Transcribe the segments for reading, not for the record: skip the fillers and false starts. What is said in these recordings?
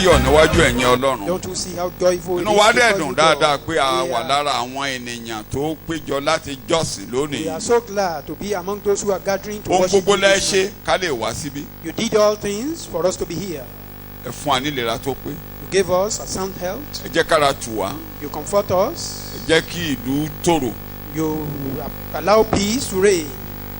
láyọ̀ níwájú ẹ̀yin Ọlọ́run. Don't you see how joyful it Inú is wa dẹ̀ before dùn you dáadáa God? pé a wà lára àwọn ènìyàn tó péjọ láti jọ́sìn We lónìí. are so glad to be among those who are gathering to Ohun worship gbogbo you lẹ this ṣe morning. ká lè wá síbí. You did all things for us to be here. Ẹ fún wa nílera tó pé. You gave us a sound health. Ẹ jẹ́ kára tù wá. You comfort us. Ẹ jẹ́ kí ìlú tòrò. You allow peace to reign.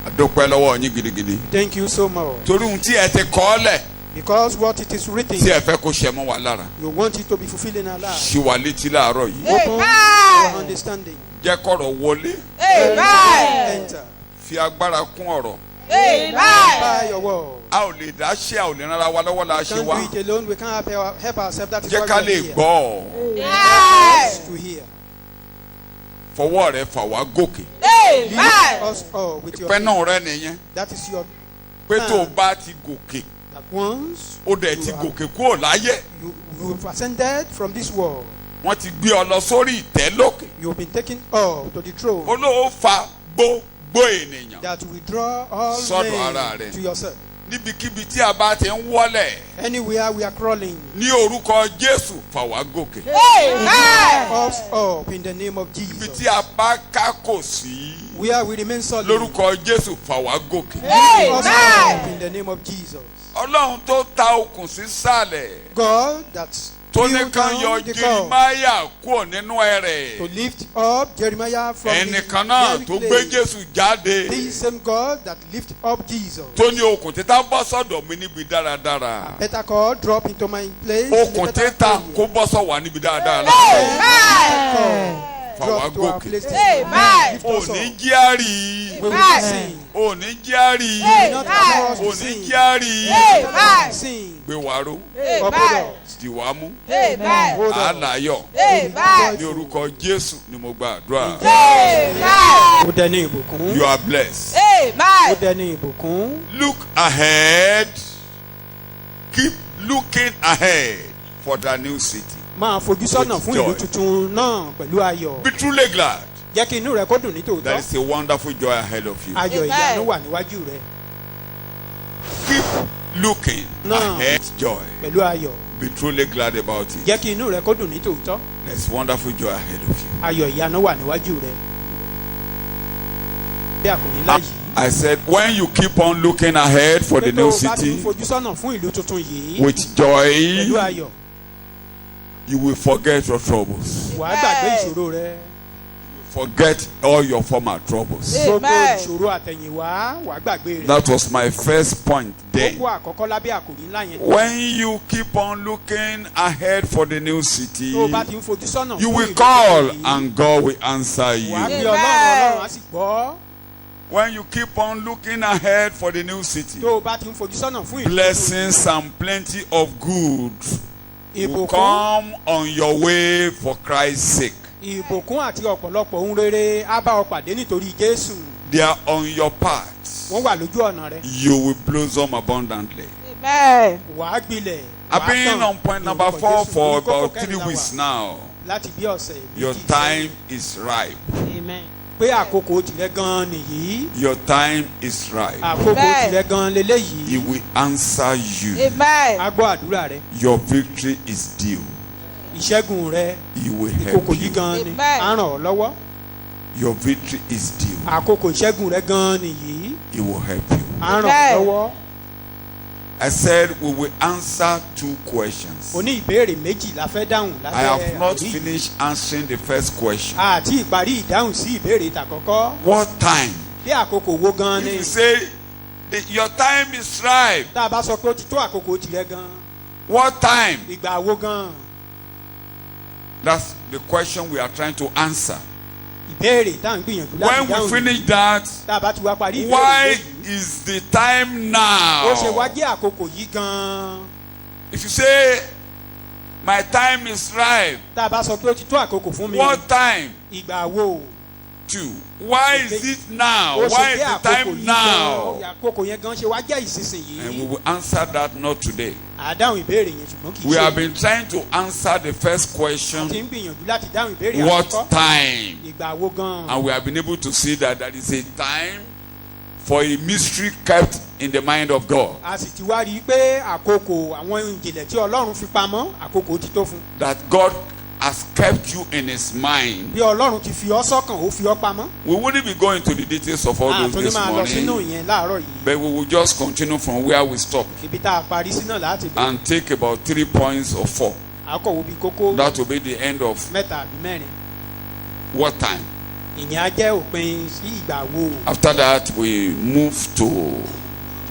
A dúpẹ́ lọ́wọ́ yín gidigidi. Thank you so much. Torí ohun tí ẹ ti kọ́ lẹ̀ Because what it is written, tí ẹ fẹ́ kó ṣẹ mọ́ wa lára. you want it to be fulfilled in our lives. Ṣí wa létí láàárọ̀ yìí. Open our understanding. Jẹ́ kọ́rọ̀ wọlé. Enter. Fi agbára kún ọ̀rọ̀. By your word. A ò lè dá ṣe, a ò lè rán ara wa lọ́wọ́ la We ṣe can't wá. do it alone. We can't help ourselves. That is Jẹ́ why ká we lè are here. gbọ́. To hear. Fọwọ́ rẹ fà wá gòkè. Lift us all with your Ìpẹ́ náà rẹ nìyẹn. That is your Pé tó o bá ti gòkè, that once ó dẹ̀ ti gòkè kúrò láyé. you've ascended from this world, Wọ́n ti gbé ọ lọ sórí ìtẹ́ lókè. you've been taken up to the throne. Olóò fa gbogbo ènìyàn. That will draw all Sọ́dọ̀ ara men rẹ. to yourself. Níbikíbi tí a bá ti ń wọ́lẹ̀. Anywhere we are crawling, Ní orúkọ Jésù fà wá gòkè. us up in the name of Ibi Jesus. tí a bá kákò sí. Where we remain solid, Lórúkọ Jésù fà wá gòkè. us up in the name of Jesus. Ọlọ́run tó ta okùn sísàlẹ̀. God that Tó ní peeled kan yọ down the curtain Jeremáyà kúrò nínú to ẹrẹ̀. lift up Jeremiah from Ẹnìkan náà the tó very gbé clay. Jésù jáde. This same God that lift up Jesus. Tó ní okùn títà bọ́ sọ́dọ̀ mi níbi dáradára. Better call drop into my place. in the Okùn better títà place. kó bọ́ sọ̀wá níbi dáradára. Call Fà wá drop to our gòkè. place. Lift Ò us ní up. jí àrí. We will sing. Ò ní jí àrí. Not allow us Ò to ní sing. jí àrí. Sing. Gbé wa ró. Uphold us. Dì wá mú. Hold us. Àlàyọ̀. Ní Joyful. orúkọ Jésù ni mo gba àdúrà. Ó dẹni ìbùkún. You are blessed. Ó dẹni ìbùkún. Look ahead. Keep looking ahead for the new city. Máa fojú sọ́nà With fún joy. ìlú tuntun náà pẹ̀lú ayọ̀. Be truly glad. Jẹ́ kí inú rẹ kó dùn ní There tòótọ́. is a wonderful joy ahead of you. Ayọ̀ ìyanu wà níwájú rẹ Keep looking No. ahead. Joy. pẹ̀lú ayọ̀. Be truly glad about it. Jẹ́ kí inú rẹ kó dùn ní tòótọ́. There's wonderful joy ahead of you. Ayọ̀ ìyanu wà níwájú rẹ. Bí àkòrí ńlá yìí. I said, when you keep on looking ahead for the Pé tó new o bá ti ń city fojú sọ́nà fún ìlú tuntun yìí. with Pẹ̀lú joy, ayọ̀. you will forget your troubles. Wàá gbàgbé ìṣòro rẹ. Forget all your former troubles. Gbogbo ìṣòro àtẹ̀yìnwá wàá gbàgbé rẹ̀. That was my first point then. Kókó àkọ́kọ́ lábẹ́ àkòrí ńlá yẹn. When you keep on looking ahead for the new city, Tó o bá ti ń fojú sọ́nà you fún will ìlú call tuntun yìí. and God will answer Wàá you. bí Ọlọ́run á sì gbọ́. When you keep on looking ahead for the new city, Tó o bá ti ń fojú sọ́nà fún ìlú tuntun blessings and plenty of good yìí. will Ìbùkún come on your way for Christ's sake. ìbùkún àti ọ̀pọ̀lọpọ̀ ohun rere á bá ọ pàdé nítorí Jésù. They are on your path. Wọ́n wà lójú ọ̀nà rẹ. You will blossom abundantly. Wàá gbilẹ̀. I've wàá been tàn. on point number Lórúkọ 4 Jésù. for Orí kókó about 3 kẹrìnlá weeks wà now. láti bí ọ̀sẹ̀ Your méjì time is ripe. Amen. Pé àkókò tìrẹ gan nìyí. Your time is ripe. Àkókò tìrẹ gan He leléyìí. will answer you. Á gbọ́ àdúrà rẹ. Your victory is due. Ìṣẹ́gun rẹ. He will help Àkókò yìí you. gan ni. Á ràn ọ́ lọ́wọ́. Your victory is due. Àkókò ìṣẹ́gun rẹ gan nìyí. He will help you. Á ràn ọ́ lọ́wọ́. I said we will answer 2 questions. O ní ìbéèrè méjì la fẹ́ dáhùn I lábẹ́ have not àkòrí yìí. finished answering the first question. Àti ìparí ìdáhùn sí ìbéèrè ìtàkọ́kọ́. What time? Bí àkókò wo gan If ni? you say your time is ripe, Tá a bá sọ pé ó ti tó àkókò tìrẹ gan. what time? Ìgbà wo gan? That's the question we are trying to answer. Ìbéèrè tá à ń gbìyànjú láti When we dáhùn. finish that, Tá a bá ti wá parí ìbéèrè why yìí. is the time Ó ṣe wá now? jẹ́ àkókò yìí gan. If you say my time is ripe, Tá a bá sọ pé ó ti tó àkókò fún mi. what time? Ìgbà wo? 2. Why is it now? Ó ṣe Why is jẹ́ the àkókò time yìí now? gan. Àkókò yẹn gan ṣe wá jẹ́ And we ìsinsìnyí. will answer that not today. Àdáhùn ìbéèrè yẹn ṣùgbọ́n kì í We ṣe. have been trying to answer the first A ti question, ń gbìyànjú láti dáhùn ìbéèrè what àkọ́kọ́. time? Ìgbà wo gan? And we have been able to see that there is a time for a mystery kept in the mind of God. a sì ti wá rí i pé àkókò àwọn ìjìnlẹ̀ tí ọlọ́run fi pamọ́ àkókò ti tó fún. That God has kept you in his mind. bí ọlọ́run ti fi ọ́ sọ́kàn ó fi ọ́ pamọ́. We wouldn't be going to the details of all those àtúndí this máa lọ sínú morning, ìyẹn láàárọ̀ yìí. but we will just continue from where we stopped ibi tá a parí sí náà láti bẹ̀rẹ̀. and take about 3 points or 4. àkọ̀wò bíi kókó That will be the end of mẹ́ta àbí mẹ́rin. what time? ìyẹn á jẹ́ òpin sí ìgbà wo. After that, we move to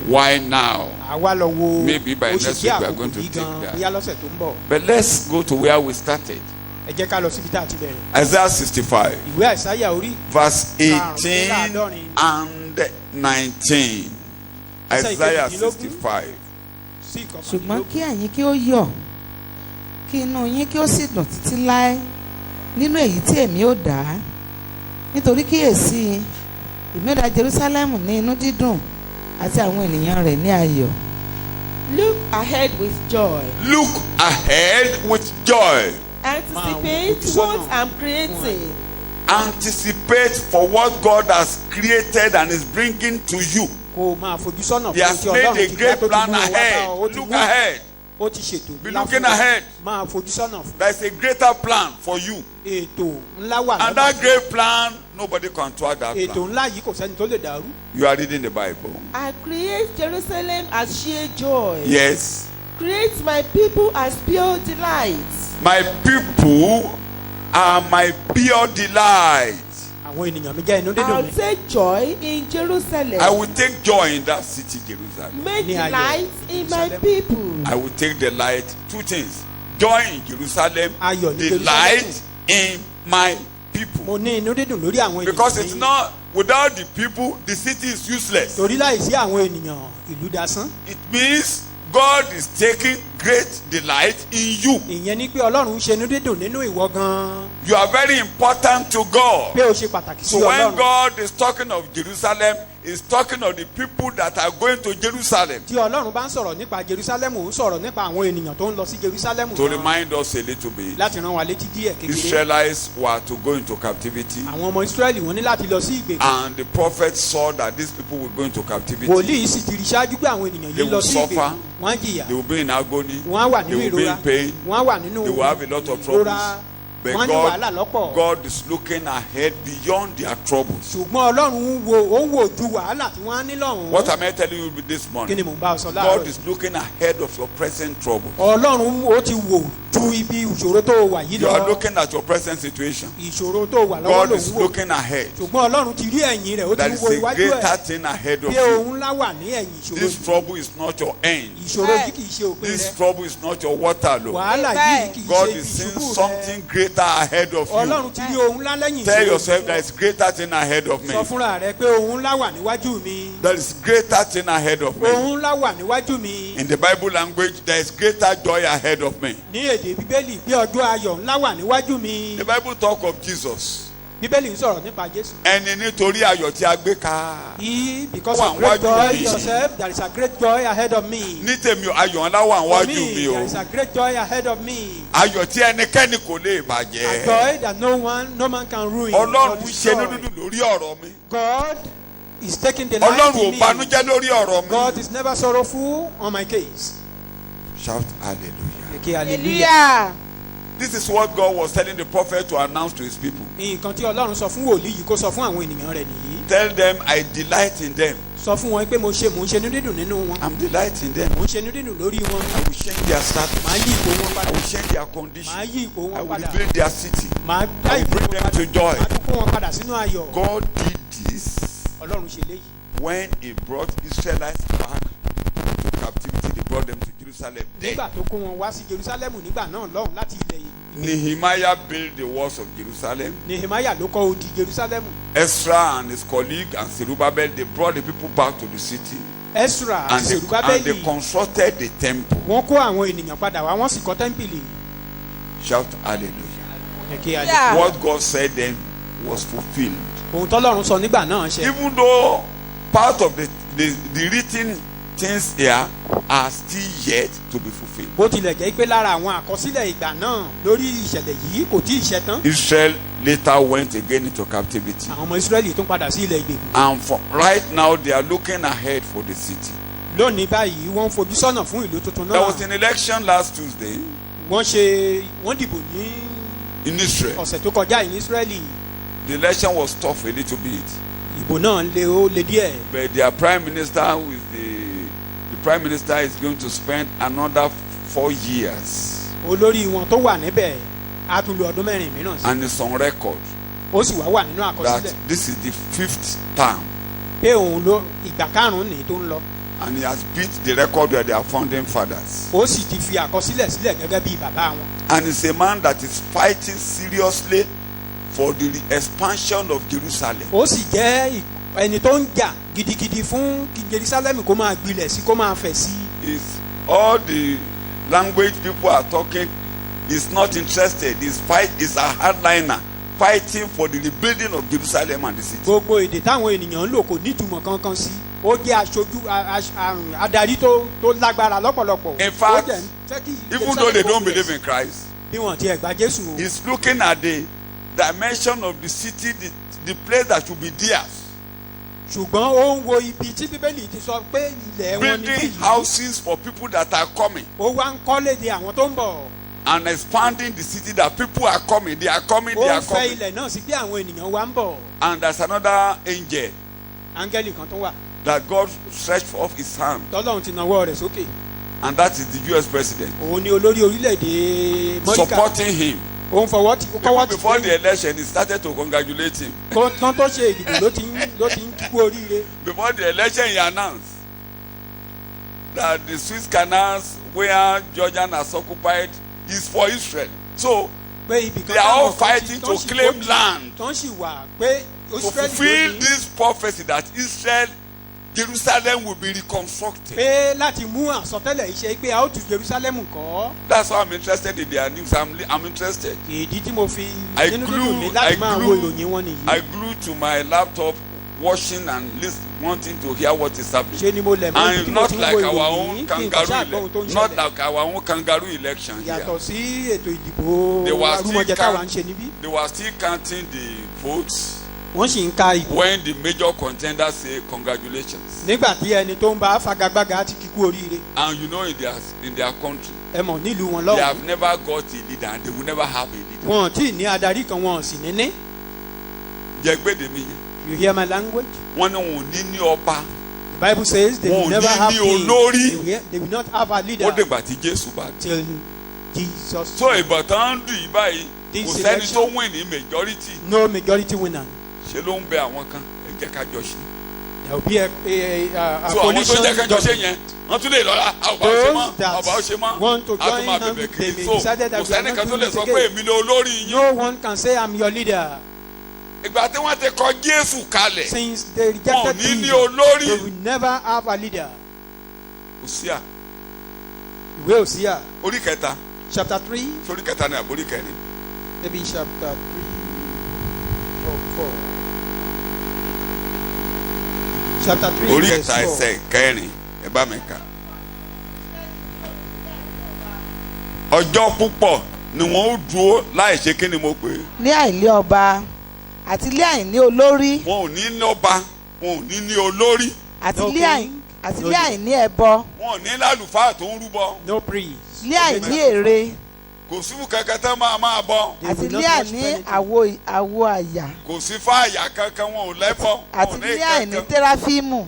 why now. àwa lọ wo Maybe by oṣù next tí week we are àkókò going to yìí take gan that. bóyá lọ́sẹ̀ tó ń bọ̀. But let's go to where we started. ẹ jẹ́ ká lọ síbi tá a ti bẹ̀rẹ̀. Isaiah 65, ìwé àìsáyà orí verse 18 and 19. Isaiah 65. sí ṣùgbọ́n kí ìkọkànlélógún. ẹ̀yin kí ó yọ̀ kí inú yín kí ó sì dùn títí láé nínú èyí tí èmi ó dá nítorí kíyèsí èmi ó dá Jerúsálẹ́mù ní inú dídùn àti àwọn ènìyàn rẹ̀ ní ayọ̀. Look ahead with joy. Look ahead with joy. Anticipate what I'm creating. Anticipate for what God has created and is bringing to you. kó o máa fojú sọ́nà He has tí made ọlọ́run a ti gbá great tó ti plan mú wa bá ahead. ọ, ó ti Look mú ahead. ó ti ṣètò Be ńlá looking fún ọ. ahead. máa fojú sọ́nà fún. There is a greater plan for you. ètò ńlá wà And that great plan, nobody can thwart that ètò plan. ńlá yìí kò sẹ́ni tó lè dàrú. You are reading the Bible. I create Jerusalem as sheer joy. Yes. Create my people as pure delights. My people are my pure delight. àwọn ènìyàn mi jẹ́ inú dídùn I'll mi. take joy in Jerusalem. I will take joy in that city, Jerusalem. Make Ní ayọ̀ delight in my Jerusalem. people. I will take delight. Two things. Joy in Jerusalem. Ayọ̀ ní Delight in my people. mo ní inú dídùn lórí àwọn Because ènìyàn it's mi. not without the people, the city is useless. torí láìsí àwọn ènìyàn ìlú dasán. It means God is taking great delight in you. ìyẹn ni pé ọlọ́run ń ṣe inú dídùn nínú ìwọ gan-an. You are very important to God. pé o ṣe pàtàkì sí So when ọlọ́run. God is talking of Jerusalem, he's talking of the people that are going to Jerusalem. tí ọlọ́run bá ń sọ̀rọ̀ nípa jerusalem ó ń sọ̀rọ̀ nípa àwọn ènìyàn tó ń lọ sí jerusalem To gan-an. remind us a little bit, láti rán wa létí díẹ̀ kékeré. Israelites were to go into captivity, àwọn ọmọ israẹli wọn ní láti lọ sí ìgbèkùn. and the prophet saw that these people will go into captivity. wòlíì sì ti rí ṣáájú pé àwọn ènìyàn They yìí will lọ sí suffer. ìgbèkùn. wọ́n á jìyà. They will be in agony. wọ́n á wà They nínú will be ìrora. in pain. wọ́n á wà nínú They will have a lot of troubles. ìrora. But wọ́n ní wàhálà lọ́pọ̀. God is looking ahead beyond their troubles. ṣùgbọ́n ọlọ́run ń wò ju wàhálà tí wọ́n á ní lọ́hùn-ún. What am I telling you this kí morning? ni mò ń bá ọ sọ láàárọ̀ God is looking ahead of your present trouble. ọlọ́run ó ti wò ju ibi ìṣòro tó wà yìí You are lọ. looking at your present situation. ìṣòro tó wà lọ́wọ́ God ló is ń wò. looking ahead. ṣùgbọ́n ọlọ́run ti rí ẹ̀yìn rẹ̀ ó ti There ń is wo a iwájú greater ẹ̀. thing ahead of pé you. òun ńlá wà ní ẹ̀yìn ìṣòro This yìí. trouble is not your end. ìṣòro yìí kì í ṣe òpin This rẹ̀. trouble is not your Waterloo. wàhálà yìí kì í God ṣe is ibi seeing ìṣubú something rẹ̀. greater ahead of ọlọ́run you. ti rí ohun ńlá lẹ́yìn Tell ìṣòro yourself yìí. there is greater thing ahead of me. sọ fúnra rẹ pé ohun ńlá wà níwájú mi. There is greater thing ahead of me. ohun ńlá wà níwájú mi. In the Bible language, there is greater joy ahead of me. ní èdè bíbélì pé ọjọ́ ayọ̀ ńlá wà níwájú mi. The Bible talk of Jesus. bíbélì ń sọ̀rọ̀ nípa jésù. Ẹni nítorí ayọ̀ tí a gbé ká. He, because Wà of great níwájú joy mi. yourself, there is a great joy ahead of me. Ní tèmi ayọ̀ ńlá wà For níwájú me, mi there o. is a great joy ahead of me. Ayọ̀ tí ẹnikẹ́ni kò lè A bàjẹ́. joy that no man can ruin. or Ọlọ́run ń ṣe ní destroy. dúdú lórí ọ̀rọ̀ mi. God is taking the light Ọlọ́run ò in me. banújẹ́ lórí ọ̀rọ̀ God mi. is never sorrowful on my case. Shout hallelujah. Okay, hallelujah. Hallelujah. This is what God was telling the prophet to announce to his people. Nǹkan tí Ọlọ́run sọ fún wòlíì yìí kó sọ fún àwọn ènìyàn rẹ̀ nìyí. Tell them I delight in them. Sọ fún wọn pé mò ń ṣe inú dídùn nínú wọn. I'm delighting them. Mò ń ṣe inú dídùn lórí wọn. I will change their status. Màá yí ipò wọn I padà. will change their condition. Màá yí ipò I wọn will padà. rebuild their city. Màá dá I will ipò bring wọn them padà. to joy. Màá tún kó wọn padà sínú ayọ̀. God did this Ọlọ́run ṣe léyìí. when he brought Israelites back to captivity. They brought them to Jerusalem. Nígbà tó kó wọn wá sí Jerusalemu nígbà náà lọ́hùn láti ilẹ̀ yìí. Nehemiah built the walls of Jerusalem. Nehemiah ló kọ́ odi Jerusalemu. Ezra and his colleague and Zerubbabel, they brought the people back to the city. Ezra And àti they Serubabeli constructed the temple. wọ́n kó àwọn ènìyàn padà wá wọ́n sì kọ́ tẹ́ḿpìlì. Shout hallelujah. Ẹ̀kẹ́ àlè. Yeah. What God said then was fulfilled. Ohun tọ́lọ́run sọ nígbà náà ṣe. Even though part of the written things here are still yet to be fulfilled. bó tilẹ̀ jẹ́ pé lára àwọn àkọsílẹ̀ ìgbà náà lórí ìṣẹ̀lẹ̀ yìí kò tí ì ṣẹ tán. Israel later went again into captivity. àwọn ọmọ Ísírẹ́lì tún padà sí ilẹ̀ ìgbèkùn. And for right now they are looking ahead for the city. lónìí báyìí wọ́n ń fojú sọ́nà fún ìlú tuntun There náà. was an election last Tuesday wọ́n dìbò ní in Israel. ọ̀sẹ̀ tó kọjá ní Ísírẹ́lì. The election was tough a little bit. ìbò náà ó le díẹ̀. But their prime minister, who is the prime minister, is going to spend another 4 years. olórí wọn tó wà níbẹ̀ á tún lo ọdún mẹ́rin mìíràn sí. And it's on record ó sì wá wà nínú àkọsílẹ̀. that this is the 5th term. pé òun ló ìgbà karùn-ún ní tó ń lọ. And he has beat the record of their founding fathers. ó sì ti fi àkọsílẹ̀ sílẹ̀ gẹ́gẹ́ bí bàbá wọn. And it's a man that is fighting seriously for the expansion of Jerusalem. ó sì jẹ́ ẹni tó ń jà gidigidi fún kí Jerusalem kó máa gbilẹ̀ sí kó máa fẹ̀ sí. Is all the language people are talking, is not interested. Is a hardliner fighting for the rebuilding of Jerusalem and the city. gbogbo èdè táwọn ènìyàn ń lò kò nítumọ̀ kankan sí. ó jẹ́ aṣojú adarí tó lágbára lọ́pọ̀lọpọ̀. In fact, ó jẹ́ fẹ́ kí even though they don't believe in Christ, bí wọ́n ti ẹ̀ gba Jésù. he's looking at the dimension of the city, the place that should be theirs. ṣùgbọ́n ó ń wo ibi tí Bíbélì ti sọ pé ilẹ̀ wọn ni Building bí. houses for people that are coming. ó wá ń kọ́lé de àwọn tó ń bọ̀. And expanding the city that people are coming, they are coming, they ó are ń fẹ́ coming. ilẹ̀ náà sí bí àwọn ènìyàn wá ń bọ̀. And there's another angel áńgẹ́lì kan tó wà. that God stretched forth his hand, tọ́lọ́run ti nawọ́ rẹ̀ sókè. and that is the US president, òun ni olórí orílẹ̀-èdè Mọ́ríkà. supporting him. òun fọwọ́ ti kọ́wọ́ Even ti before the election, he started to congratulate him. tán tó ṣe ìdìbò ló ti ń kíkú oríire. Before the election, he announced that the Swiss canals where Jordan has occupied is for Israel. So pé ibì kan they are all táwọn kan fighting tán to sì claim kó- land tán sì wà pé to Ísírẹ́lì fulfill ló ní this prophecy that Israel, Jerusalem will be reconstructed. pé láti mú àsọtẹ́lẹ̀ iṣẹ́ pé a ó tún Jerusalem kọ́. That's why I'm interested in their news. I'm interested. ìdí tí mo fi I nínú glue- dúdú mi láti I máa glue- wo ìròyìn wọn nìyí. I glued to my laptop, watching and wanting to hear what is happening. ṣe ni mo lẹ̀ mọ́ ibi And tí mo not ti ń like wo our ìròyìn own kí n kàn ṣáà gbọ́ ohun tó ń not ṣẹlẹ̀. like our own kangaroo election here. yàtọ̀ sí ètò ìdìbò They were still arúmọjẹ táwa ń count- ṣe níbí. They were still counting the votes wọ́n sì ń ka ìbò. when the major contenders say congratulations. nígbà tí ẹni tó ń bá fagagbága ti kíkú oríire. And you know in their country, ẹ mọ̀ nílùú wọn they lọ́wọ́. have never got a leader and they will never have a leader. wọn tí ì ní adarí kan wọn ò sì ní ní. Jẹgbẹ́dẹ̀ mi yẹn. you hear my language. Wọ́n ní wọn ò ní ní ọba. the Bible says they Wọn ò will never ní have ní king. olórí. They will not have a leader Ó dìgbà tí Jésù bá dé. till Jesus. So ìbátan ń dùn yìí báyìí This kò sẹ́ni tó election- win ní majority. no majority winner. Ṣé ló ń bẹ àwọn kan ẹ jẹ́ ká jọ ṣe. there will be a So àwọn tó coalition jẹ́ ká jọ ṣe government. yẹn wọ́n tún lè lọ́la ọba ó ṣe mọ́ Those that ọba ó ṣe mọ́ want to a tún join máa hand bẹ̀bẹ̀ with kiri. them, So decided that kò we are sẹ́ni not kan tó doing lè this sọ again. pé èmi ni olórí yín. no one can say I'm your leader. Ìgbà tí wọ́n ti kọ Jésù kalẹ̀ since they wọn ò rejected ní ní Jesus, olórí. they will never have a leader. Hosea ìwé Hosea orí kẹta chapter 3 sórí kẹta ní àbórí kẹrin. maybe chapter 3 or 4. chapter 3 Orí verse kẹta 4. ẹsẹ̀ kẹrin ẹ bá mi kà. Ọjọ́ púpọ̀ ni wọ́n ó dúró láì ṣe kí ni mo pè é. ní àìlé ọba àti ilé àìní olórí Wọn ò ní ní ọba, wọn ò ní ní olórí, àti No ilé king, àti no ilé àìní ẹbọ wọn ò ní lálùfáà tó ń rúbọ. no priest. ilé àìní ère Kò sí kankan tán máa bọ. They àti will ilé not watch àìní anything. àwo àyà Kò sí fáàyà kankan, wọn ò lẹ́bọ. àti Wọn ò ní ilé àìní kankan. tẹ́ráfíìmù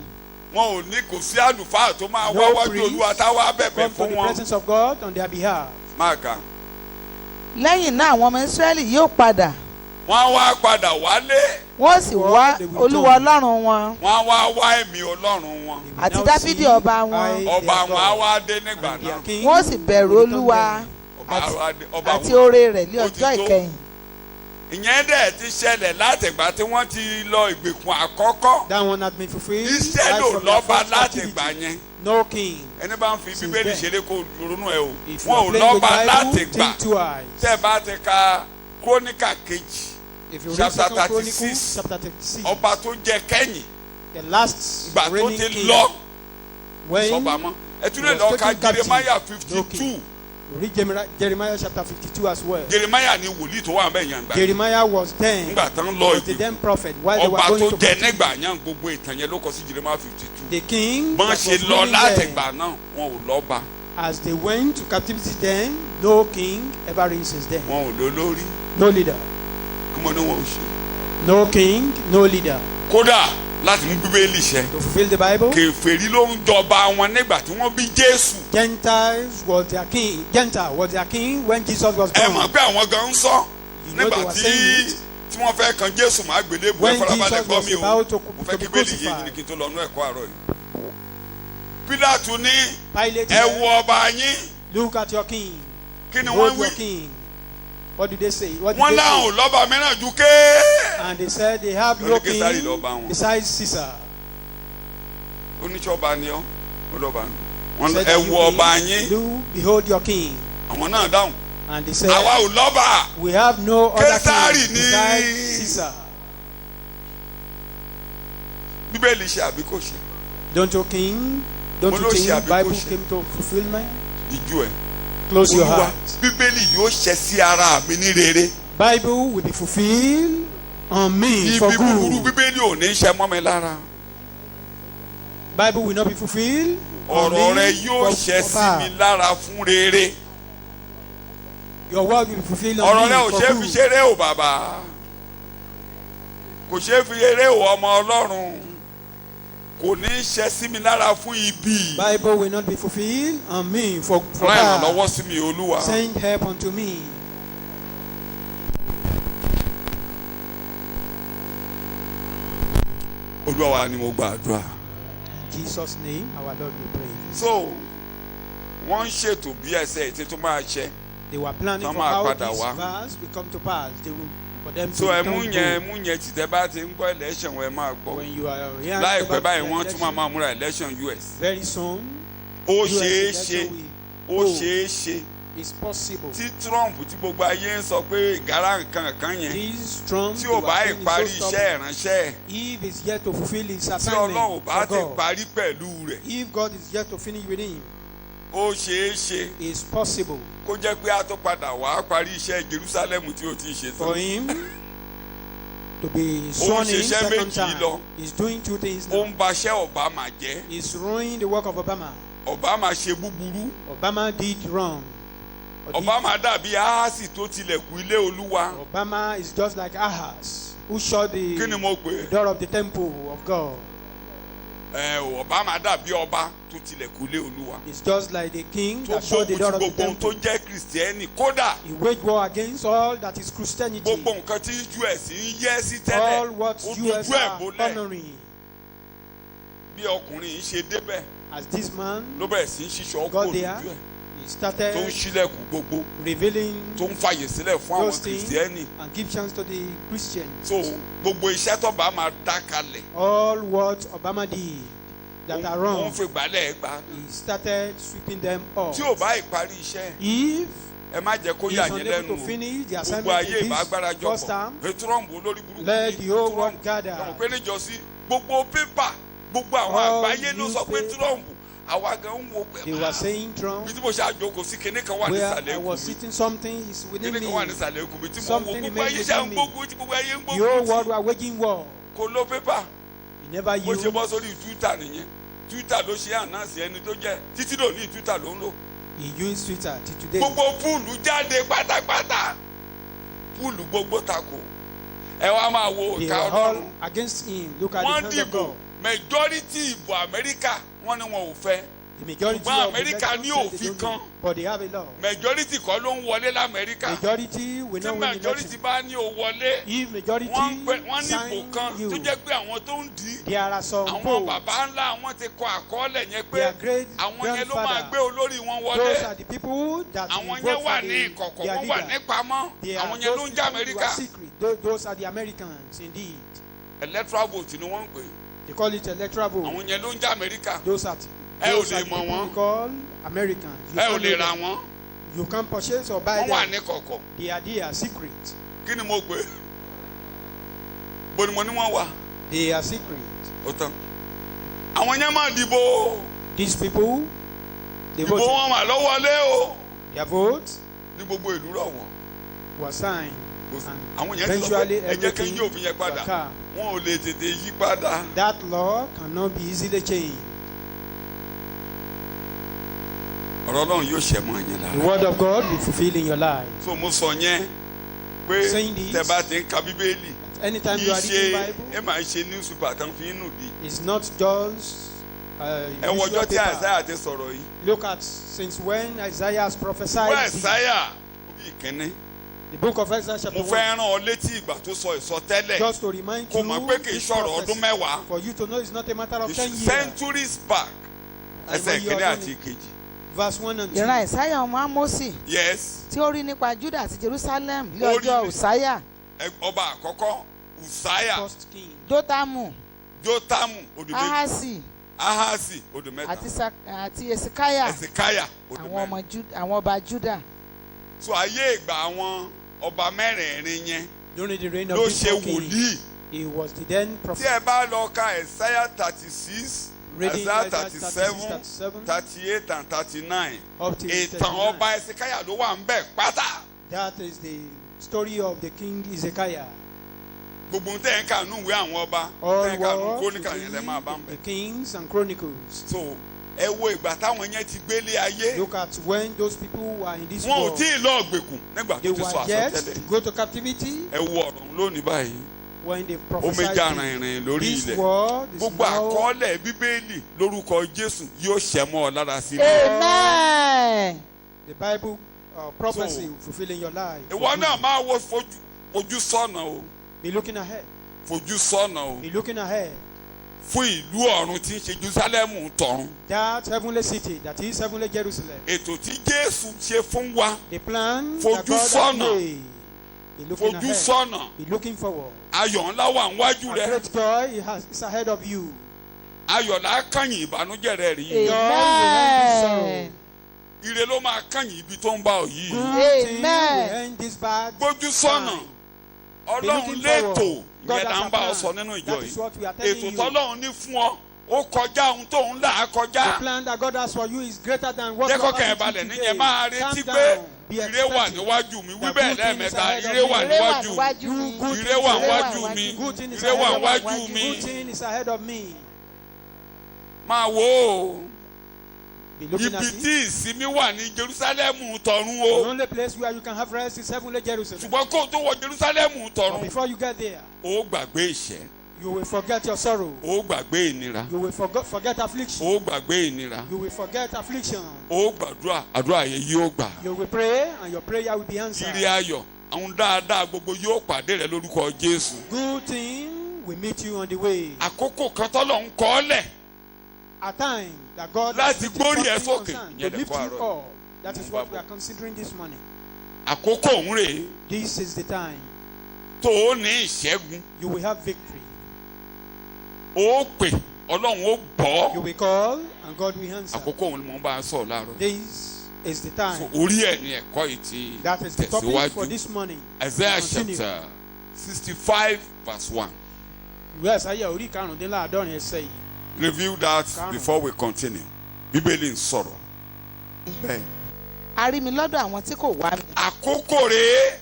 Wọn ò ní kò sí àlùfáà tó máa No wá wájú priest Olúwa táwa bẹ̀bẹ̀ come to fún the wọn. presence of God on their behalf. Máa kà. lẹ́yìn náà àwọn ọmọ Ísírẹ́lì yóò padà Wọ́n á wá padà wálé. wọ́n sì wá Olúwa Ọlọ́run wọn Wọ́n á wá ẹ̀mí Ọlọ́run wọn. They will àti now Dáfídì see ọba wọn. I, Ọba their wọn á God, wá dé nígbà and their náà. king wọ́n sì bẹ̀rù will return Olúwa them. Ọba wa dé- ọba àti wọn. oore rẹ̀ ní Ó ti ọjọ́ tó. ìkẹyìn. Ìyẹn dẹ̀ ti ṣẹlẹ̀ látìgbà tí wọ́n ti lọ ìgbèkùn àkọ́kọ́. That one had been fulfilled. Israel right ò from their lọ́ba first látìgbà captivity. yẹn. No king. Ẹni bá ń fi Since Bíbélì then. ṣeré kó ronú ẹ o. If you Wọn are ò playing with lọ́ba Bible, látìgbà. think twice. Tẹ́ ẹ bá ti ka Króníkà kejì. If you read Chapter 2 Chronicles 36. chapter 36, Ọba tó jẹ kẹ́yìn. the last Ìgbà tó reigning ti king, lọ. When sọ́ba mọ́ ẹ tún lè he lọ was ka taken captive, Jeremiah no 52 king. Read Jeremiah chapter 52 as well. Jeremiah ni wòlíì tó wà ń bẹ̀ yàn gbà Jeremiah was then, nígbà tán lọ was the ìgbè then prophet while they were ọba going tó to jẹ captivity. nígbà yàn gbogbo ìtàn yẹn ló kọ sí Jeremiah 52 The king bọ́n that ṣe was lọ ruling látẹ̀gbà then, náà wọn ò lọ́ba as they went to captivity then, no king ever reigned since then. wọn ò lólórí No leader. kí mo ní wọn ò ṣe. No king, no leader. kódà láti mú bíbélì ṣẹ To fulfill the Bible, kèfèrí ló ń jọba wọn nígbà tí wọ́n bí Jésù Gentiles was their king. Gentile was their king when Jesus was ẹ mọ̀ born. pé àwọn gan ń sọ You know they nígbà were tí saying it. tí wọ́n fẹ́ kan Jésù máa gbélé bu ẹ When farabalẹ̀ Jesus gbọ́ was mi o about to mo fẹ́ be kí bẹ́ẹ̀lì yé yìí crucified, ni kí n tó lọ nú ẹ̀kọ́ àárọ̀ yìí. Pílátù ní Pilate ẹ said, wo ọba yín look at your king. kí ni Behold wọ́n your wí king. What did they say? What did wọ́n they láwọn ò say? lọ́ba mìíràn ju ké. And they said they have no Only Kesari king lọ́ba wọn. besides Caesar. oníṣọ́ba ni ọ́ ọlọ́ba ni wọ́n Said ẹ that you wo ọba king, yín do behold your king. àwọn náà dáhùn And they said, àwa ò lọ́ba we have no other Kesari king ni. besides Caesar. bíbélì ṣe àbí kò ṣe Don't you king? Don't Mo you ló ṣe think àbí kò Bible ṣe? came to fulfillment? ìjú ẹ Close your Olúwa heart. bíbélì yóò ṣẹ sí ara mi ní rere Bible will be fulfilled on me for ibi búburú good. bíbélì ò ní ṣẹ mọ́ mi lára Bible will not be fulfilled on ọ̀rọ̀ rẹ me yóò for ṣẹ sí bad. mi lára fún rere Your word will be fulfilled ọ̀rọ̀ on rẹ ò me ṣe é for fi good. ṣeré o bàbá kò ṣe é fi ṣeré o ọmọ Ọlọ́run kò ní ṣẹ sí mi lára fún ibi Bible will not be fulfilled on me for rán ìrànlọ́wọ́ bad. sí mi Olúwa Send help unto me. Olúwa wa ni mo gbàdúrà. In Jesus' name, our Lord we pray. So wọ́n ń ṣètò bí ẹsẹ̀ ètò tó máa ṣẹ They were planning Wọ́n for máa how padà this wá. verse will come to pass. They will for them so to ẹ mú return yẹn to. mú yẹn tìtẹ́ bá ti ń gbọ́ election ẹ máa gbọ́ When you are here láìpẹ́ báyìí the wọ́n tún máa election, máa múra election US very soon, ó US ṣeé election ṣe will ó go. ṣeé ṣe It's possible. tí Trump tí gbogbo ayé ń sọ pé ìgárá nǹkan kan yẹn This Trump, tí ò you bá are saying is ìparí so iṣẹ́ stubborn. ìránṣẹ́ ẹ̀ If it's yet to fulfill his tí assignment Ọlọ́run bá for ti God, parí pẹ̀lú rẹ̀ if God is yet to finish with him, ó ṣeé ṣe it's possible kó jẹ́ pé a tó padà wá parí iṣẹ́ Jerusalem tí ó ti ṣe for tán him to be sworn in ṣiṣẹ́ second méjì lọ. time. He's doing two things ó now. ń baṣẹ́ Obama jẹ́ He's ruining the work of Obama. Obama ṣe búburú Obama did wrong. Obama dàbí Ahasi tó tilẹ̀kùn ilé Olúwa Obama is just like Ahaz, who shut kí ni the mo pè é door of the temple of God. Obama dàbí ọba tó tilẹ̀kùn ilé Olúwa It's just like the king tó that shut the gbógun door tí of the gbogbo ohun tó temple. jẹ́ Kìrìsìtẹ́nì kódà He waged war against all that is Christianity, gbogbo nǹkan tí US ń yẹ́ sí tẹ́lẹ̀ all what ó US dojú ẹ̀ are bolẹ̀ honoring. bí ọkùnrin yìí ṣe débẹ̀ As this man ló bẹ̀rẹ̀ sí í ṣíṣọ́ kó got lójú there, ẹ̀ he tó ń started ṣílẹ̀kùn gbogbo revealing tó ń fàyè sílẹ̀ fún àwọn those things Kìrìsìtẹ́nì and give chance to the Christians. so gbogbo iṣẹ́ tó bá máa dá kalẹ̀ All what Obama did that are ó ń wrong, fi gbálẹ̀ gbà he started sweeping them off. tí ò bá ìparí iṣẹ́ If ẹ má jẹ́ kó he yà is yín unable lẹ́nu to o finish the gbogbo assignment ayé in ìbá this agbára first jọpọ̀ term, pé Trump olórí burúkú let the whole world gather. ẹ̀wọ̀n pé níjọ́sí gbogbo pépà gbogbo àwọn All àgbáyé ló sọ pé newspaper. Trump àwa gan ń wo pé They were saying Trump, bí tí mo ṣe àjòkò sí kinní kan wà where nísàlẹ̀ I ikùn was mi sitting, something is within kinní me. kan wà nísàlẹ̀ ikùn mi tí mo wo Something gbogbo remains ayé ṣe à ń within me. gbógun tí gbogbo ayé ń The whole world gbógun tí were waging war. kò lo pépà He never bó ṣe used. bọ́ sórí Twitter nìyẹn Twitter ló ṣe ànáàsì ẹni tó jẹ́ títí lónìí Twitter ló ń lò He used Twitter till today. gbogbo púùlù jáde pátápátá púùlù gbogbo tako ẹ wá máa wo They ìka were all Ọlọ́run against him. Look at the wọ́n hands of dìbò God. majority ìbò Amẹ́ríkà wọ́n ní wọn ò fẹ́ The majority Ṣùgbọ́n of the America elections ní said òfin they don't kan. do it, but they have a law. majority kọ́ ló ń wọlé l'Amẹ́ríkà Majority will tí not win the majority election. bá ní o wọlé If majority wọ́n ní ìbò sign kan you, tó jẹ́ pé àwọn tó ń dì í there are some àwọn votes. bàbá ńlá àwọn ti kọ àkọọ́lẹ̀ yẹn pé Their great àwọn yẹn ló máa grandfather. gbé olórí wọn Those wọlé are the people that will àwọn vote yẹn wà for ní the, ìkọ̀kọ̀ their wọ́n wà ní leader. pamọ́ They are àwọn yẹn ló those ń jẹ́ people who are Amẹ́ríkà secret. Those are the Americans indeed. electoral vote ni wọ́n ń pè They call it electoral vote. àwọn yẹn ló ń jẹ́ Amẹ́ríkà Those are ẹ ò those lè are the mọ̀ people wọ́n we call Americans. You ẹ ò can't lè know ra them. wọn You can purchase or buy wọ́n wà them. ní kọ̀kọ̀ They are there, secret. kí ni mo pè bó ni mo ní wọ́n wà They are secret. ó tán àwọn yẹn máa dìbò These people, they ìbò voted. wọn mà ló wọlé o Their vote ní gbogbo ìlú rọ̀wọ̀. was signed. àwọn And yẹn ti sọ eventually pé ẹ jẹ́ kí n yí òfin yẹn everything padà was calm. wọn ò lè tètè yí padà. That law cannot be easily changed. ọ̀rọ̀ Ọlọ́run yóò ṣẹ mọ́ yẹn The lára. word of God will fulfill in your life. so mo sọ yẹn pé Saying this, tẹ́ bá ti ń ka bíbélì Anytime kì you í are reading ṣe Bible, ẹ máa ń ṣe newspaper kan fi ń nù di. it's not just ẹ wo usual ọjọ́ tí paper. Àìsáyà ti sọ̀rọ̀ yìí. Look at since when Isaiah has prophesied. wọ́n this. Àìsáyà orí ìkíní. The book of Isaiah chapter mo 1. fẹ́ rán ọ létí ìgbà tó sọ ìsọtẹ́lẹ̀ Just to remind kó you, mọ̀ pé kì í this ṣọ̀rọ̀ prophecy, ọdún mẹ́wàá. for you to know it's not a matter of 10 years. centuries back ẹsẹ̀ Àìmọye ìkíní ọdún àti ni. ìkejì. Verse 1 and 2. ìran Àìsáyà ọmọ Ámósì yes tí ó rí nípa Júdà àti Jerusalem ní Ó rí ọjọ́ ni. Ùsáyà, ọba àkọ́kọ́ Ùsáyà First King. Jótámù, Jótámù odò méjì Ahasi Ahasi odò mẹ́ta àti Èsìkáyà, Ẹ̀sìkáyà odò àwọn mẹ́rin. àwọn ọba Júdà. so ayé ìgbà àwọn ọba mẹ́rẹ̀ẹ̀rin yẹn During the reign ló of this ṣe four king, wòlíì. he was the then tí prophet. ẹ bá lọ ka Isaiah 36 Reading Isaiah Isaiah 37 37, 38 and 39 up to ìtàn 39. ọba Ẹ̀sìkáyà ló wà ń bẹ̀ pátá. That is the story of the king Hezekiah. gbogbo tẹ̀ ń kà nù ìwé àwọn ọba All tẹ̀ ń kà nù was kóníkà yẹn lẹ́ máa bá ń the bẹ̀. Kings and Chronicles. so ẹ wo ìgbà táwọn yẹn ti gbélé ayé Look at when those people were in this wọn ò world. tí ì lọ gbèkùn nígbà They tó ti sọ were yet àsọtẹ́lẹ̀. to go to captivity ẹ wo ọ̀rọ̀ lónìí báyìí when they omi prophesied. jà this. rìnrìn lórí This ilẹ̀ world is gbogbo now àkọọ́lẹ̀ bíbélì lórúkọ Jésù yóò ṣẹ mọ́ ọ lára sí i. Amen. the Bible prophecy fulfilling your life. ìwọ náà máa wo fojú sọ́nà o Be looking ahead. fojú sọ́nà o Be looking ahead. fún ìlú ọ̀run tí ń ṣe Jerusalem tọ̀run. That heavenly city, that is heavenly Jerusalem. ètò tí Jésù ṣe fún wa The plan Fojú that God has sọ́nà. made. Be looking fojú ahead. sọ́nà Be looking forward. ayọ̀ ńlá wà níwájú A rẹ great joy is ahead of you. ayọ̀ là á kàyìn ìbànújẹ́ rẹ rí Joy will end this Amen. sorrow. ire ló máa kàyìn ibi tó ń bá ọ yìí. Good thing Amen. will end this bad gbójú sọ́nà time. Ọlọ́run létò ìyẹn là ń bá ọ sọ nínú ìjọ That is yìí what we are telling ètò you. tọ́lọ́run ní fún ọ ó kọjá ohun tó ń là á The kọjá. plan that God has for you is greater than what jẹ́ you are kọ́kàn ẹ̀ passing balẹ̀ through níyẹn today. máa retí Calm pé down. Be ire wà expecting. níwájú mi wí The bẹ́ẹ̀ good thing is lẹ́ẹ̀mẹ́ta ahead of ire wà you. Ire wà níwájú mi níwájú mi. Good ire wà Ire wà níwájú mi níwájú. Good thing is ire wà ahead of níwájú you. mi Good thing is ahead of me. máa wò ó Be looking at ibi it. tí ìsinmi wà ní Jerusalem tọ̀run The o only place where you can have rest is heavenly Jerusalem. ṣùgbọ́n kó o tó wọ Jerusalem But tọ̀run before you get there, ó gbàgbé ìṣẹ́ you will forget your sorrow. ó gbàgbé ìnira You will forget affliction. ó gbàgbé ìnira You will forget affliction. ó gbàdúrà àdúrà yẹn yóò gbà You will pray and your prayer will be answered. ire ayọ̀ àwọn dáadáa gbogbo yóò pàdé rẹ lórúkọ Jésù. Good thing will meet you on the way. àkókò kan tọ́lọ̀ ń kọ́ lẹ̀ A time that God Láti has written gbórí ẹ something sókè. concerned Yẹn to lè lift kọ́ you àárọ̀. up. That is what we are considering this morning. àkókò òun rèé This is the time tó o ní ìṣẹ́gun you will have victory. ó pè Ọlọ́run ó bọ́ You will call and God will answer. àkókò òun ni mo bá a sọ láàárọ̀ This is the so time. orí ẹ̀ ni ẹ̀kọ́ yìí ti That is the topic for tẹ̀síwájú this morning. Isaiah Continue. chapter 65 verse 1 Ìwé Àìsáyà orí karùndínláàádọ́rin ẹsẹ̀ yìí. review that Karùn-ún. before we continue Bíbélì ń sọ̀rọ̀ bẹ́ẹ̀ A rí mi lọ́dọ̀ àwọn tí kò wá mi. àkókò rèé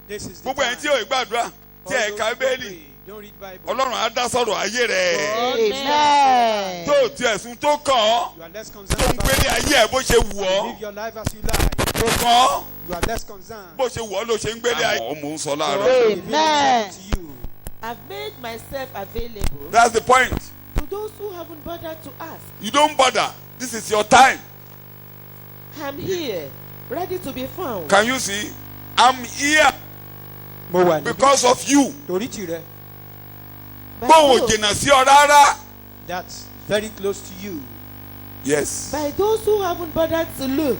This is the gbogbo ẹni tí time. ò gbàdúrà tí ẹ̀ ka Bíbélì Don't read Bible. Ọlọ́run á dá sọ̀rọ̀ ayé rẹ̀ Amen. tó o tiẹ̀ sùn tó kàn ọ́ You are less tó ń concerned about gbélé ayé ẹ̀ bó ṣe wù ọ́ live your life as you like. tó kàn ọ́ You are less concerned. bó ṣe wù ọ́ ló ṣe ń gbélé ayé. ọmọ ń sọ láàárọ̀. God Amen. reveals himself to you. I've made myself available That's the point. to those who haven't bothered to ask. You don't bother. This is your time. I'm here, ready to be found. Can you see? I'm here Mo wà níbí because of you. torí tirẹ̀. By Bó o those- jìnnà sí ọ rárá. That's very close to you. Yes. By those who haven't bothered to look,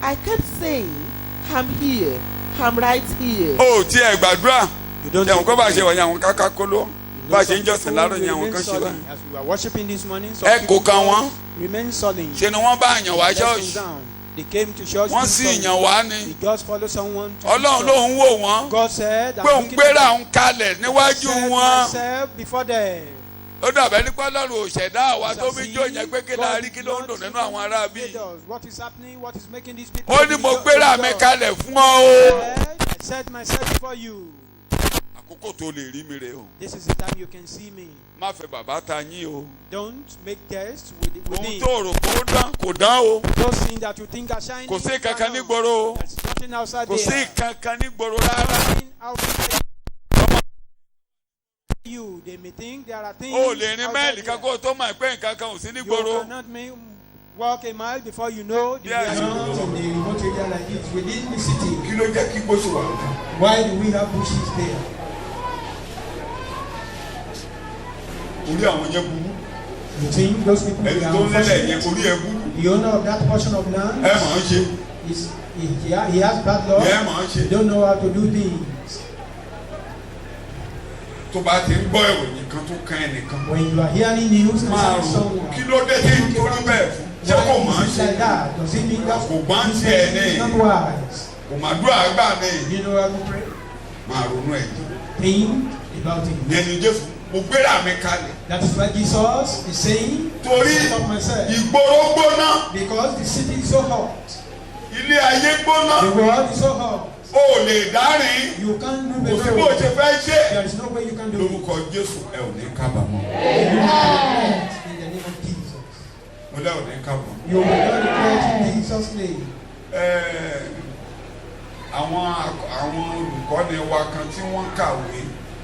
I kept saying, I'm here, I'm right here. O ò tiẹ̀ gbàdúrà. You don't Ṣé àwọn kọ́ bá ṣe You wọ̀nyí àwọn káká kóló? know Bá a ṣe ń some jọ́sìn people láàárọ̀ ni àwọn remain kan ṣe sullen. báyìí. As we are worshiping this morning, some Ẹ people kò kan wọ́n. remain sullen. Ṣé ni wọ́n bá àyàn wá Let them ṣọ́ọ̀ṣì? down. They came to church. Wọ́n being sì sullen. yàn wá ni. They just follow someone to Ọlọ́run church. ló ń wò wọ́n. God said, I'm Pé òun looking gbéra at òun kalẹ̀ them. níwájú Set wọn. myself before them. ó dàbẹ́ nípa Ọlọ́run ò ṣẹ̀dá àwa tó bí jó yẹn pé kí la rí kí ló ń dùn nínú àwọn ará bí. What is happening? What is making these people? ó ní mo gbéra mi kalẹ̀ fún ọ o. I set myself before you. àkókò tó lè rí mi rè o. This is the time you can see me. má fẹ́ bàbá ta yín o. Don't make tests with ohun him. tó rò kó dán kò dán o. Those things that you think are shining. kò sí kankan nígboro o. There's nothing outside kò sí there. kankan nígboro rárá. Nothing outside you. They may think there are things. o lè rin outside mẹ́ẹ̀lì there. kan kó o tó mọ̀ pé nǹkan kan ò sí You nígboro. cannot walk a mile before you know the Yes. reaction. Not in the remote area like this, within the city. kí ló jẹ́ kí gbóṣù wà lókè. Why do we have bushes there? orí àwọn yẹn burú. You think those people ẹni are tó ń lélẹ̀ yẹn unfortunate? orí ẹ burú. The owner of that portion of land, ẹ mọ̀ ọ́n ṣe. he has bad luck. ẹ mọ̀ ọ́n ṣe. He don't know how to do things. tó bá ti ń gbọ́ ìròyìn kan tó kan ẹnìkan. When you are hearing news and máa seeing rò someone, kí ló dé tí ń torí bẹ́ẹ̀ fún. ṣé kò mọ̀ why ọ́n is ṣe. it like that? Does it mean that Kò gbá ń this tiẹ̀ person is ní. not wise? kò má dúrà àgbà ní. You know how to pray? máa ronú ẹ̀ jù. Think about it. ìyẹn ni Jésù mo gbéra mi kalẹ̀. That is why Jesus is saying, torí "Set up myself." ìgboro gbóná. Because the city is so hot. ilé ayé gbóná. The world is so hot. o ò lè dárin. You can't do kò sí bó o better. ṣe fẹ́ ṣe. There is no way you can do it. lórúkọ Jésù ẹ ò ní kábàámọ̀. In the name of Jesus. mo lẹ́ ò ní kábàámọ̀. You will not regret in Jesus' name. àwọn olùkọ́ni wa kan tí wọ́n kàwé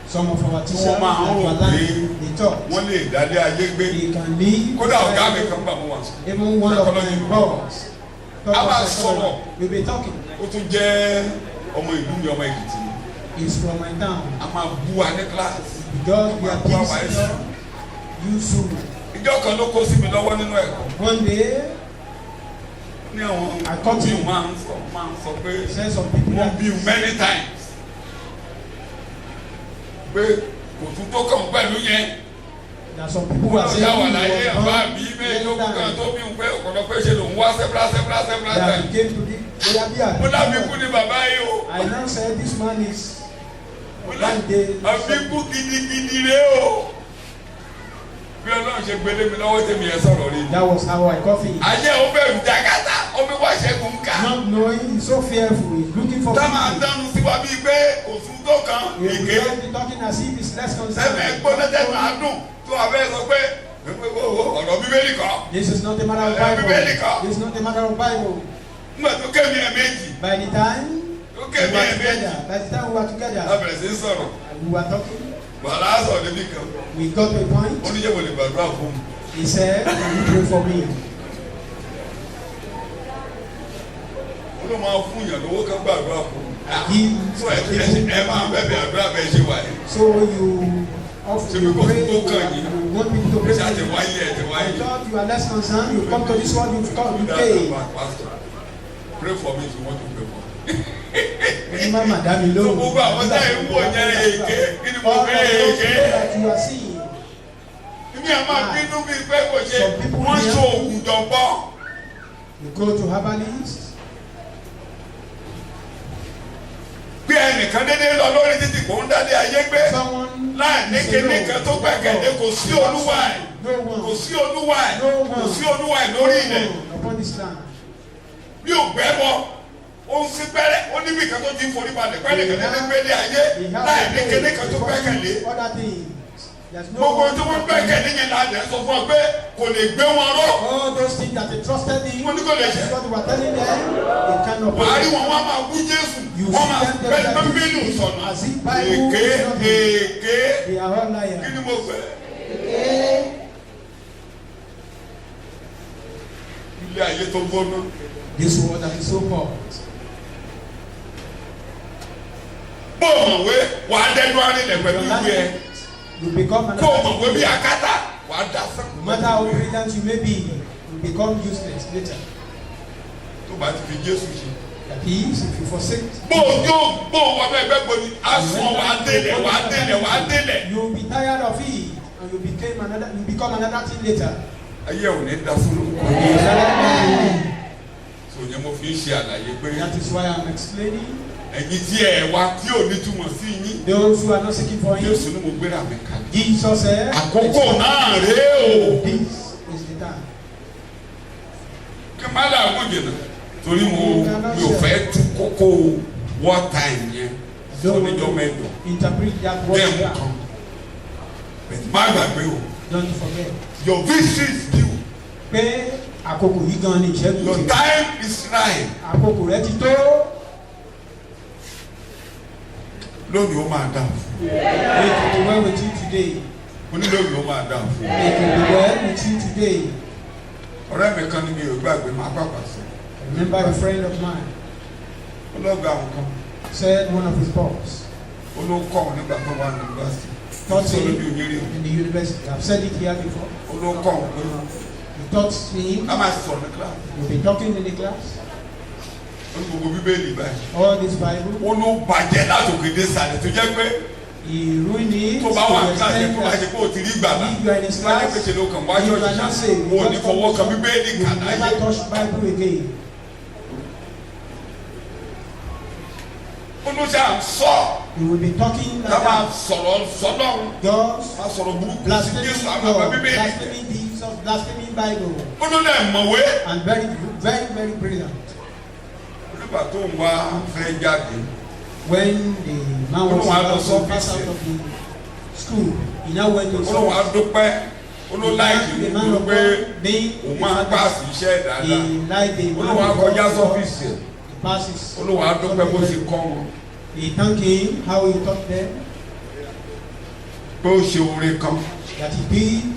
Some of our teachers wọ́n máa ń rò have pé learned the thought. wọ́n lè dálé ayé gbé. They can live. kódà ọ̀gá mi kan gbà mọ́ wá sí. Even one of Psychology. my boss. A máa sọ̀rọ̀. We'll be talking. ó tún jẹ́ ọmọ ìlú mi ọmọ Èkìtì ni. He's from my town. a máa bú wa ní kíláàsì. Because we are Wow, kids. wow. You soon. ìjọ kan ló kó sí mi lọ́wọ́ nínú ẹ̀kọ́. One day, ní àwọn Àkọ́tì. òbí máa ń sọ pé said some people wọ́n that bí many times. pé kò tún tó kàn pẹ̀lú yẹn. some people were wọ́n saying yà wà he láyé was àbá born bí many mẹ́ẹ̀ẹ́dógún kan tó times. bí ń pẹ́ ọ̀pọ̀lọpọ̀ ṣe lòun wá several That he came to the Oyabia. mo lábí kú ni bàbá yìí o. I now said this man is mo one day. lábí kú gidigidi rè o. bí Ọlọ́run ṣe gbélé mi lọ́wọ́ tèmi yẹn sọ̀rọ̀ rí. That was how I caught him. ayé o bẹ̀rù jàgàtà omi wá ṣẹ́gun ká. Not knowing, he's so fearful. He's looking for tá máa ń people. dánu sí wa bíi pé òsùn tó kan He will èké. just be talking as if he's less concerned. sẹ́fẹ̀ gbóná tẹ́nu àádùn tó wà fẹ́ sọ pé ọ̀rọ̀ bíbélì kọ́. This is not a matter of Bíbélì Bible. kọ́. This is not a matter of Bible. nígbà tó kémi ẹ̀ méjì By the time tó we kémi were ẹ̀ méjì together, by the time we were together, lábẹ̀rẹ̀ sí sọ̀rọ̀ we were talking. bàrà sọ̀rọ̀ níbì kan We got to a point. ó ní yẹ wò lè gbàdúrà fún mi. He said, "Can you pray for me?" ó ló máa fún yàn lówó kan gbàdúrà fún mi. Give tó ẹ máa bẹ̀bẹ̀ àdúrà bẹ́ẹ̀ ṣe wà yìí. So you offer So you because pray. people can, You want people to pray. ṣe for àti you. wáyé ẹ̀ tẹ̀ I wáyé. thought you are less concerned. You come to this world, you come, you That's pay. the pastor. Pray for me if you want to pray for me. Onímọ̀ màdámi lóhùn. gbogbo àwọn tẹ́ ẹ̀ ń wò yẹn èké kí ni mo All of fẹ́ those èké. people that you are seeing. Ní a máa bínú bíi pé kò ṣe Some people wọ́n here- so oògùn jọ̀bọ́. You go to herbalists. Bí ẹnìkan dédé lọ lórí títì kò ń dálé ayé gbé. Someone. Láì ní kíní kan tó gbẹ́kẹ̀lé kò sí olúwa ẹ̀. No one. Kò sí olúwa ẹ̀. No one. Kò sí olúwa ẹ̀ lórí ilẹ̀. No one upon this land. Bí ò gbẹ́ bọ́, ó ń sí pẹ́rẹ́, ó níbi kan tó ti ń forí balẹ̀ pẹ́rẹ́ kan dédé gbélé ayé. They have Láì ní to kíní pay kan tó before gbẹ́kẹ̀lé. other things. There's no Gbogbo one tí wọ́n gbẹ́kẹ̀lé yẹn la dẹ̀ sọ fún ọ pé kò lè gbé wọn ró. all those things that they trusted in. Wọ́n ní kò lè ṣe. That's what we were telling them. They cannot Wàá rí pay. wọn wọ́n á máa bú Jésù. You Wọ́n máa see them bẹ́ẹ̀ there bíbélì like sọ̀nà. as if Bible Èké is not there. èké. They are all Kí liars. ni mo fẹ́? Ilé ayé tó gbóná. This world that is so hot. Bó o mọ̀wé wàá dẹ́nu arìnrìn pẹ̀lú ìwé ẹ̀. You become Bó o another. mọ̀wé bí akátá wàá dá sán. No matter how brilliant you may be, you become useless later. Tó bá ti fi Jésù ṣe. That is, if you forsake, Bó o jó bó o wọ bẹ́ẹ̀ bẹ́ẹ̀ gbòdì, aṣọ wàá délẹ̀ wàá délẹ̀ wàá délẹ̀. you will be tired of it, and you become another thing later. Ayé ò ní dá sólò. That Sò yẹn mo fi ń ṣe àlàyé pé is why I'm explaining. ẹ̀yin tí ẹ wá tí ò ní túmọ̀ sí yín. Those who are not seeking for him, Jésù ni mo gbéra mi kalẹ̀. Jesus said, Àkókò náà rèé o. this is the time. Kí n má làágùn jìnnà torí mi ò fẹ́ tú kókó war time yẹn sọ́nìjọ́ mẹ́jọ. Interpret that word. Bẹ́ẹ̀ kan. Bẹ̀tẹ̀ má gbàgbé o. Don't forget. Your victory is due. Pé àkókò yìí gan ni ìṣẹ́gun Your ti. time is right. Àkókò rẹ ti tó. Lónìí ó máa dà fún. It will be well with you today. Mo ní lónìí ó máa dà fún. It will be well with you today. Ọ̀rẹ́ mi kan ní mi ò gbàgbé máa pàpà sí. Remember a friend of mine Olóògbé àwọn kan. said one of his boss Olóòkọ́ wọn nígbà tó wà ní yunifásitì. taught Sọ him lójú yín rí o. in the university. I've said it here before. Olóòkọ́ wọn pé He taught me. a máa sọ̀rọ̀ ní kíláàsì. We've been talking in the class. Ó ní gbogbo bíbélì báyìí. All this Bible. Ó ló bàjẹ́ láti òkè dé sàlẹ̀ tó jẹ́ pé He ruined it tó to bá wà ní the kíláàsì extent tó bá ṣe that pé o ti rí gbàgbà. if you are in his Wọ́n á ní class, pété ló kàn wájú you are not òṣìṣẹ́. saved. Wọ́n ò ní fọwọ́ kan bíbélì You kà will láyé. never touch Bible again. Olùsẹ́ à ń sọ. You will be talking like Lábà that. sọ̀rọ̀ sọ́lọ́run. God, Má sọ̀rọ̀ burúkú sí blaspheming Jésù àwọn àgbà God, bíbélì. blaspheming Jesus, blaspheming Bible, Olùlẹ̀ mọ̀wé. and very brilliant. Nígbà tó ń wá fẹ́ jáde. When the man was Olúwa lọ about to sọ́fíìsì. pass out of the school, he now went to Olúwa á dúpẹ́. Olúláìkì the ló man ló of pé God being òun máa pàṣẹ iṣẹ́ dáadáa. he like the man Olúwa of kọjá God, sọ́fíìsì. he passes. Olúwa á dúpẹ́ bó ṣe kọ́ wọn. He thank him how he taught them, Pé ó ṣe oore kan. that he did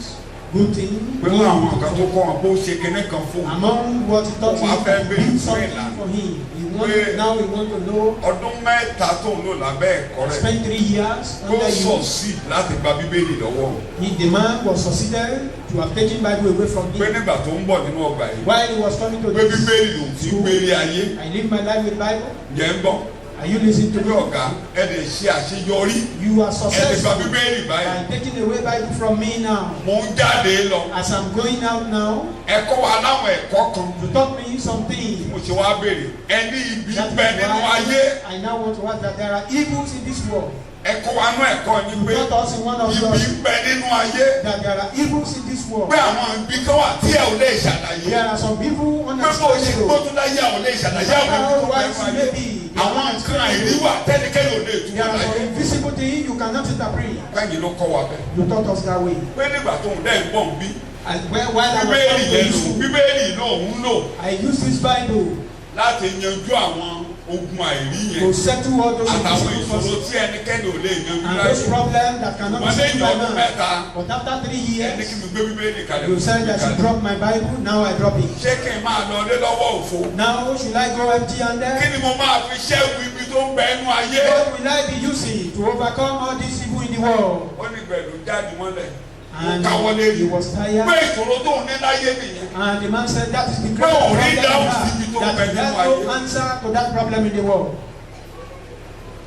good thing. Pé àwọn nǹkan tó kọ́ wọn pé ó ṣe kinní kan fún un. Among what he taught Wọ́n á fẹ́ him, he béèrè did fún something ìlànà. for him. Pé Now he want to know. Ọdún mẹ́ta tó ń lò lábẹ́ ẹ̀kọ́ rẹ̀. Spent 3 years Kó under sọ̀ you. sí láti gba bíbélì lọ́wọ́. The man was succeeded to have taken Bible away from Pé him. nígbà tó ń bọ̀ nínú ọgbà yìí. While he was coming to Pé this bíbélì lòun ti school, gbélé ayé. I live my life with Bible. Jẹ́ ń bọ̀. Are you listening to Pé me? ọ̀gá ẹ̀ lè ṣe àṣeyọrí. You are Ẹ lè gba successful bíbélì báyìí. by taking away Bible from me now. Mo ń jáde lọ. As I'm going out now, Ẹ̀kọ́ wa láwọn ẹ̀kọ́ kan. you taught me something. Mo ṣe wá béèrè. Ẹni ibi That is bẹ nínú ayé. why I now want to ask that there are evils in this world. Ẹ̀kọ́ wa nú ẹ̀kọ́ ni You pé taught us in one of ibi yours bẹ nínú ayé. that there are evils in this world. Pé àwọn ibi kan wà tí ẹ ò lè ṣàlàyé. There are some evil Pé bó ṣe unexplainable. gbójú láyé àwọn lè ṣàlàyé àwọn ibi How tó bẹ wise nínú you may ayé. be. Àwọn nǹkan àìrí wà tẹ́nikẹ́ni ò lè tú There wọn are some láyé. invisible things you cannot interpret. Báyìí ló kọ́ wa bẹ́ẹ̀. You taught us that way. Pé nígbà tó ń dẹ́ ń bọ̀ ń bí. And while I was Bíbélì talking yẹn to lò you, bíbélì náà ń lò I used this Bible láti yanjú àwọn ogun àìrí to yẹn. settle all those Àtàwọn invisible ìṣòro forces tí ẹnikẹ́ni ò lè yanjú and those láyé. problems that cannot be Wọ́n settled lẹ́yìn by ọdún man. mẹ́ta. But after 3 Ẹni kí years, mi gbé bíbélì kalẹ̀. you said I should drop my Bible. Now I drop it. Ṣé kí n máa lọ dé lọ́wọ́ òfo? Now should I go Kí empty handed? ni mo máa fi ṣẹ́gun ibi tó ń bẹ nínú ayé? What will I be using to overcome all these evil in the world? Ó ní gbẹ̀lú jáde mọ́lẹ̀. Ó And káwọ́ lérí. he was tired. Pé ìṣòro tó ń ní láyé nìyẹn. And the man said that is the No, greatest problem read we down have, síbi tó that bẹ he nínú has ayé. no answer to that problem in the world.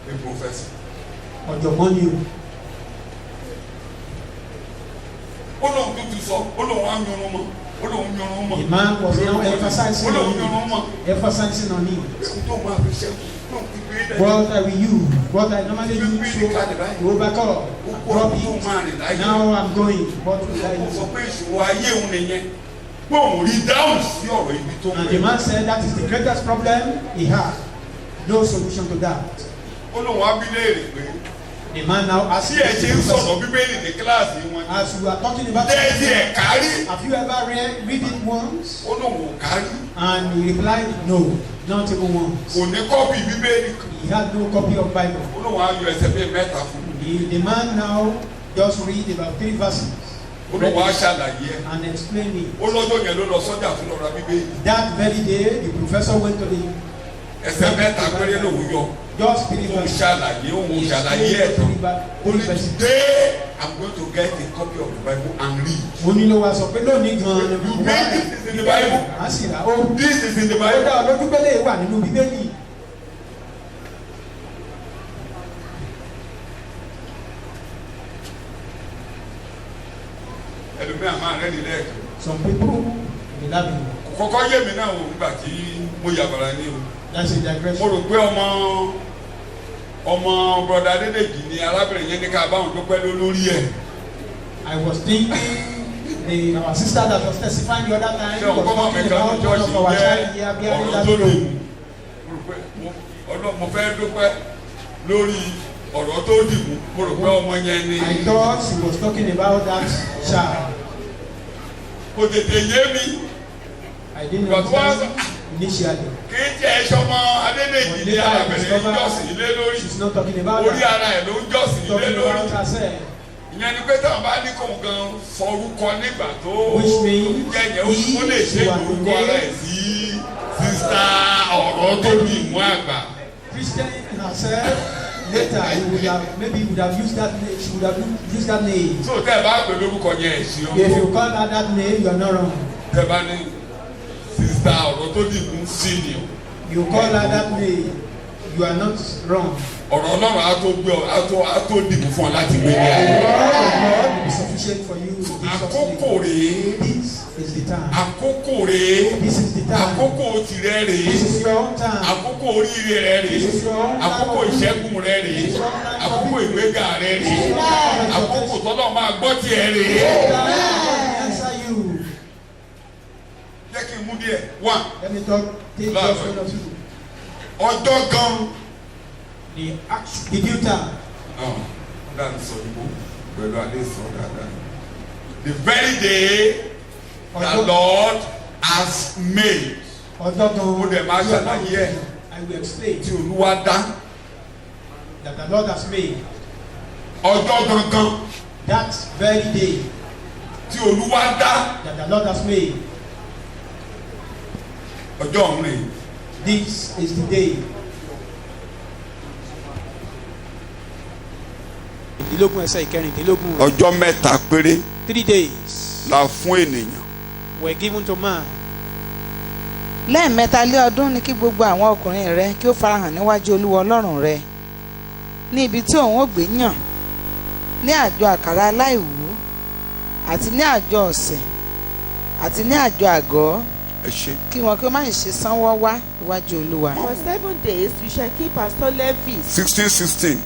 Ní pòfẹ́sì. Ọ̀jọ̀gbọ́n ni o. Ó lóun tó ti sọ, ó lóun á yọrun mọ́, ó lóun yọrun mọ́. The man was now emphasizing Ó lóun on yọrun mọ́. it. Emphasizing on it. Èkó tó máa fi ṣẹ́gun. Lóun ti gbé dẹ́ni. What I will use, what I normally use to overcome, drop it. Now I'm going. What will I Ó sọ do? pé ìṣòro ayé òun nìyẹn. Pé òun rí dáhùn sí ọ̀rọ̀ ibi tó ń And the bẹ. man said that is the greatest problem he had. No solution to that. Ó lóun á bí léèrè pé The man now asked tí ẹ ṣe ń sọ̀rọ̀ bíbélì ní kíláàsì wọn. as we are talking about Dẹ́ẹ̀dì ẹ̀ kárí. have you ever read it once? Ó lóun ò kárí. And he replied, no, not even once. Kò ní kọ́pì bíbélì. He had no copy of Bible. Ó lóun á yọ ẹsẹ̀ bíi mẹ́ta fún un. The man now just read about 3 verses Ó lóun á ṣàlàyé ẹ̀. and explain it. Ó lọ́jọ́ yẹn ló lọ sọ́jà tó lọ ra bíbélì. That very day, the professor went to the Ẹsẹ̀ mẹ́ta péré lòun yọ. just 3 Òun verses. ṣàlàyé òun ṣàlàyé ẹ̀ tán. Ó ní today I'm going to get a copy of the Bible and read. Mo ní ló wá sọ pé lónìí gan-an ni You read this is in the Bible. a sì rà ó. This is in the Ó Bible. dá ọ lójú pé lè wà nínú Bíbélì. Ẹlòmíràn máa rẹ́ nílẹ̀ ẹ̀kọ́. Some people dey laugh you. Kò kọ́kọ́ yé mi náà wò nígbà tí mo yàbàrà ní o. That's a Mo digression. rò pé ọmọ ọmọ broda Adédèjì ni arábìnrin yẹn ní ká báwọn dúpẹ́ lórí ẹ̀. I was thinking our sister that was testifying the other time ṣé was ọkọ mọ̀ mi talking kan about ní one of jọ́ọ̀ṣì our jẹ́ child here bearing ọ̀rọ̀ that tó lè name. mo fẹ́ dúpẹ́ lórí ọ̀rọ̀ tó dìbò mo rò pé ọmọ yẹn ni. I thought she was talking about that child. kò tètè yé mi. I didn't But understand initially. kì í jẹ́ ẹ̀ṣọ́mọ Adédèjì ní arábìnrin ń jọ́sìn ilé lórí. She's not talking about orí that. ara ẹ̀ ló ń jọ́sìn ilé Talking lórí. about herself. ìyẹn ni pé táwọn bá ní kó gan sọrúkọ nígbà tó Which means jẹjẹ ó lè ṣe ìlórúkọ ara ẹ̀ sí sísá ọ̀rọ̀ tó di ìmú àgbà. Christian herself. Later, you would have maybe you would have used that name. She would have used that name. so tẹ́ ẹ bá pè lórúkọ yẹn ẹ̀ ṣe If ọkọ you call her that name, you are not wrong. tẹ́ ẹ bá ní sísá ọ̀rọ̀ tó di ìmú senior. You call her that name, you are not wrong. ọ̀rọ̀ Ọlọ́run á tó gbé ọ á tó dìbò fún ọ láti gbé ní The ayé. word of God will be sufficient for you. to do àkókò something. rèé This is the time. àkókò rèé This is the time. àkókò tìrẹ rèé This is your own time. àkókò oríire rẹ rèé àkókò ìṣẹ́gun rẹ rèé àkókò ìgbéga rẹ rèé àkókò tọ́lọ́ máa gbọ́ tiẹ̀ rèé. God will answer you. jẹ́ kí n mú díẹ̀ wá Let me talk. Take Lord. just one of you. ọjọ́ gan. The due time. dáa sọ ìbò pẹ̀lú alẹ́ sọ dáadáa. the very day the Lord has made. Mo dẹ̀ máa ṣàlàyé ẹ̀. I will explain tí Olúwa dá. that the Lord has made ọjọ́ gangan that very day tí Olúwa dá. that the Lord has made. ọjọ́ ọ̀hún rèé. This is the day. ìdílógún ẹsẹ̀ ìkẹrìndínlógún. ọjọ́ mẹ́ta péré 3 days la fún ènìyàn. were given to man. lẹ́ẹ̀mẹ́ta lé ọdún ni kí gbogbo àwọn ọkùnrin rẹ kí ó farahàn níwájú Olúwa Ọlọ́run rẹ ní ibi tí òun ó gbé yàn, ní àjọ àkàrà aláìwú àti ní àjọ ọ̀sẹ̀ àti ní àjọ àgọ́, ẹ ṣe. kí wọn kí ó má ṣe sanwó wá iwájú Olúwa. For 7 days you shall keep a solemn feast 16:16.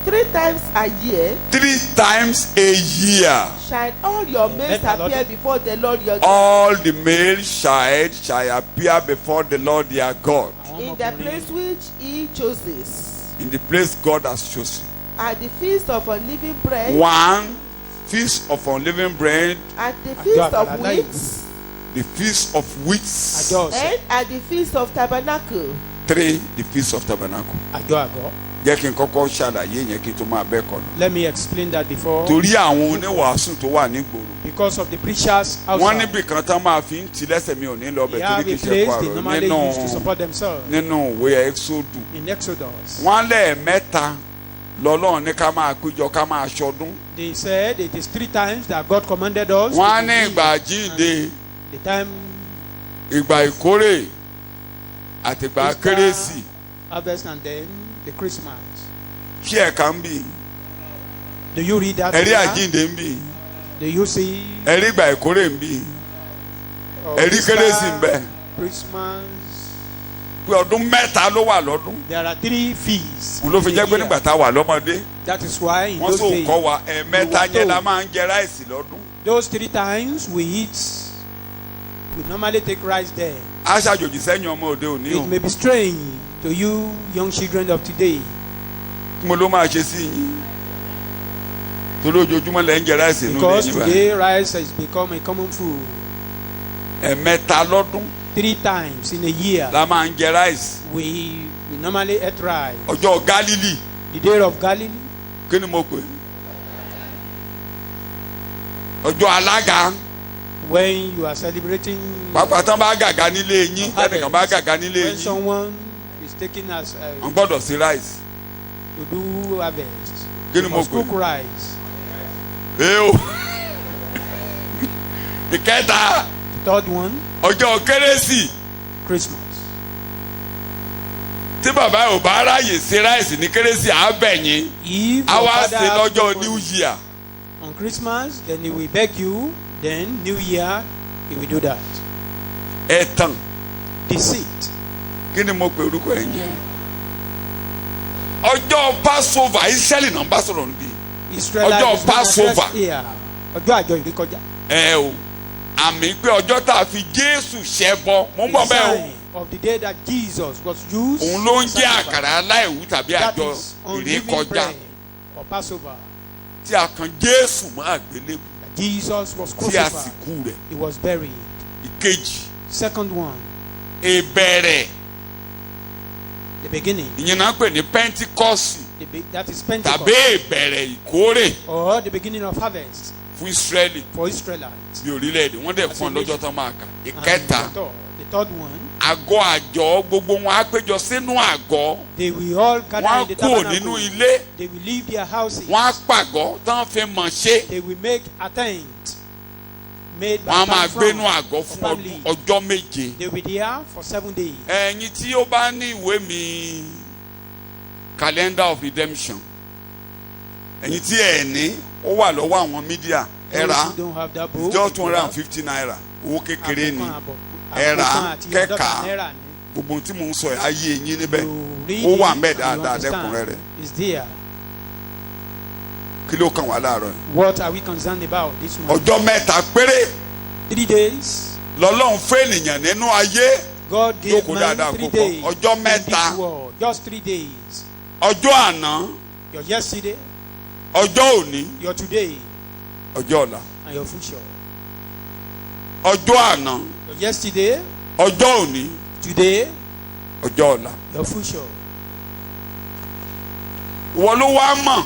3 times a year. 3 times a year. Shall all your males Let the Lord- appear before the Lord your God All the male child shall appear before the Lord their God in the place which he chooses, in the place God has chosen. at the feast of unleavened bread, One, feast of unleavened bread, at the feast of Àjọ wheat, the feast of weeks. àjọ ọ̀sẹ̀ and at the feast of tabernacle. 3, the feast of tabernacle. àjọ àgọ́. Jẹ́ kí n kọ́kọ́ ṣàlàyé yẹn kí n tó máa bẹ́ẹ̀ kọ́ lọ. Let me explain that before. Torí àwọn oníwàásù tó wà nígboro. Because of the preachers Wọ́n outside. níbi kan tán máa fi ń ti lẹ́sẹ̀ mi ò ní lọ bẹ̀ They torí have kì a í ṣe place kó they àrò normally use to support themselves. nínú ìwé Ẹ́kísódù. In Exodus, Wọ́n lẹ́ẹ̀mẹ́ta lọ́lọ́run ní ká máa péjọ ká máa ṣọdún. they said it is 3 times that God commanded us. Wọ́n á to ní believe. ìgbà jíǹde, The time ìgbà ìkórè àti ìgbà Easter, kérésì. harvest, and then the Christmas. Ṣé ẹ̀ka ń bì? Do you read that? Ẹ̀rí here? àjíǹde ń bì? Do you see? Ẹ̀rí ìgbà ìkórè ń bì? Ẹ̀rí Easter, kérésì ń bẹ? Christmas. Pé ọdún mẹ́ta ló wà lọ́dún. There are 3 feasts. Ló fi in jẹ́ a pé year. nígbà tá a wà lọ́mọdé. That is why in Wọ́n those sọ days, kọ́ wa ẹ̀ẹ̀mẹ́ta we were yẹn la told máa ń jẹ ráìsì lọ́dún. those 3 times we eat. We normally take rice there. Á ṣàjòjì sẹ́yìn ọmọ òde òní o. It may be strange to you young children of today. Mo ló máa ṣe sí yín. Torí ojoojúmọ́ lẹ́ ń jẹ ráìsì nínú ilé Because yín báyìí. today rice has become a common food. Ẹ̀ẹ̀mẹ́ta lọ́dún 3 times in a year la máa ń jẹ ráìsì. we normally eat rice. Ọjọ́ Gálílì The day of Galilee, kí ni mo pè é? Ọjọ́ alága. when you are celebrating Pàápàá tán bá gàgà nílé yín harvest, tẹ́nìkan bá gàgà nílé when yín someone is taking as wọ́n gbọ́dọ̀ sí ráìsì. to do harvest, Kí ni you mo must pè? cook rice. o ìkẹta Third one, ọjọ́ kérésì Christmas. tí bàbá ò bá ráàyè ṣe ráìsì ní kérésì á bẹ̀yìn If á your wá father ṣe has lọ́jọ́ no new money year. on Christmas, then he will beg you. Then New Year, he will do that. Ẹ̀tàn Deceit. kí ni mo pè orúkọ ẹ̀ ń jẹ́? ọjọ́ Passover Israẹli náà bá sọ̀rọ̀ níbí. Israelite Ọjọ́ is not Passover. addressed here. Ọjọ́ àjọ ìrékọjá. Ẹ o àmì pé ọjọ́ tá a fi Jésù ṣẹbọ mo ń bọ̀ The bẹ́ẹ̀ o. sign of the day that Jesus was used. Òun ló ń jẹ́ sacrifice. àkàrà aláìwú tàbí That àjọ is unleavened ìrékọjá bread or Passover. tí a kan Jésù mọ́ àgbélébù That Jesus was tí a sì crucified. kú rẹ̀. He was buried. Ìkejì Second one, ìbẹ̀rẹ̀ the beginning. ìyẹn náà pè ní Pentikọ́sì That is tàbí Pentecost. ìbẹ̀rẹ̀ ìkórè Or the beginning of harvest fún Ísírẹ́lì for Israelites. bí orílẹ̀-èdè wọ́n dẹ̀ fún ọ lọ́jọ́ tó máa kà. And Ìkẹta the third one, àgọ́ àjọ gbogbo wọn á péjọ sínú àgọ́ they will all gather wọ́n á in the kúrò tabernacle. nínú ilé They will leave their houses. wọ́n á pàgọ́ tán fi mọ̀ ṣe They will make a tent made by wọ́n á máa palm gbénú fronds àgọ́ or fún palm leaf. ọjọ́ méje. They will be there for 7 days. Ẹ̀yin tí ó bá ní ìwé mi calendar of redemption ẹ̀yin tí ẹ̀ ní ó wà lọ́wọ́ àwọn mídíà ẹ Those rà who don't have that book, just 250 naira owó kékeré ni ẹ rà kẹ́kà gbogbo tí mò ń sọ ẹ̀ ayé yín níbẹ̀ ó wà mẹ́ẹ̀ dáadáa lẹ́kùnrẹ́rẹ́ is there. kí ló kàn wá láàárọ̀ yìí. What are we concerned about this morning? ọjọ́ mẹ́ta péré 3 days. lọ́lọ́run fún ènìyàn nínú ayé God gave Jókòó man dáadáa 3 kó days kọ́. Ọjọ́ in mẹ́ta. this world. Just 3 days. ọjọ́ àná Your yesterday, ọjọ́ òní your today, ọjọ́ ọ̀la and your future. ọjọ́ àná Your yesterday, ọjọ́ òní today, ọjọ́ ọ̀la. your future. wọ́n ló wá mọ̀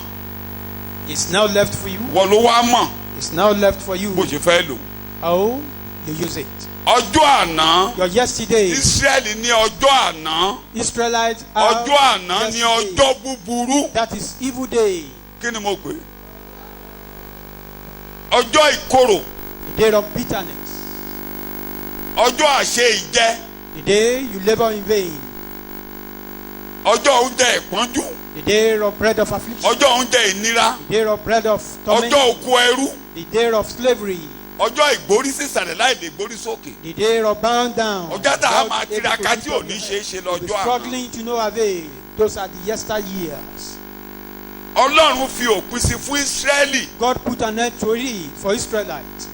It's now left for you. wọ́n ló wá mọ̀ It's now left for you. bó ṣe fẹ́ lò. How you use it. ọjọ́ àná Your yesterday, Ísírẹ́lì ní ọjọ́ àná Israelites have ọjọ́ àná ní yesterday. ọjọ́ búburú That is evil day, kí ni mo pè é ọjọ́ ìkorò the day of bitterness, ọjọ́ àṣe ìjẹ the day you labor in vain, ọjọ́ oúnjẹ ìpọ́njú the day of bread of affliction, ọjọ́ oúnjẹ ìnira the day of bread of torment, ọjọ́ òkú ẹrú the day of slavery, ọjọ́ ìgbórí sísàlẹ̀ láì lè gbórí sókè the day of bound down. ọjọ́ tá a without máa able to tiraka lift tí ò up ní your ṣe é ṣe head. You'll be lọ́jọ́ àná. struggling to no avail. Those are the yesteryears. Ọlọ́run fi òpin sí fún Ísírẹ́lì God put an end to it for Israelites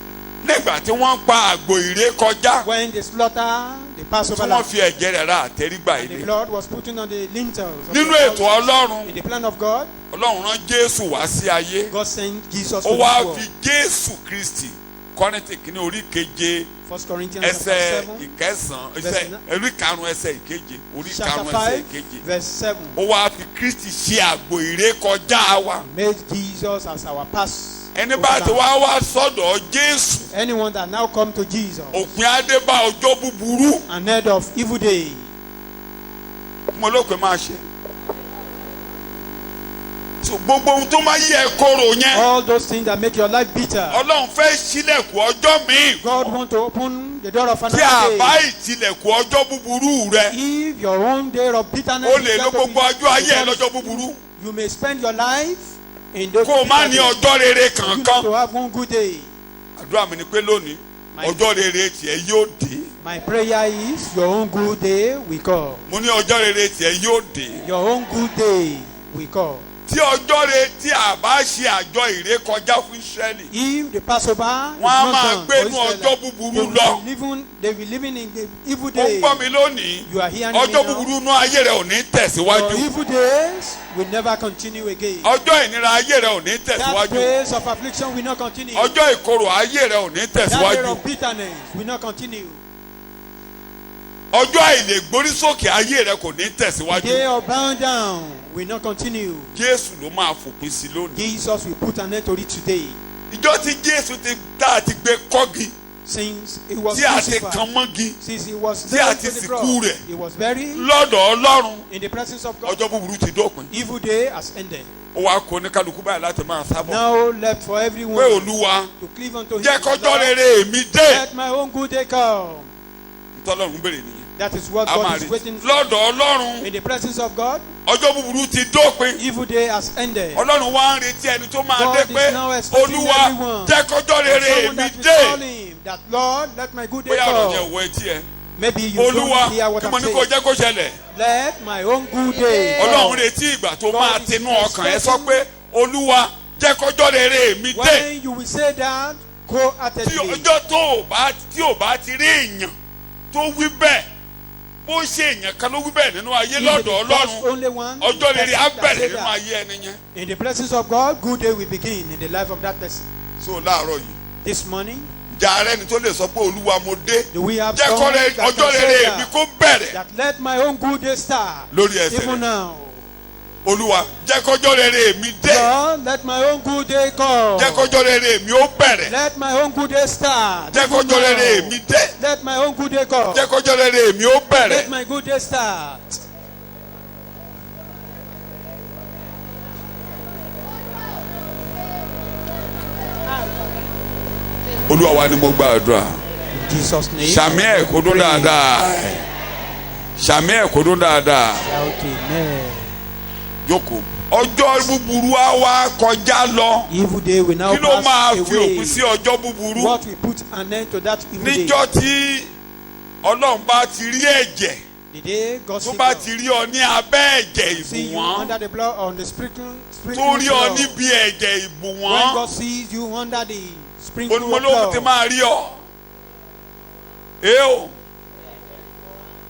nígbà tí wọ́n pa àgbò ìrékọjá when they slaughter the tí Passover wọ́n lamb. fi ẹ̀jẹ̀ rẹ̀ ra àtẹ́rígbà And the ilé. blood was put on the lintels of Nínú the ètò houses. Ọlọ́run In the plan of God, Ọlọ́run rán Jésù wá sí ayé God sent Jesus ó to wá this world. fi Jésù Kristi Kọ́ríńtì kìíní orí keje 1 Corinthians ẹsẹ̀ chapter 7, ìkẹsàn Verse orí karùn-ún ẹsẹ̀ ìkeje orí chapter karùn-ún ẹsẹ̀ 5, ìkeje verse 7. ó wá fi Kristi ṣe àgbò ìrékọjá wa. Made Jesus as our pass. Ẹni bá ti wá sọ́dọ̀ Jésù Anyone that now come to Jesus, òpin adé bá ọjọ́ búburú an end of evil day, mo ló pé máa ṣe. So gbogbo ohun tó máa yí ẹ kóró yẹn all those things that make your life bitter, Ọlọ́run fẹ́ ṣílẹ̀kùn ọjọ́ míì God want to open the door of tí another a bá day. ìtìlẹ̀kùn ọjọ́ búburú rẹ If your own day of bitterness o is lè lo going to gbogbo be- ọjọ́ ayé ẹ because lọ́jọ́ búburú you may spend your life in those kó o má ní bitter days. ọjọ́ rere You need kankan. to have one good day. Àdúrà mi ni pé lónìí My- ọjọ́ rere tiẹ̀ yóò dé. My prayer is your own good day will come. Mo ní ọjọ́ rere tiẹ̀ yóò dé. Your own good day will come. Tí ọjọ́ rere tí a bá ṣe àjọ ìrékọjá fún Ísírẹ́lì If the Passover is wọ́n á not máa done gbé for inú ọjọ́ Israelites, búburú lọ. they will be living in the evil Ó ń day. gbọ́ mi lónìí You are hearing me ọjọ́ now. búburú inú ayé rẹ ò ní Your tẹ̀síwájú. evil days will never continue again. Ọjọ́ ìnira ayé rẹ ò ní That tẹ̀síwájú. days of affliction will not continue. Ọjọ́ ìkorò ayé rẹ ò ní That day tẹ̀síwájú. of bitterness will not continue. Ọjọ́ àìlègbórísókè ayé rẹ kò ní The tẹ̀síwájú. day of bound down will not continue. Jésù ló máa fòpin sí lónìí. Jesus will put an end to it today. Ìjọ tí Jésù ti tá a ti gbé kọ́gi Since he was tí a ti crucified, kan mọ́gi since he was tí a nailed ti to the sìnkú cross, rẹ̀. he was buried lọ́dọ̀ Ọlọ́run in the presence of God. ọjọ́ búburú ti dópin. Evil day has ended. Ó wá kó ní kálukú báyìí láti máa sábọ̀. Now left for Pé everyone Olúwa to cleave unto him. jẹ́ kọjọ́ rere èmi dé. Let my own good day come. Ntọ́lọ́run béèrè nìyẹn. That is what A máa God is rí waiting for. lọ́dọ̀ Ọlọ́run In the presence of God, ọjọ́ búburú ti dópin. evil day has ended. Ọlọ́run wá ń retí ẹni tó máa God dé is pé now expecting Olúwa everyone. jẹ́ kọjọ́ rere Someone èmi that will dé. call him that Lord, let my good day Bóyá ọ̀rọ̀ yẹn come. wọ etí ẹ. Maybe you Olúwa don't hear what kí mo I'm ní kó saying. jẹ́ kó ṣẹlẹ̀. Let my own good day. Ọlọ́run retí ìgbà tó máa tinú ọkàn ẹ sọ pé Olúwa jẹ́ kọjọ́ rere mi dé. When you will say that, go at Tí it. ọjọ́ tí ò bá ti rí èèyàn tó wí bẹ́ẹ̀ bó ṣe èèyàn kan ló wí bẹ́ẹ̀ nínú ayé lọ́dọ̀ Ọlọ́run ọjọ́ rere á bẹ̀rẹ̀ nínú ayé ẹni yẹn. In the presence of God, good day will begin in the life of that person. So láàárọ̀ yìí This morning, jà rẹ ni tó lè sọ pé Olúwa mo dé do we have jẹ́ someone kọ́ that ọjọ́ can say rere mi kó bẹ̀rẹ̀ that let my own good day start lórí ẹsẹ̀ even rẹ̀. now? Olúwa jẹ́ kọjọ́ rere mi dé Lord, let my own good day come. jẹ́ kọjọ́ rere mi ó bẹ̀rẹ̀ Let my own good day start. jẹ́ even kọjọ́ rere now. mi dé Let my own good day come. jẹ́ kọjọ́ rere mi ó bẹ̀rẹ̀. Let my good day start. Olúwa wa ni mo gba àdúrà In Jesus' name. sàmì ẹ̀ kó dún dáadáa sàmì ẹ̀ kó dún dáadáa Shout amen. jókòó ọjọ́ búburú á wá kọjá lọ Evil day will now kí ló máa pass fi away. òpin sí ọjọ́ búburú What will put an end to that evil day? níjọ́ tí Ọlọ́run bá ti rí ẹ̀jẹ̀ The day God tó saved bá us. ti rí ọ ní abẹ́ ẹ̀jẹ̀ See you ìbùwọ́n under the blood on the sprinkle tó rí ọ blood. níbi ẹ̀jẹ̀ When ìbùwọ́n God sees you under the sprinkle of onímọ̀lóhùn ti blood. máa rí ọ o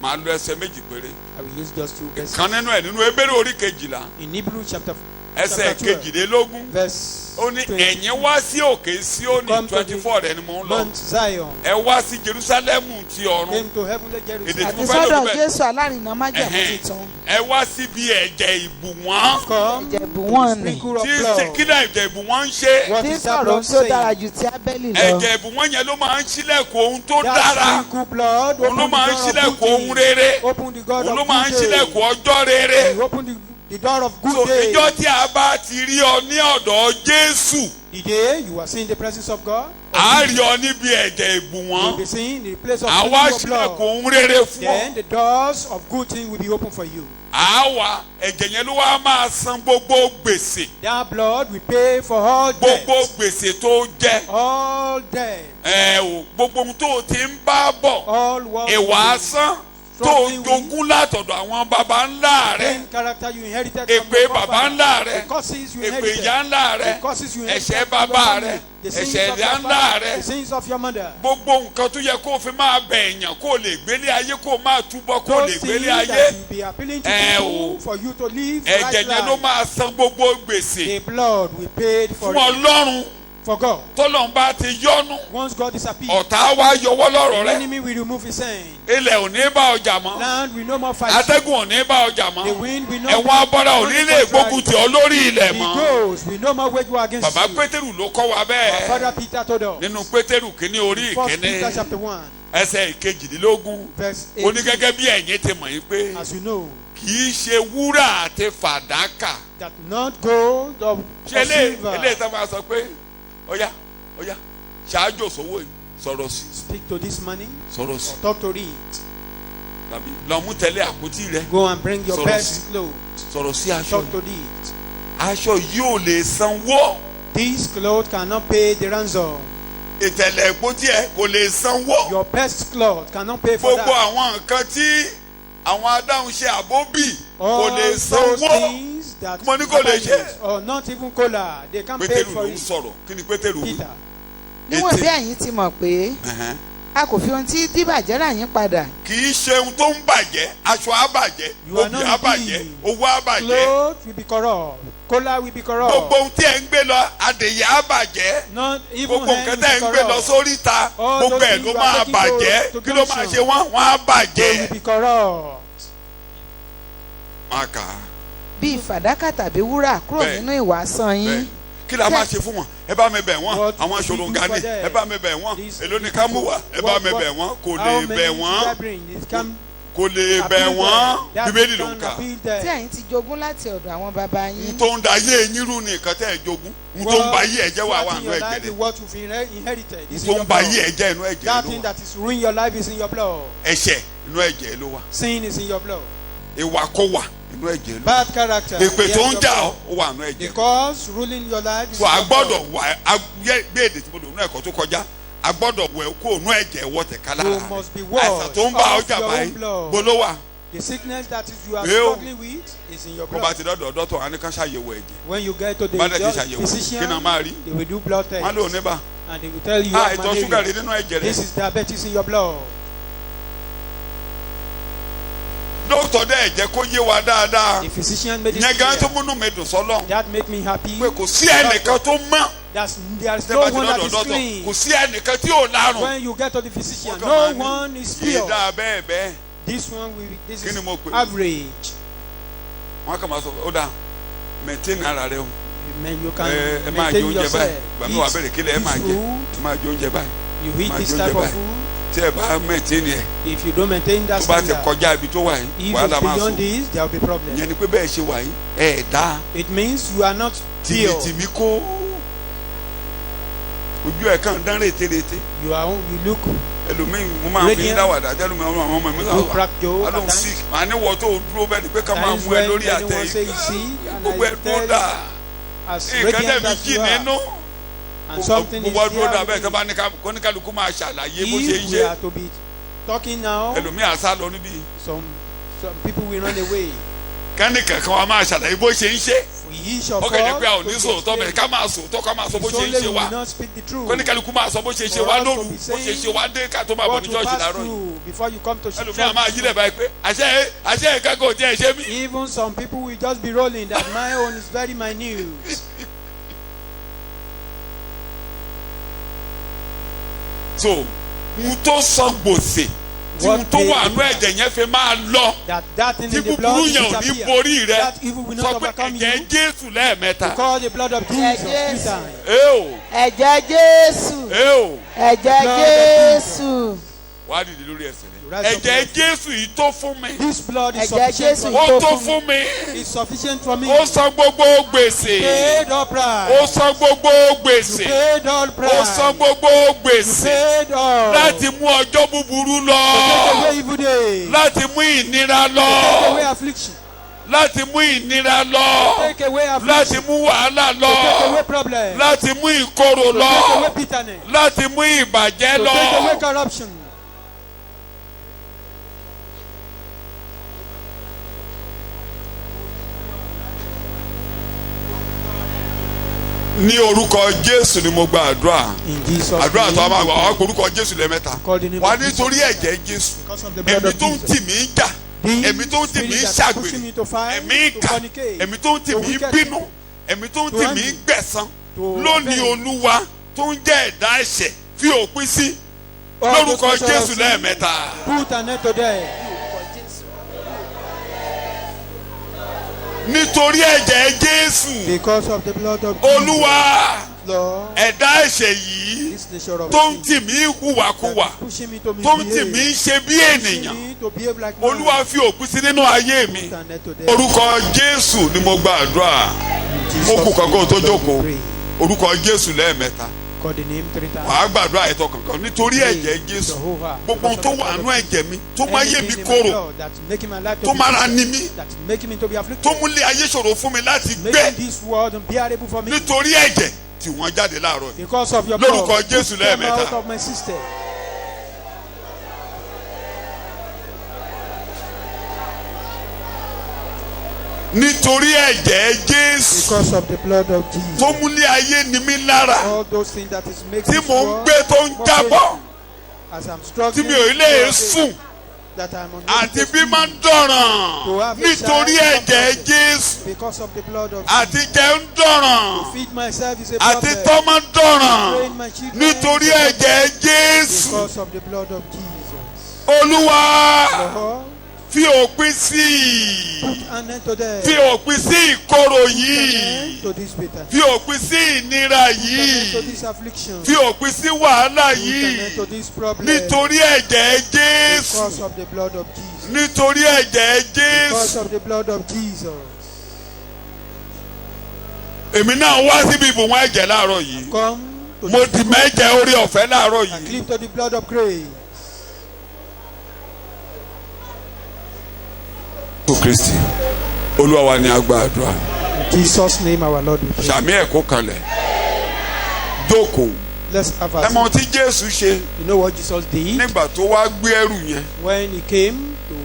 máa lo ẹsẹ̀ méjì péré I will use just two verses. kan nínú ẹ̀ nínú Hébérù orí kejìlá In Hebrew chapter ẹsẹ̀ 12, kejìlélógún verse ó ní 20. ẹ̀yin wá sí òkè Síónì Come to 24 rẹ̀ ni mò ń lọ Mount Zion. ẹ wá sí Jerúsálẹ́mù ti ọ̀run Came to heavenly Èdè Jerusalem. àti mo fẹ́ lò sọ́dọ̀ bẹ́ẹ̀. Jésù alárinà májẹ̀mú Ẹ̀hẹ́n. tuntun ẹ wá síbi ẹ̀jẹ̀ ìbùwọ́n Come ìjẹ̀bù wọn ni sprinkle of tí blood. kí náà ẹ̀jẹ̀ ìbùwọ́n ń ṣe What tí is that sọ̀rọ̀ blood tí ó dára saying? ju ti Ábẹ́lì lọ ẹ̀jẹ̀ ìbùwọ́n yẹn ló máa ń ṣílẹ̀kùn ohun tó That dára sprinkle blood òun ló open máa ń the door of ṣílẹ̀kùn good ohun day. rere Open the God òun ló of máa ń good day. ṣílẹ̀kùn ọjọ́ rere You open the door of so good day. ìjọ tí a bá ti rí ọ ní ọ̀dọ̀ Jésù The day you are seeing the presence of God, a rí ọ níbi ẹ̀jẹ̀ you ìbùwọ́n will be seen in the place of àwa sprinkle of ṣílẹ̀kùn blood. ohun rere fún ọ Then the doors of good things will be open for you. àwa ẹ̀jẹ̀ yẹn ló wá máa san gbogbo gbèsè That blood will pay for all debt. gbogbo gbèsè tó jẹ All debt. o gbogbo ohun tó o ti ń bá bọ̀ All what ìwà asán tó o jogún látọ̀dọ̀ àwọn baba ńlá rẹ same character you inherited from èpè your baba forefather. ńlá rẹ The curses you èpè inherited. ìyá ńlá rẹ The curses you inherited ẹ̀ṣẹ̀ from your bàbá family. rẹ The sins ẹ̀ṣẹ̀ of ìyá your ńlá father. rẹ The sins of your mother. gbogbo nǹkan tó yẹ kó o fi máa bẹ̀ èèyàn kó o lè gbélé ayé kó o máa túbọ̀ kó o lè Those things gbélé that ayé will be appealing to Eh, people o. for you to live ẹ̀jẹ̀ right yẹn ló life. máa san gbogbo gbèsè The blood will pay for fún it. Ọlọ́run For God. tọ́lọ́run bá ti yọ́nú Once God disappears, ọ̀tá wa yọwọ́ lọ́rọ̀ the rẹ enemy will remove his hand. ilẹ̀ ò ní bá ọjà mọ́ Land will no more fight. atẹ́gùn ò ní bá ọjà The mọ́ wind will no ẹ̀wọ̀n more abọ́dá ò ní lè gbógun tì ọ́ lórí ilẹ̀ The mọ́ ghost will no more wage war against bàbá you. Pétérù ló kọ́ wa Our bẹ́ẹ̀ father Peter told us. nínú Pétérù kínní orí First Peter ìkíní chapter 1, ẹsẹ̀ ìkejìdínlógún verse ó ní 8. gẹ́gẹ́ bí ẹ̀yin ti mọ̀ yín pé As you know, kì í ṣe wúrà àti fàdákà that not gold or ṣe eléyìí silver. tó máa sọ pé ọ̀yá ọ̀yá ṣáájú òṣòwò yìí sọ̀rọ̀ sí Speak to this money sọ̀rọ̀ sí or talk to it. tàbí lọ́mú tẹ̀lé àpótí rẹ Go and bring your Sọ̀rọ̀ best sí. clothes. sọ̀rọ̀ sí aṣọ Talk yìí to it. aṣọ yìí ò lè sanwó These clothes cannot pay the ransom. ìtẹ̀lẹ̀ àpótí ẹ kò lè sanwó Your best clothes cannot pay for gbogbo that. àwọn nǹkan tí àwọn adáhunṣe àbóbì kò All lè those sanwó things that Mo ní kò lè ṣe. or not even cola, they can't pay Pétérù for ló ń it. sọ̀rọ̀ kí ni Pétérù wí? Peter, níwọ̀n bí ẹ̀yin ti mọ̀ pé Ẹ̀hẹ́n. a kò fi ohun tí díbàjẹ́ rà yín padà kì í ṣe ohun tó ń bàjẹ́ aṣọ á bàjẹ́ You are obì not á bàjẹ́ indeed. owó á bàjẹ́ clothes will be corrupt. Cola will be corrupt. gbogbo ohun tí ẹ ń gbé lọ adèyẹ á bàjẹ́ Not even gbogbo hand nǹkan will tẹ́ ẹ be ń gbé lọ corrupt. sóríta All gbogbo those ẹ̀ things ló you are máa taking bàjẹ́ to kí ló máa junction. ṣe wọ́n á They bàjẹ́. will be corrupt. máa kà á bíi fàdákà tàbí wúrà kúrò Bẹ́ẹ̀. nínú ìwà asán bẹ́ẹ̀ yín kí la máa ṣe fún wọn ẹ bá mi bẹ̀ wọ́n What àwọn do we ṣòròǹgà do ni for them? ẹ bá mi bẹ̀ wọ́n These èló ni ká mú wá ẹ bá mi What- bẹ̀ wọ́n kò How lè many bẹ̀ should wọ́n I bring? It can kò lè bẹ̀ appeal wọ́n them. That bíbélì ló ń can kà appeal tí them. ẹ̀yin ti jogún láti ọ̀dọ̀ àwọn baba n yín tó ń da ayé yín rú ni nǹkan tẹ́ ẹ jogún n tó ń ba ayé ẹ jẹ́ wà wà What in nù your ẹ̀jẹ̀ life rẹ̀ is what you've inherited. n It's tó in ń your ba blood. ayé ẹ jẹ́ inú ẹ̀jẹ̀ That ló thing wà that is ruining your life is in your blood. ẹ̀ṣẹ̀ inú ẹ̀jẹ̀ ló wà Sin is in your blood. ìwàkọ́wà inú ẹ̀jẹ̀ ló wà Bad character. èpè yes, tó ń your jà blood. ó wà nù ẹ̀jẹ̀ Because ruling your life is so in a your blood. gbọ́dọ̀ wà gbé èdè tí mo lò nínú ẹ̀kọ́ tó kọjá a gbọ́dọ̀ wẹ̀ kó ònú ẹ̀jẹ̀ wọ́ tẹ̀ka lára You rẹ̀. must be washed àìsàn tó ń bá of ọjà your báyìí own blood. gbólówà. The sickness that is you are Well, struggling with is in your bó bá blood. ti dọ́dọ̀ dọ́tọ̀ wọn á ní ká ṣàyẹ̀wò ẹ̀jẹ̀. When you get to the bá dẹ̀ ti ṣàyẹ̀wò physician, kí náà máa rí. they will do blood wọ́n á lò tests níbà. and they will tell you have ìtọ̀ ṣúgà rí malaria. nínú ẹ̀jẹ̀ This rẹ̀. is diabetes in your blood. dókítà dẹ̀ jẹ́ kó yé wa dáadáa. The physician made it yẹn gan tó clear. múnú mi dùn sọ́lọ́. That made me happy. pé kò sí ẹnìkan tó mọ́. There's tẹ́ no bá ti one that dọ́dọ̀ is dọ́tọ̀ clean. kò sí ẹnìkan tí ò lárùn. When you get to the physician, Wọ́n kàn no máa ní, one is yé pure. dáa bẹ́ẹ̀ bẹ́ẹ̀. This one will be, this Kí is ni mo pè? average. wọ́n kàn máa sọ ó dáa maintain ara rẹ o. You can ẹ máa jẹ maintain oúnjẹ yourself. báyìí gbàmí wà bẹ̀rẹ̀ kílẹ̀ ẹ máa Eat jẹ food. ẹ máa jẹ oúnjẹ báyìí You máa eat this jẹ type oúnjẹ of báyìí. food. tí ẹ bá maintain yẹ If you don't maintain that tó bá ti standard, kọjá ibi tó wà yìí if wàhálà it's máa beyond sùn. this, there will be problem. ìyẹn ni pé bẹ́ẹ̀ ṣe wà yìí ẹ̀ dá It means you are not pure. tìmítìmí kó ojú ẹ̀ kàn dán rétérété You look ẹlòmíì mo máa ń fi Radiant. dáwàdà tẹlómi ọmọ mi you crack joke I at don't times. sick màá ní wọ́ tó dúró bẹ́ẹ̀ ni pé ká máa Times mú ẹ when lórí àtẹ anyone say yìí you see, and gbogbo ẹ I dúró tell dà as nǹkan radiant tẹ̀mí as jì you are, nínú and something is gbogbo dúró dà bẹ́ẹ̀ there. tó bá ní kóníkàlùkù máa ṣàlàyé bó ṣe ń If we ṣe are to be talking now, ẹlòmíì àṣà lọ níbí some people will run away. kánìkàn kan wa máa ṣàlàyé bó ṣe ń ṣe We each of ó us kẹ̀lé pé a ò ní to sòótọ́ bẹ̀rẹ̀ ká máa sòótọ́ ká máa sọ bó it's ṣe ń only ṣe we wá will not speak the truth. kóníkàlùkù máa sọ bó ṣe ń ṣe For wá us to lóru be bó ṣe ṣe wá dé ká tó máa bọ̀ What ní you ṣọ́ọ̀ṣì pass láàárọ̀ yìí through before you come to ẹlòmíì a máa yílẹ̀ báyìí pé àṣẹ ìkẹ́kọ̀ọ́ jẹ́ ẹ̀ṣẹ́ mi. even some people will just be rolling that my own is very minute. so n tó san gbòsè tí n tó wà nú ẹ̀jẹ̀ yẹn fi máa lọ That thing tí in the búburú blood yẹn ò ní disappear. borí rẹ That evil will not sọ pé overcome ẹ̀jẹ̀ you. Jésù lẹ́ẹ̀mẹ́ta. Call the blood of Jesus three Yes. times. eo ẹ̀jẹ̀ Jésù eo ẹ̀jẹ̀ Jésù wàá dìde lórí ẹsẹ̀ You rẹ rise up ẹ̀jẹ̀ your feet. Jésù yìí tó fún mi This blood is Ẹ̀jẹ̀ sufficient Jésù for ó you. tó fún mi It's sufficient for me. ó san gbogbo gbèsè Paid all price. ó san gbogbo gbèsè Paid all ó price. san gbogbo gbèsè Paid all. láti mú ọjọ́ búburú lọ Take away evil days. láti mú ìnira Take away lọ affliction. láti mú ìnira lọ Take away láti affliction. mú wàhálà To take away lọ problems. láti mú ìkorò To take away lọ bitterness. láti mú ìbàjẹ́ To take away lọ. corruption. ní orúkọ Jésù ni mo gba àdúrà In Jesus' àdúrà tó a máa name. gbà wá orúkọ Jésù lẹ́ẹ̀mẹ́ta Call the name wà of Jesus. nítorí ẹ̀jẹ̀ Jésù Because of the blood ẹ̀mí of tó ń Jesus. tì mí jà The ẹ̀mí tó ń tì mí spirit that pushes ṣàgbèrè me to fight, ẹ̀mí to ìkà fornicate, ẹ̀mí tó ń tì to mí wicked bínú people, ẹ̀mí tó ń to tì mí envy, gbẹ̀san to lónìí avenge. Olúwa tó ń jẹ́ ẹ̀dá ẹ̀ṣẹ̀ fi òpin sí All lórúkọ those measures Jésù of lẹ́ẹ̀mẹ́ta. Put an end to them. nítorí ẹ̀jẹ̀ Jésù Because of the blood of Olúwa Lord, ẹ̀dá ẹ̀ṣẹ̀ yìí this nation of tó ń sin tì mí hùwàkúwà that pushing me to tó ń tì mí misbehave, ṣe bí pushing ènìyàn me to behave like man. Olúwa fi òpin sí nínú ayé mi Put an end to them. orúkọ Jésù ni mo gba àdúrà In mo kù Jesus' kankan tó name, jókòó we pray. orúkọ Jésù lẹ́ẹ̀mẹ́ta Call the name 3 times. wàá gbàdúrà ẹ̀tọ́ kankan nítorí ẹ̀jẹ̀ Jésù Jehovah, gbogbo ohun tó wà nú ẹ̀jẹ̀ mi tó máa yé mi korò that's making my life to tó be máa ra ní mi that's making me to be afflicted, tó múlé ayé ṣòro fún mi láti gbé making this world unbearable for me. nítorí ẹ̀jẹ̀ tí wọ́n jáde láàárọ̀ yìí. Because of your Lórúkọ blood, Jésù push them lẹ́ẹ̀mẹ́ta. out of my system. nítorí ẹ̀jẹ̀ Jésù Because of the blood of Jesus. tó múlé ayé ní mi lára All those things that is making tí this mò ń world gbé tó ń more jábọ́ painful. As I'm tí struggling mi ò lè to sùn that I'm unable àti to bí sleep máa ń dọ̀ràn nítorí ẹ̀jẹ̀ Jésù because of the blood of àti Jesus. jẹ́ ń dọ̀ràn Feed myself is a àti problem. tọ́ máa ń dọ̀ràn Train my children nítorí ẹ̀jẹ̀ Jésù because of the blood of Jesus. Olúwa Lord, fi òpin sí i put an end to them. fi òpin sí ìkorò Put an yìí end to this bitter. fi òpin sí ìnira Put an end to yìí this affliction. fi òpin sí wàhálà Put an end yìí to this problem. nítorí ẹ̀jẹ̀ Because Jésù of the blood of Jesus. nítorí ẹ̀jẹ̀ Because Jésù of the blood of Jesus. èmi náà wá síbi ìbùwọ̀n ẹ̀jẹ̀ láàárọ̀ yìí Come to mo dì mẹ́jẹ̀ orí ọ̀fẹ́ láàárọ̀ and yìí cleave to the blood of grace. tó Kristi Olúwa wa ni a gba àdúrà In Jesus' name, our Lord, we pray. sàmì ẹ̀kọ́ kalẹ̀ jókòó Let's have ẹ a mọ tí Jésù ṣe You know what Jesus did nígbà tó wá gbé ẹrù yẹn. when he came to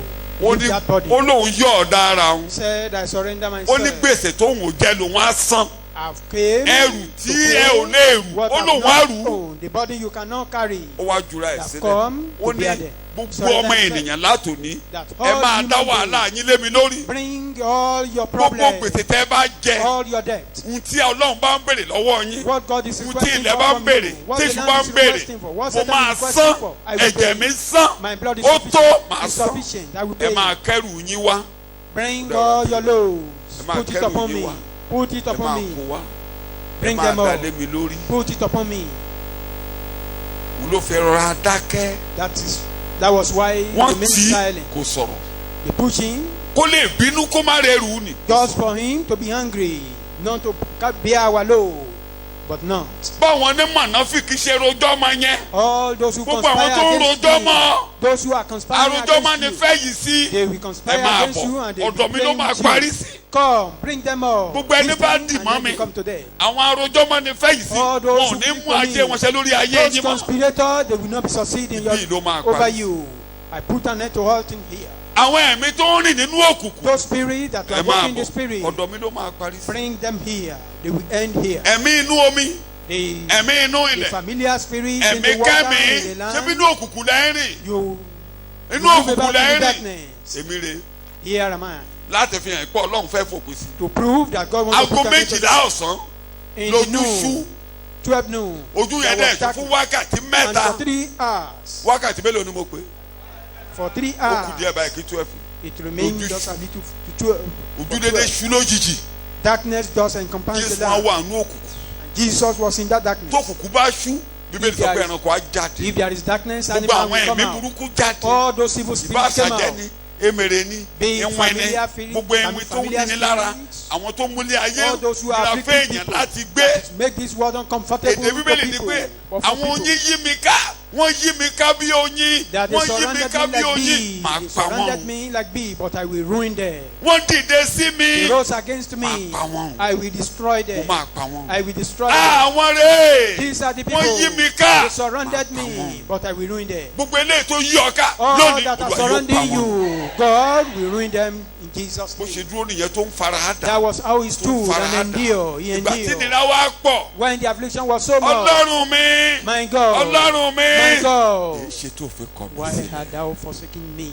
ó lift ní that body? ó lóun yọ ọ̀dà ara òun. He said, I surrender ó ní myself. gbèsè tóun ò jẹ lòun á san. I've came ẹrù to tí ẹ ò own lè rù what ó I've lòun á not rù. owned, the body you cannot carry. ó wá jura ẹ̀ Have sílẹ̀. come ó to ní bear them. gbogbo Surrender ọmọ yourself. ènìyàn látòní That ẹ all máa dá human wàhálà yín lé mi lórí. Bring all your gbogbo problems, gbèsè tẹ́ bá jẹ all your debt. ohun tí Ọlọ́run bá ń béèrè lọ́wọ́ yín What God is ohun tí requesting ilẹ̀ for bá ń from béèrè you, what tí the èṣù bá land ń is béèrè requesting for, what mo Satan máa is requesting san for, I will ẹ̀jẹ̀ pay. mi san My blood is ó tó sufficient. màá It's san sufficient. I will ẹ pay. máa kẹ́rù yín wá Bring all your loads. máa Put it kẹ́rù upon yín me. wá. Put it ẹ máa upon me. kó wá ẹ Bring máa them dá all. lé mi lórí. Put it upon me. mo ló fẹ́ rọra dákẹ́ That was why wọ́n he remained tì í silent. kò sọ̀rọ̀ They push him kó lè bínú kó má rẹrù ni. just for him to be hungry, not to bear our load, but not. báwọn ní mọ̀nàfíkì ṣe rojọ́ máa yẹn All those who gbogbo àwọn conspire tó ń against rojọ́ you, mọ́ those who are conspiring àròjọ́ máa ní against fẹ́ yìí sí you, they will ẹ conspire máa against you and bọ̀ they will ọ̀dọ̀ mi ló blame máa you. parí sí. Come, bring them all. Gbogbo ẹni This bá time dì and mọ́ then mi. they come today. àwọn àròjọ́ máa ní fẹ́ yìí sí All those wọn ò who ní keep mú ajé me. wọn ṣe lórí ayé Those yín mọ́. conspirators, they will not be succeeding Ibi ló máa over parí. you. I put an end to all things here. àwọn ẹ̀mí tó ń rìn nínú òkùnkùn Those spirits that ẹ are máa working bọ̀ the spirit, ọ̀dọ̀ mi ló máa parí sí. bring them here. They will end here. ẹ̀mí inú omi The ẹ̀mí inú the ilẹ̀ familiar spirit in ẹ̀mí the water, kẹ́mi in the ṣé bí land, inú òkùnkùn lẹ́ ń rìn you inú move òkùnkùn about lẹ́ in ń the rìn darkness. èmi rè Here am I. láti fi hàn pé Ọlọ́run fẹ́ fòpin sí. To prove that God wants to aago put an end to méjìlá ọ̀sán in the lójú noon, ṣú 12 noon, ojú yẹn there was dẹ̀ fún darkness. wákàtí And mẹ́ta for 3 hours, wákàtí mélòó ni mo pè for 3 ó kù hours, díẹ̀ báyìí kí 12 it remained Lójú just ṣú. a little to 12. ojú dédé ṣú lójijì Darkness just encompassed Jésù the wọn land. wà nú òkùnkùn Jesus was in that tó darkness. òkùnkùn bá ṣú bíbélì sọ pé ẹranko á jáde If there is darkness, gbogbo animal àwọn will come ẹ̀mí out. burúkú jáde All those evil ìbá spirits came àṣàjẹ́ out. ni emèrè ni Being ìwọ̀n ni familiar spirits, gbogbo ẹ̀mí tó ń familiar níní lára spirits, àwọn tó múlé ayé all those who are ìlà afflicted fẹ́ èèyàn people. láti gbé Make this world uncomfortable èdè for bíbélì ni people. pé For àwọn people. oyin yí mi ká wọ́n yí mi ká bí oyin That they wọ́n yí mi surrounded ká me bí like oyin bee. màá They pa surrounded wọ́n me like bee, but I will ruin them. wọ́n dìde sí mi They rose against me. Màá pa wọ́n. I will destroy mo them. máa pa wọ́n. I will destroy them. àwọn rèé These are the people. wọ́n yí mi ká They surrounded Màá pa me, wọ́n. but I will ruin them. gbogbo eléyìí tó yí ọ ká All lónìí that are Olúwa yóò pa surrounding wọ́n. you, God will ruin them in Jesus' bó ṣe name. dúró nìyẹn tó ń fara dà That was how he tó ń stood fara and dà endured. He ìgbà tí endured. ìnira wa pọ̀ When the affliction was so much, ọlọ́run mi my God, ọlọ́run mi my God, èyí ṣe tó fi kọ̀ mí why sí had thou forsaken me?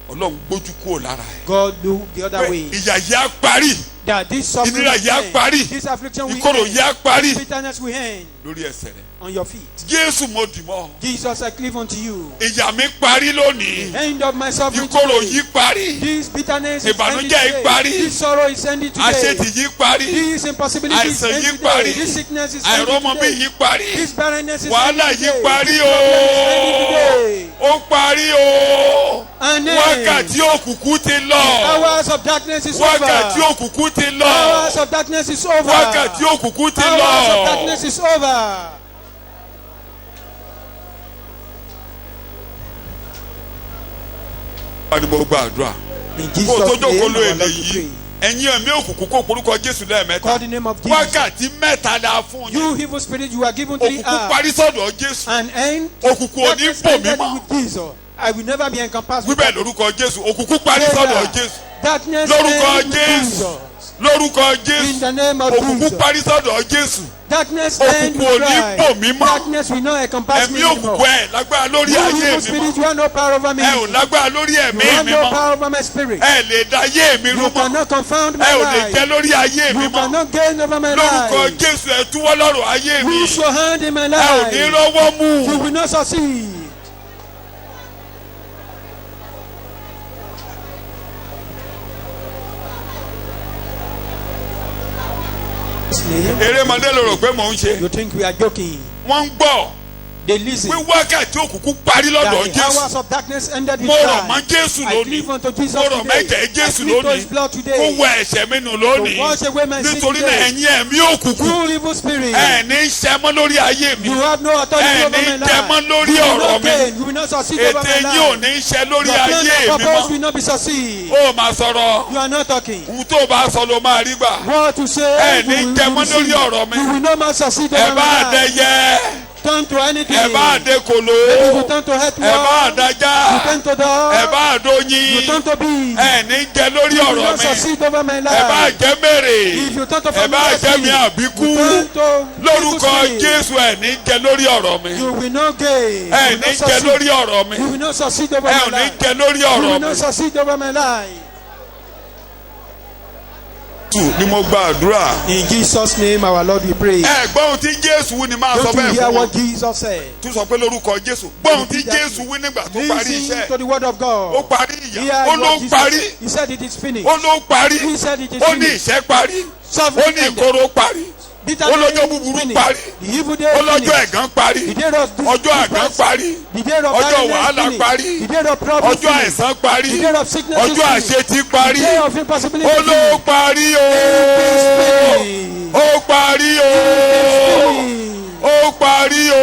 ọlọ́run gbójú kúrò lára ẹ̀ God looked the other pé way. ìyà yìí á parí That this suffering ìnira will yìí á end. parí This affliction will ìkorò end. yìí á parí This bitterness will end lórí ẹsẹ̀ rẹ̀ on your feet. Jésù mo dì mọ́ Jesus, I cleave unto you. ìyà mi parí lónìí End of my suffering ìkorò today. yìí parí This bitterness is Ìbànújẹ́ ending yìí today. parí. This sorrow is ending today. àṣetì yìí parí This impossibility is Àìsàn ending yìí today. parí. This sickness is ending àìrọ́mọbí today. yìí parí This barrenness is wàhálà ending yìí today. parí This o problem is ending today. ó parí o And then, wákàtí òkùnkùn ti lọ hours of darkness is wákàtí over. òkùnkùn ti lọ Hours of darkness is over. wákàtí òkùnkùn ti Hours of lọ. darkness is over. wọ́n ní mo gbàdúrà In kó o tó Jesus' jókòó name, ló our èlé Lord we yìí pray. ẹ̀yin ẹ̀mí òkùnkùn kó porúkọ Jésù lẹ́ẹ̀mẹ́ta Call the name of Jesus. wákàtí mẹ́ta la fún yín You evil spirit, you are given 3 òkùnkùn hours. parí sọ́dọ̀ Jésù And end. òkùnkùn ò ní Darkness bò mí ended mọ́ with Jesus. I will never be encompassed with wíbẹ̀ lórúkọ Jésù òkùnkùn parí sọ́dọ̀ Jésù Darkness lórúkọ ended with Jésù Jesus. lórúkọ In Jésù the name of òkùnkùn Jesus. parí sọ́dọ̀ Jésù Darkness Òkùnkùn end ò with ní bò mí Christ. mọ́. Darkness will not encompass me ẹ̀mí anymore. òkùnkùn ẹ̀ lágbára lórí You ayé evil mi mọ́ spirit, you have no power over me. ẹ ò lágbára lórí You ẹ̀mí have mi no mọ́ power over my spirit. ẹ lè da ayé mi rú You mọ́ cannot confound my ẹ ò lè life. jẹ́ lórí ayé mi You mọ́ cannot gain over my lórúkọ life. Jésù ẹ túwọ́ lọ́rọ̀ ayé mi Push your hand in my ẹ ò ní life. rọ́wọ́ mú You will not succeed. erémọdé ló rò pé mò ń ṣe You think we are joking? wọ́n ń gbọ́ They listen. pé wákàtí òkùnkùn parí lọ́dọ̀ That the Jésù hours of darkness ended with mo rọ̀ mọ́ Christ. Jésù I lónìí cleave unto Jesus mo rọ̀ today. mẹ́jẹ̀ Jésù I cleave to his lónìí blood kó today. wẹ ẹ̀ṣẹ̀ mi nù lónìí To wash away my sin nítorí náà today. ẹ̀yin ẹ̀mí òkùnkùn You evil spirit. ẹ̀ ní í ṣẹ́ mọ́ lórí ayé mi You have no authority ẹ̀ over ní my í jẹ́ mọ́ life. lórí You will ọ̀rọ̀ not mi gain. You will not succeed over ètè my yín ò life. ní í ṣẹ́ lórí Your plan ayé and mi purpose mọ́ will not be succeed. ó máa sọ̀rọ̀ You are not talking. ohun tó bá sọ ló máa rí gbà What to say? ẹ ní you will jẹ́ mọ́ lórí receive. ọ̀rọ̀ mi You will not succeed ẹ over bá my life. dẹyẹ turn to anything. ẹ bá dé kolo. Maybe you turn to health ẹ bá world. dájá. You turn to dog. ẹ bá You dóyin. turn to bee. ẹ ní jẹ lórí You will ọ̀rọ̀ not mi. succeed over my ẹ bá life. jẹ mèrè. If you turn to ẹ bá jẹ mi familiarity, àbíkú. you turn to lórúkọ evil spirit. Jésù ẹ ní jẹ lórí ọ̀rọ̀ mi. You will not gain. ẹ You will ní not jẹ succeed. lórí ọ̀rọ̀ mi. You will not succeed over ẹ my ò ní life. jẹ lórí You will ọ̀rọ̀ mi. not succeed over my life. Ni mo gba àdúrà. In Jesus' name, our Lord, we pray. ẹ gbọ́ ohun tí Jésù wí ni máa sọ Don't you bẹ́ẹ̀ hear fún what wọn. Jesus said? tún sọ pé lórúkọ Jésù. gbọ́ ohun tí Jésù wí nígbà tó parí Listen iṣẹ́. to the word of God. ó parí Hear ìyà. ó ló what ń Jesus- parí. He said it is finished. ó ló ń parí. He said it is ó ní finished. ìṣẹ́ parí. ó ní ìkorò parí. Bitter ó lọ́jọ́ days búburú finished. parí. The evil day ó lọ́jọ́ finished. ẹ̀gán parí. The day of ọjọ́ àgán distress. parí. The day of ọjọ́ barrenness wàhálà finished. parí. The day of problems ọjọ́ finished. àìsàn parí. The day of sickness is ọjọ́ finished. àṣetì parí. The day of impossibility ó ló finished. parí o. Finished. ó parí o. Finished. ó parí o.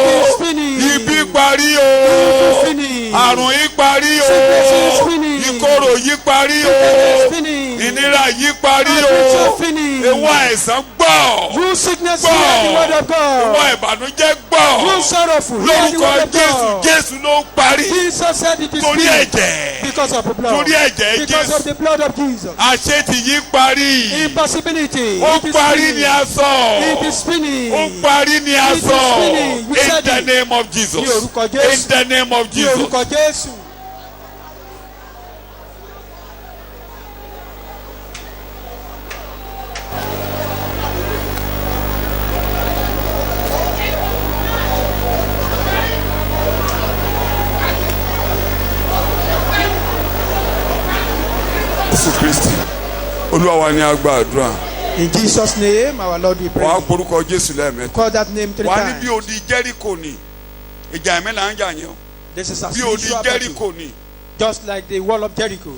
It is finished. ibi parí It o. is finished. àrùn yìí parí o. Sickness is finished. ìkorò yìí parí It is o. finished. ìnira yìí parí Affliction o. finished. ewu àìsàn gbọ́. You sickness, gbọ́. hear the word of ewu God. ìbànújẹ́ gbọ́. You sorrowful, hear the lórúkọ word of Jésù. God. Jésù ló ń parí. Jesus said it is torí finished. ẹ̀jẹ̀. Because of the blood. torí ẹ̀jẹ̀ Because of Jésù. the blood of Jesus. àṣetì yìí parí. Impossibility. ó It is parí ni a finished. sọ. It is finished. ó parí ni a It is sọ. finished. You in said the it. name of Jesus. Ní orúkọ Jésù. in the name of Ní Jesus. orúkọ Jésù. Jésù Kristi Olúwa wa ni a gba àdúrà. In Jesus' name, our Lord, we pray. wàá porúkọ Jésù lẹ́ẹ̀mẹ́ta. Call that name 3 wàá ní bí times. odi Jẹ́ríkò ni ìjà ẹ̀mí là ń jà yẹn o. This is a bí odi spiritual battle. Jẹ́ríkò ni Just like the wall of Jericho.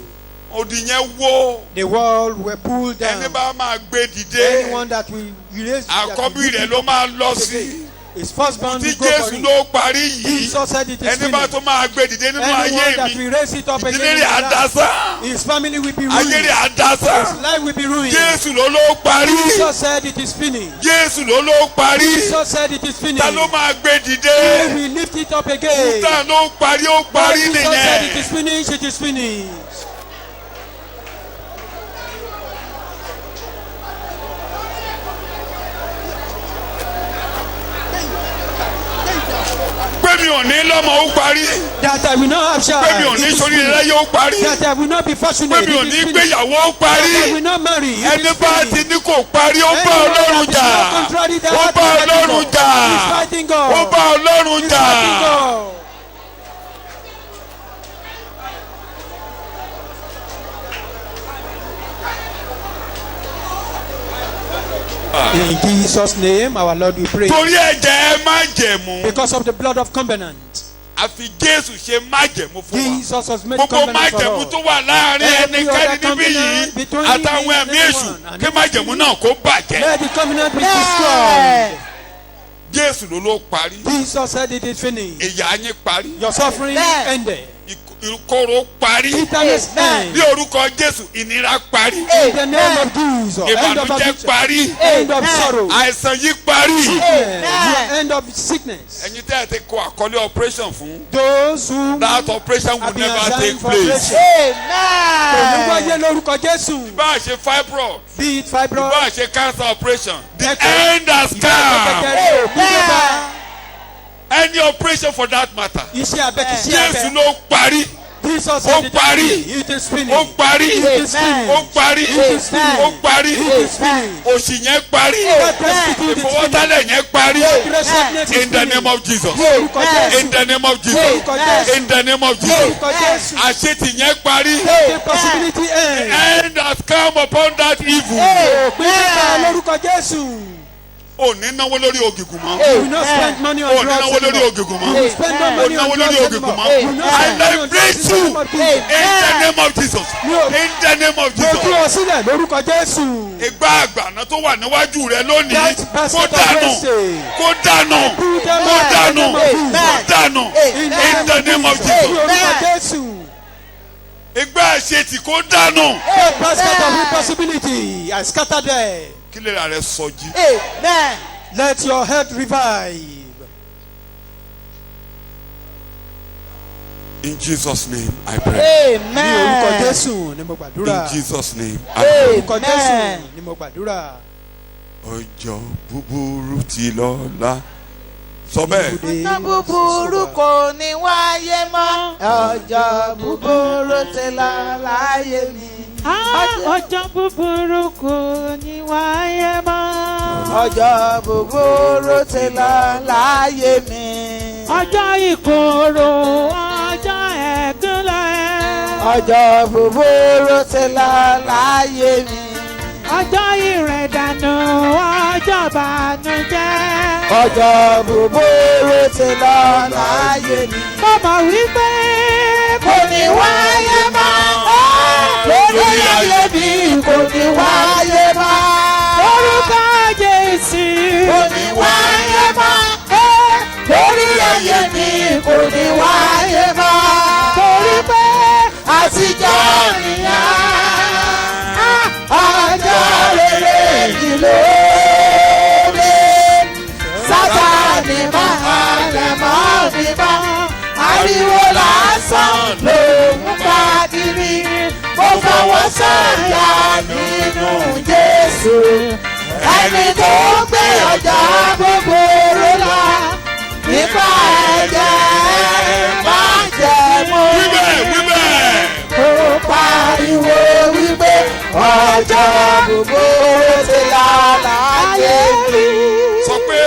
odi yẹn wó. The wall were pulled down. ẹni bá máa gbé dìde. Anyone that will erase àkọ́bí rẹ̀ ló máa lọ sí. his firstborn tí will go for Jésù it. ló parí yìí. Jesus said it is ẹni bá finished. tó máa gbé dìde nínú Anyone ayé that mi. will raise it up ìdílé again in rẹ̀ his life, àdásán. his family will be ayé ruined. rẹ̀ àdásán. His life will be ruined. Jésù ló parí. Jesus said it is finished. Jésù ló parí. Jesus said it is finished. ta ló máa gbé He dìde. will lift it up again. ta ló parí ó parí Jesus said it is nìyẹn. finished. It is finished. pé mi ò ní lọ́mọ ó parí. That I will not have child. pé mi ò ní It is sórí finished. ẹlẹ́yẹ ó parí. That I will not be pé fortunate. mi ò It ní is finished. gbéyàwó ó That I parí. will not marry. It ẹni is bá finished. ti ní kò parí ó bá Ọlọ́run jà. ó bá Ọlọ́run jà. ó bá Ọlọ́run jà. In Jesus' name, our Lord, we pray. torí ẹ̀jẹ̀ má jẹ̀mú. Because of the blood of covenant, àfi Jésù ṣe má jẹ̀mú fún wa. Jesus has made gbogbo má covenant for jẹ̀mú us. tó wà láàrin Every ẹnikẹ́ni other níbí covenant yìí between àtàwọn me and ẹ̀mí èṣù anyone and kí má jẹ̀mú náà kó bàjẹ́. Let the covenant be destroyed. Jésù ló parí. Jesus said it is finished. ìyà yín parí. Your suffering ended. ìkorò parí. Bitterness end. bí orúkọ Jésù ìnira parí. In the name of Jesus. End of ìbànújẹ́ affliction. parí. End of sorrow. àìsàn yìí parí. Your end of sickness. ẹ̀yin tẹ́ ẹ ti kọ àkọlé operation fún. Those who that operation will have been never assigned take for place. operation. Olúwayé lórúkọ Jésù. bá a ṣe fibroid. Be it fibroid. bá a ṣe cancer operation. the Ẹ̀kọ́. end has come. Ìbá any operation for that matter. iṣẹ́ abẹ kì í ṣe Jésù abẹ. ló parí. Jesus Ó said it is parí. finished. It is finished. ó parí. It is finished. ó parí. It is finished. ó parí. It is finished. òṣì yẹn parí. That prostitute is ìfowópamọ́ yẹn parí. finished. in the name of Jesus. Lórúkọ Jésù. in the name of Jesus. Lórúkọ Jésù. in the name of Jesus. Lórúkọ Jésù. àṣetì yẹn parí. The possibility end. end has come upon that evil. Òpin nípa lórúkọ Jésù. ò ní náwó lórí ògìgùn mọ́. You will not spend money on ò ní drugs náwó lórí anymore. ògìgùn You will mọ́. spend no ò ní money náwó on lórí drugs ògìgùn anymore. You will mọ́. not I spend money on liberate drugs you anymore. in the name of Jesus. in the name of Mo tú Jesus. ọ sílẹ̀ lórúkọ Jésù. ìgbà àgbàna tó wà níwájú rẹ lónìí That basket kó of dànù waste. kó dànù Put them kó out. dànù Amen. kó dànù in the name of Ní Jesus. orúkọ Jésù. ìgbà àṣetì kó dànù. The basket of impossibility I scatter there. kí lè ra rẹ sọjí. Let your head revive. In Jesus' name I pray. Ní orúkọ Amen. Jésù ni mo gbàdúrà. In Jesus' name I pray. Ní orúkọ Jésù ni mo gbàdúrà. Ọjọ́ búburú ti lọ́la. Sọ bẹ́ẹ̀. Ọjọ́ búburú kò ní wáyé mọ́. Ọjọ́ búburú ti lọ láyé mi. Ọjọ́ búburú kò ní wáyé mọ́. Ọjọ́ búburú ti lọ láyé mi. Ọjọ́ ìkorò, ọjọ́ ẹ̀gúnlẹ̀. Ọjọ́ búburú ti lọ láyé mi. Ọjọ́ ìrẹ̀dànù, ọjọ́ bànújẹ́. Ọjọ́ búburú ti lọ láyé mi. Mo mọ̀ wípé Kò ní wáyé mọ́. Lórí ayé mi kò ní wáyé mọ́. orúkọ Jésù. Kò ní wáyé mọ́. Lórí ayé mi kò ní wáyé mọ́. Torí pé Àtijọ́ nìyẹn. Ọjọ́ rere ni lóde. Sátánì máa halẹ̀ mọ́ mi mọ́. Ariwo lásán ló ń pa kiri. Mo fọwọ́ sọ̀yà nínú Jésù. Ẹni tó gbé ọjà gbogbo ró lọ. Nípa ẹ̀jẹ̀ máa jẹ̀ mọ́. Wíbẹ̀. Mo pariwo wípé ọjọ́ gbogbo ti lọ láyé mi. Sọ pé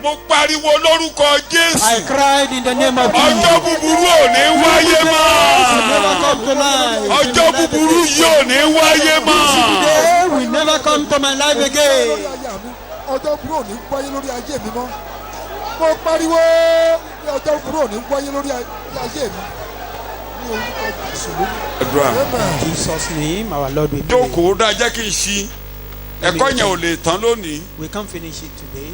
mo pariwo lórúkọ I Jésù. cried in the name of Ọjọ́ Jesus. búburú ò ní wáyé Will never mọ́. come to life. Ọjọ́ búburú yóò ní wáyé mọ́. Today will never come to my life again. lórí ayé mi ọjọ́ burú ò ní wáyé lórí ayé mi mọ́ mo pariwo pé ọjọ́ burú ò ní wáyé lórí ayé mi ní orúkọ Jésù lórí. Àdúrà. Amen. In Jesus' name, our Lord, we pray. Jókòó dá jẹ́ kí n ṣí. Ẹ̀kọ́ yẹn ò lè tán lónìí. We can't finish it today.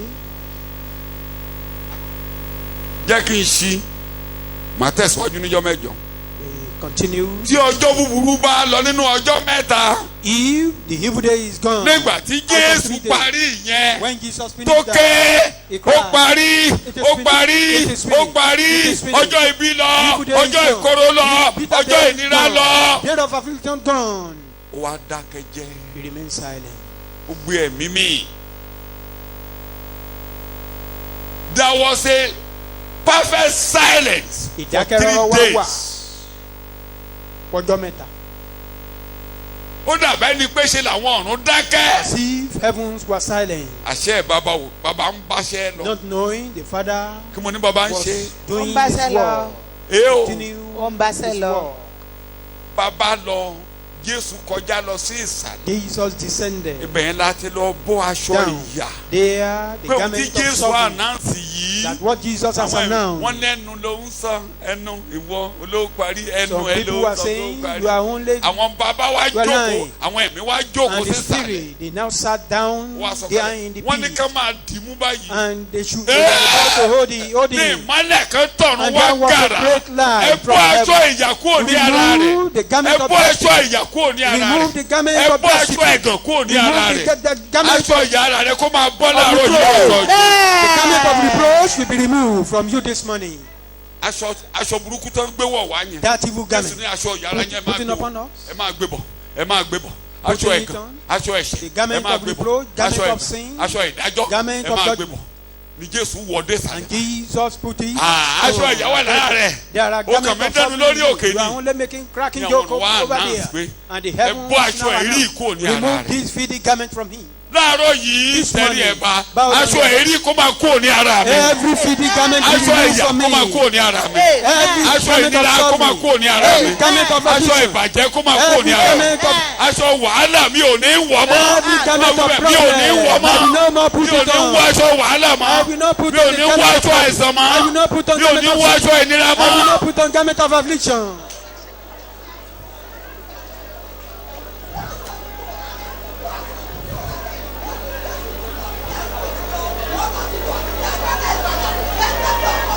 Jẹ́ kí n ṣí. Màá tẹ̀síwájú níjọ́ mẹ́jọ. We continue. Tí ọjọ́ búburú bá lọ nínú ọjọ́ mẹ́ta. If the evil day is gone, Nígbà tí Jésù parí ìyẹn. when Jesus Tó finished that, ké he ó cried, parí It is ó finished. parí It is ó finished. parí It is finished. ọjọ́ ibi lọ Evil day is ọjọ́ gone. ìkorò lọ Bitter ọjọ́ day is ìnira gone. lọ. Day of affliction gone. Ó wá dákẹ́ jẹ́. He remains silent. Ó gbé ẹ̀mí mì. There was a perfect silence for Ìdákẹ́rọ́rọ́ 3 wá wà days. fọjọ́ mẹ́ta. Ó dàbẹ́ ni pé ṣe làwọn ọ̀run dákẹ́. As if heavens were silent, Àṣẹ bàbá wò bàbá ń báṣẹ́ lọ. not knowing the Father Kí mo ní bàbá ń was ṣe? doing Ó ń his báṣẹ́ lọ. work. Èé o Continue Ó ń báṣẹ́ his lọ. work. bàbá lọ Jésù kọjá lọ sí ìsàlẹ̀. Jesus descended. Ibẹ̀ yẹn láti lọ bọ́ aṣọ Down. ìyà. There, the Pé òun tí garment of Jésù suffering. ànáǹsì yìí. That what Jesus has Àwọn announced. wọ́n lẹ́nu ló ń sọ ẹnu ìwọ olóò parí ẹnu Some ẹ people ló were ń sọ tó saying, parí. you are only, Àwọn bàbá wa You are jókòó lying. àwọn ẹ̀mí wa jókòó and the sísàlẹ̀. spirit, they now sat down Wọ́n á sọ there pé in the wọ́n ní pit. ká máa dìímú báyìí. And they should they were about to hold Ní him. ìmọ́lẹ̀ kan tọ̀run And wá there was a gàrà. great light Ẹ from bọ́ aṣọ heaven. ìyà kúrò ní ara Remove rẹ̀. the Ẹ garment of bọ́ aṣọ destiny. ìyà kúrò ní ara Remove the rẹ̀. garment Ẹ of bọ́ aṣọ destiny. ẹ̀gàn kúrò ní ara Remove rẹ̀. the garment Aṣọ ìyà ara rẹ̀ kó máa bọ́ láàárọ̀ yìí reproach. lọ́jọ́. The garment of reproach will be removed from you this morning. Aṣọ burúkú tó ń gbé wọ̀ wá yẹn. That evil Jésù garment. ní aṣọ ìyà ara yẹn máa Putting gbé upon wọ̀. us. Ẹ máa gbé bọ̀. Ẹ máa gbé bọ̀. Aṣọ Putting it ẹ̀gàn, on. aṣọ ẹ̀ṣẹ̀, The ẹ garment máa of gbé bọ̀. reproach, garment Aṣọ of ẹ̀gàn, sin, aṣọ ìdájọ́, garment ẹ of máa gbé judgment. bọ̀. Ní Jésù wọ̀dé And sàlẹ̀. Jesus put it. Aṣọ ìyàwó lára rẹ̀. There are Ó kàn garments of mẹ́tẹ́nu lórí suffering. òkè You are ni. only making cracking Ní àwọn joke ọ̀nà wa over announce there. pé And the ẹ heavens bọ́ aṣọ now ẹ̀rí announce. kúrò ní ara Remove rẹ̀. this filthy garment from him. Láàárọ̀ yìí This tẹ̀lé morning, ẹ̀ bá. bow down Aṣọ your ẹ̀rí kó máa kúrò ní ara mi. Every filthy garment be Aṣọ removed ìyà from me. kó máa kúrò ní ara mi. Every Aṣọ garment ìnira of kó máa suffering. kúrò ní ara mi. Every garment of Aṣọ affliction. ìbàjẹ́ kó máa kúrò ní Every ara mi. garment of Aṣọ wàhálà mi ò ní wọ̀ mọ́. Every garment of Mi ò ní wọ̀ problem. I will no more mọ́. put Mi ò it ní on. wọ aṣọ wàhálà mọ́. I will not put Mi ò on ní the wọ garment aṣọ of àìsàn mọ́. I will not put on Mi ò ní garment wọ of aṣọ ìnira I will mọ́. not put on garment of affliction.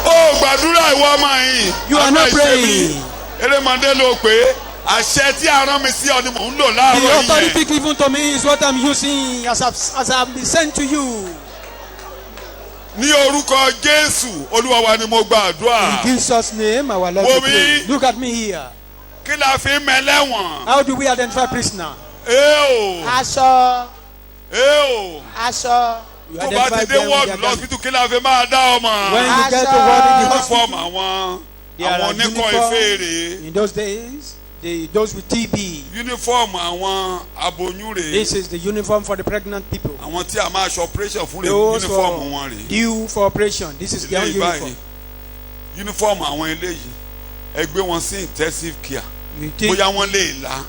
Ó gbàdúrà ìwọ ọmọ yìí. You are Àmọ́ not ìṣe mi. praying. Erémọdé ló pé àṣẹ tí a rán mi sí ọ ni mò ń lò The láàárọ̀ yìí yẹn. authority given to me is what I'm using as I've been sent to you. ní orúkọ Jésù Olúwa wa ni mo gba àdúrà. In Jesus' name, our Lord, we pray. Look at me here. Kí la fi mẹ́lẹ́wọ̀n? How do we identify prisoner? Aṣọ. Aṣọ. You Tó bá ti dé wọ́ọ̀dù lọ́sibítù kí la fi máa dá ọmọ? When you get to ward in the Uniform hospital, àwọn oníkọ́ ìféèrè. in those days, those with TB. Uniform àwọn aboyún rè. This is the uniform for the pregnant people. Àwọn tí a máa ṣe operation fún rè. Those Uniform wọn rè. due for operation. This is their uniform. Uniform àwọn eléyìí. Ẹ gbé wọn sí intensive care. You take Bóyá wọ́n lè là.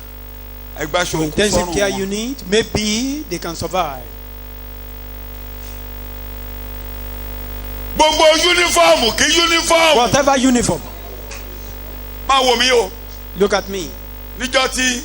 Ẹ gbá aṣọ òkú intensive sọ́rùn care wọn. unit. Maybe they can survive. Gbogbo uniform kí uniform. Whatever uniform. Máa wò mí o. Look at me. Níjọ́ tí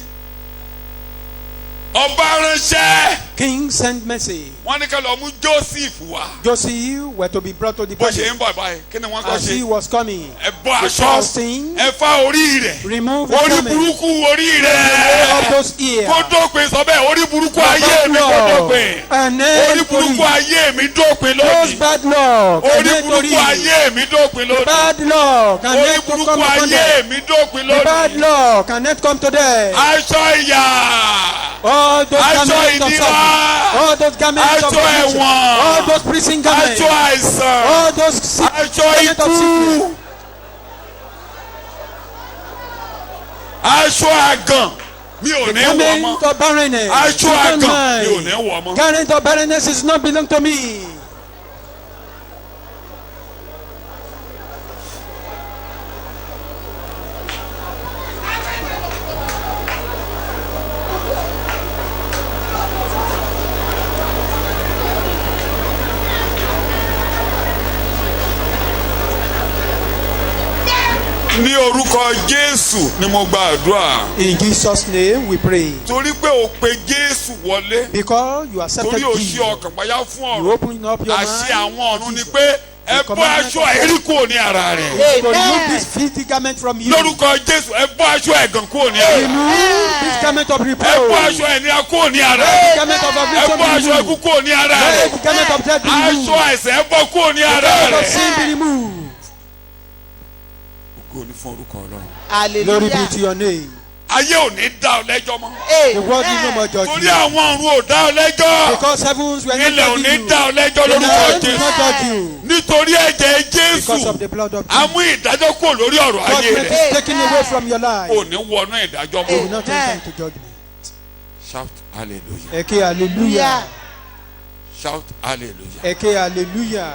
ọba ránṣẹ́. King sent message. Wọ́n ní ká lọ mú Joseph wá. Joseph were to be brought to the Bó ṣe palace. ń bọ̀ báyìí kí ni wọ́n kọ́ As he ṣe? was coming, Ẹ bọ́ the aṣọ. first thing, Ẹ fá orí rẹ̀. remove his Orí garment. burúkú orí Lay off rẹ̀. those ears. Kó dópin sọ bẹ́ẹ̀ orí burúkú ayé mi kó dópin. And Orí then burúkú ayé mi dópin those lónìí. bad luck. Orí burúkú ayé mi dópin lónìí. Bad luck. And Orí then to burúkú come upon ayé them. mi dópin The bad lónìí. luck. And then come to them. Aṣọ ìyà. All those Aṣọ garments of ìdíwá. suffering. All those garments of Aṣọ affliction. ẹ̀wọ̀n. All those prison garments. Aṣọ àìsàn. All those sick Aṣọ garments of sickness. ikú. Aṣọ àgàn. Mi ò The ní wọ̀ garment mọ́. of barrenness. Aṣọ You don't àgàn. Mi ò mind. ní wọ̀ mọ́. Garment of barrenness is not belong to me. Ní orúkọ Jésù ni mo gba àdúrà. In Jesus' name we pray. Torí pé o pe Jésù wọlé. Because you accepted Torí o ṣe Jesus. ọkàn payá fún You ọ̀rọ̀. open up your mind. Àṣẹ àwọn ọ̀run ni Jesus. pé ẹ bọ́ aṣọ ẹ̀rí kúrò ní ara rẹ̀. To remove this filthy garment from you. Lórúkọ Jésù ẹ bọ́ aṣọ ẹ̀gàn kúrò ní ara rẹ̀. Remove this garment of Ẹ bọ́ reproach. aṣọ ẹ̀nìyà kúrò ní ara This rẹ̀. garment of Ẹ affliction bọ́ be aṣọ ẹ̀kú removed. kúrò ní ara Let rẹ̀. the garment of death be Aṣọ removed. àìsàn ẹ bọ́ kúrò ní ara The garment of sin be rẹ̀. removed. Ògo ni fún orúkọ Ọlọ́run. Glory be to Hallelujah. your name. Ayé ò ní dá ọ lẹ́jọ́ mọ́. The world will no more judge Torí you. àwọn ọ̀run ò dá ọ lẹ́jọ́. Because heavens were not Ilẹ̀ ò ní judging you. dá ọ lẹ́jọ́ The lórúkọ earth will not Jésù. judge you. Nítorí ẹ̀jẹ̀ Because of Jésù. the blood of A Jesus. mú ìdájọ́ kúrò lórí ọ̀rọ̀ ayé Judgment rẹ̀. is taken away from your life. Ò ní wọnú ìdájọ́ You will mọ́. not enter into judgment. Shout hallelujah. Eke hallelujah. Shout hallelujah. Eke hallelujah.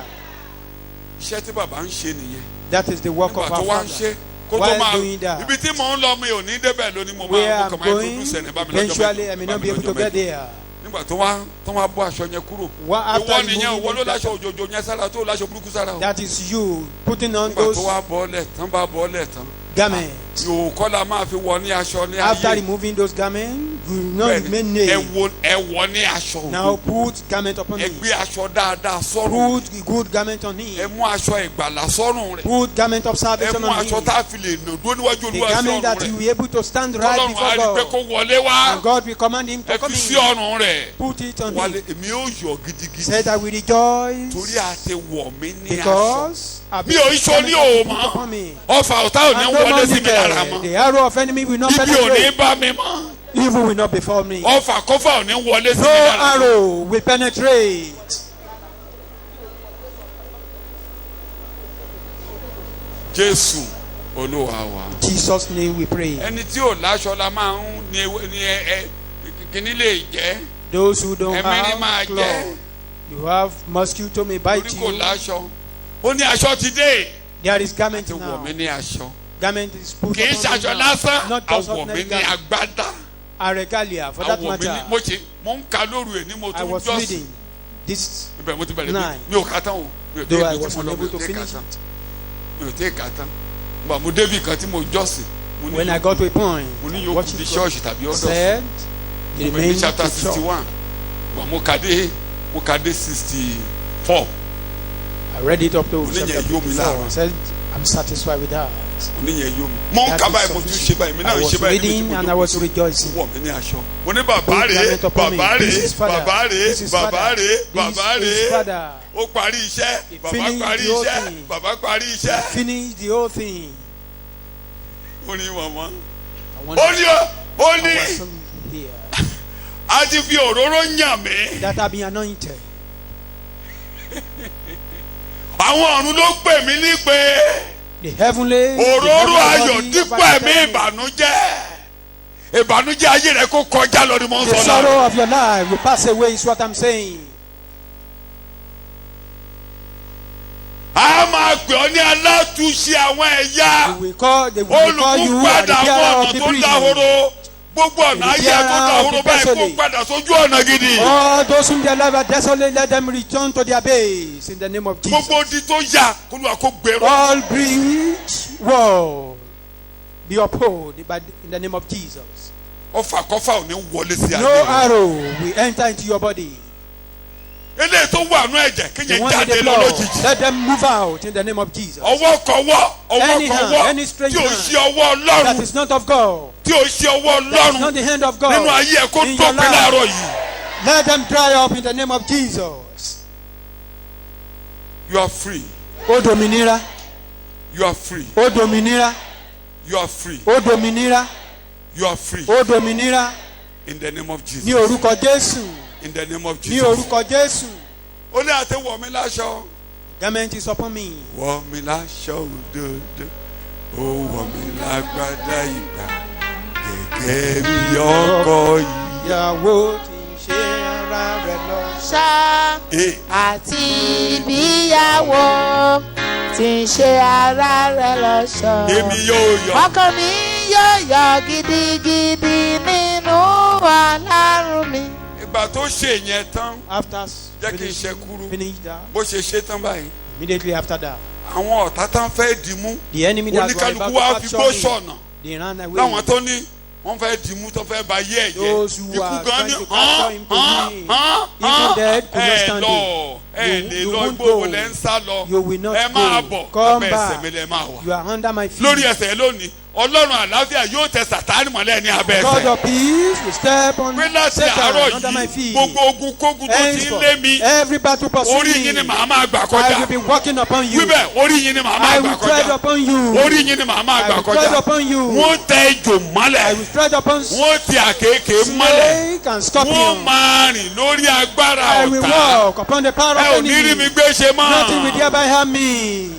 Iṣẹ́ tí bàbá ń ṣe nìyẹn. That is the work Nígbà of tó our wá ń Father. ṣe kó tó While máa doing that, ibi tí mò ń lọ mi ò ní débẹ̀ lónìí mo where máa I'm kó kàn máa going, introduce ẹni bá mi lọ́jọ́ eventually I may not be able to get mẹ́jọ. there. Nígbà tó wá bọ́ aṣọ yẹn kúrò. After Ìwọ nìyẹn removing ìwọ ló that- láṣọ òjòjò yẹn sára tó láṣọ burúkú sára o. That is you putting on Nígbà those tó wá bọ́ọ̀lẹ̀ tán bá bọ́ọ̀lẹ̀ tán. garments. Yòó kọ́ la máa fi wọ ní aṣọ ní After ayé. removing those garments, you will not Bẹ́ẹ̀ni, remain ẹ naked. wọ ní aṣọ Now òjòjò. put garment upon Ẹ him. gbé aṣọ dáadáa sọ́rùn. Put a good garment on Ẹ him. mú aṣọ ìgbàlà sọ́rùn rẹ̀. Put garment of Ẹ salvation mú on aṣọ him. tá a fi lè nà dúró níwájú The Olúwa sí garment ọ̀run that you rẹ̀. will be able to stand right Ọlọ́run á before rí i pé God. kó wọlé wá. And God will command him to Ẹ come fi sí in. ọ̀run rẹ̀. Put it on Wálé him. èmi ó yọ̀ gidigidi. Said I will rejoice Torí a ti wọ̀ mí ní aṣọ. because I've Mi ò ń ṣo ní òòmọ́. put upon me. Ọfà ọ̀tá ò ní And no wọlé more sí mi lára naked. mọ́. The arrow of enemy will not Ibi ò ní penetrate. bá mi mọ́. Evil will not befall me. Ọfà kọ́fà ò ní wọlé sí mi No lára mọ́. arrow will penetrate. Jésù Olúwa wa. In Jesus' name we pray. Ẹni tí ò láṣọ la máa ń ní kíní lè jẹ́. Those who don't Ẹ̀mí ni máa have jẹ́. cloth, you have mosquito may bite Torí kò you. láṣọ. Ó ní aṣọ ti dé. There is garment Ti wọ̀ now. mí ní aṣọ. Garment is put Kì í upon me ṣaṣọ now. lásán. Not just Àwọ̀ mi ordinary ní garment. agbádá. A regalia for that Àwọ̀ mi ní matter. mo ń ka lóru ẹ̀ ní mo I tún was jọ́sìn. reading this Ibẹ̀ mo ti bẹ̀rẹ̀ Nine. mi ò ka tán o. Mi ò though I débi was tí mo lọ mi unable ò to tẹ́ ka finish tán. it. Mi ò tẹ́ ka tán. Nígbà mo débi kan tí mo jọ́sìn. Mo ní When I got to a point, mo ní I yòókù watched di it ṣọ́ọ̀ṣì tàbí ọ̀dọ̀. said, the Mo bẹ̀rẹ̀ ní remain chapter to church. 61. Nígbà mo ka dé 64. I read it up to Mo ní chapter yẹn yó mi 54. lára. I said, I'm satisfied with that. oníyẹn yóò mi. Mo ń kaba ẹ̀ mo tún ṣe báyìí mi náà ń ṣe báyìí níbi tí mo and I was rejoicing. wọ̀ mí ní aṣọ. Mo ní bàbá rèé bàbá rèé bàbá rèé bàbá rèé bàbá rèé. Ó parí iṣẹ́ bàbá parí iṣẹ́ bàbá parí iṣẹ́. Finish the whole thing. Ó ní màmá. Ó ní a ti fi òróró yàn mí. that have been anointed. Àwọn ọ̀run ló pè mí ní pé The heavenly. òróró ayọ̀ dípò ẹ̀mí ìbànújẹ́. Ìbànújẹ́ ayé rẹ kó kọjá lọ ni mo ń The sọ náà. sorrow of your life will pass away is what I'm saying. A máa pè ọ́ ní alátúnṣe àwọn ẹ̀yà. They will call you a Olùkúpadà repairer àwọn of ọ̀nà the tó bridge. dahoro. Gbogbo ọ̀nà ayé tó dahoro báyìí kó padà sójú ọ̀nà gidi. All those whom their life are desolate, let them return to their base in the name of Jesus. Gbogbo odi tó yà kó lù wá kó gbèrò. All bridge wall be upheld in the name of Jesus. Ọfà kọfà ò ní wọlé sí No ayé rẹ. arrow will enter into your body. Eléyìí tó wà nú ẹ̀jẹ̀ The kéye one in jáde the lọ blood, lójijì. let them move out in the name of Jesus. Ọwọ́ kọwọ́ Any ọwọ́ hand, kọwọ́ any strange tí ò hand ṣe ọwọ́ That Ọlọ́run is not of God. tí ò ṣe ọwọ́ That is not Ọlọ́run the hand of God. nínú ayé ẹ̀ kó in your dópin láàárọ̀ life. yìí. Let them dry up in the name of Jesus. You are free. Ó dominira. You are free. Ó dominira. You are free. Ó dominira. You are free. Ó dominira. In the name of Jesus. Ní orúkọ Jésù. In the name of Ní Jesus. orúkọ Jésù. Ó ní àti wọ̀ mí láṣọ. Garment is upon me. Wọ̀ mí láṣọ òdodo. Ó wọ̀ mí lágbádá ìgbà. Gẹ́gẹ́ bí ọkọ yìí. Ìyàwó tí ń ṣe ara rẹ̀ lọ. ṣá àti ìbíyàwó tí ń ṣe ara rẹ̀ lọ́ṣọ̀ọ́. Èmi yóò yọ̀. Ọkàn mi yóò yọ̀ gidigidi nínú Ọlọ́run mi. Ìgbà tó ṣe yẹn tán. After Jẹ́ kí n ṣe kúrú. finish that, Bó ṣe ṣe tán báyìí. immediately after that, Àwọn ọ̀tá tán fẹ́ dìímú. the enemy that was Oníkálukú about wá to fi gbó capture ṣọ̀nà. me, they ran away. Láwọn tó ní wọ́n fẹ́ dìímú tó fẹ́ ba yé ẹ̀jẹ̀. Those who Ikú are gan trying ni to capture him to me, even dead could not stand lọ ẹ lè You lọ won't gbogbo go. lẹ́ ń sá lọ. You will not Ẹ máa go. bọ̀ Come abẹ́ back. ẹsẹ̀ mi lẹ́ máa wà. You are under my feet. Lórí ẹsẹ̀ lónìí Ọlọ́run àlàáfíà yóò tẹ Sàtánì mọ́lẹ̀ ní abẹ́ God ẹsẹ̀. of peace will step on Pé láti Satan àárọ̀ under my yìí feet. gbogbo ogun kógun tó ti ń lé mi. Every battle pursuing Orí me, yín ni màá máa gbà I kọjá. will be walking upon you. Wíbẹ̀ orí yín ni màá máa I gbà will tread kọjá. upon you. Orí yín ni màá máa I gbà will tread kọjá. upon you. Wọ́n tẹ ejò I mọ́lẹ̀. will tread upon Wọ́n ti àkékè mọ́lẹ̀. snake and Wọ́n scorpion. máa rìn lórí agbára I will ọ̀tá. walk upon the power Ẹ of ò ní rí mi enemy. gbé ṣe mọ́. Nothing will thereby harm me.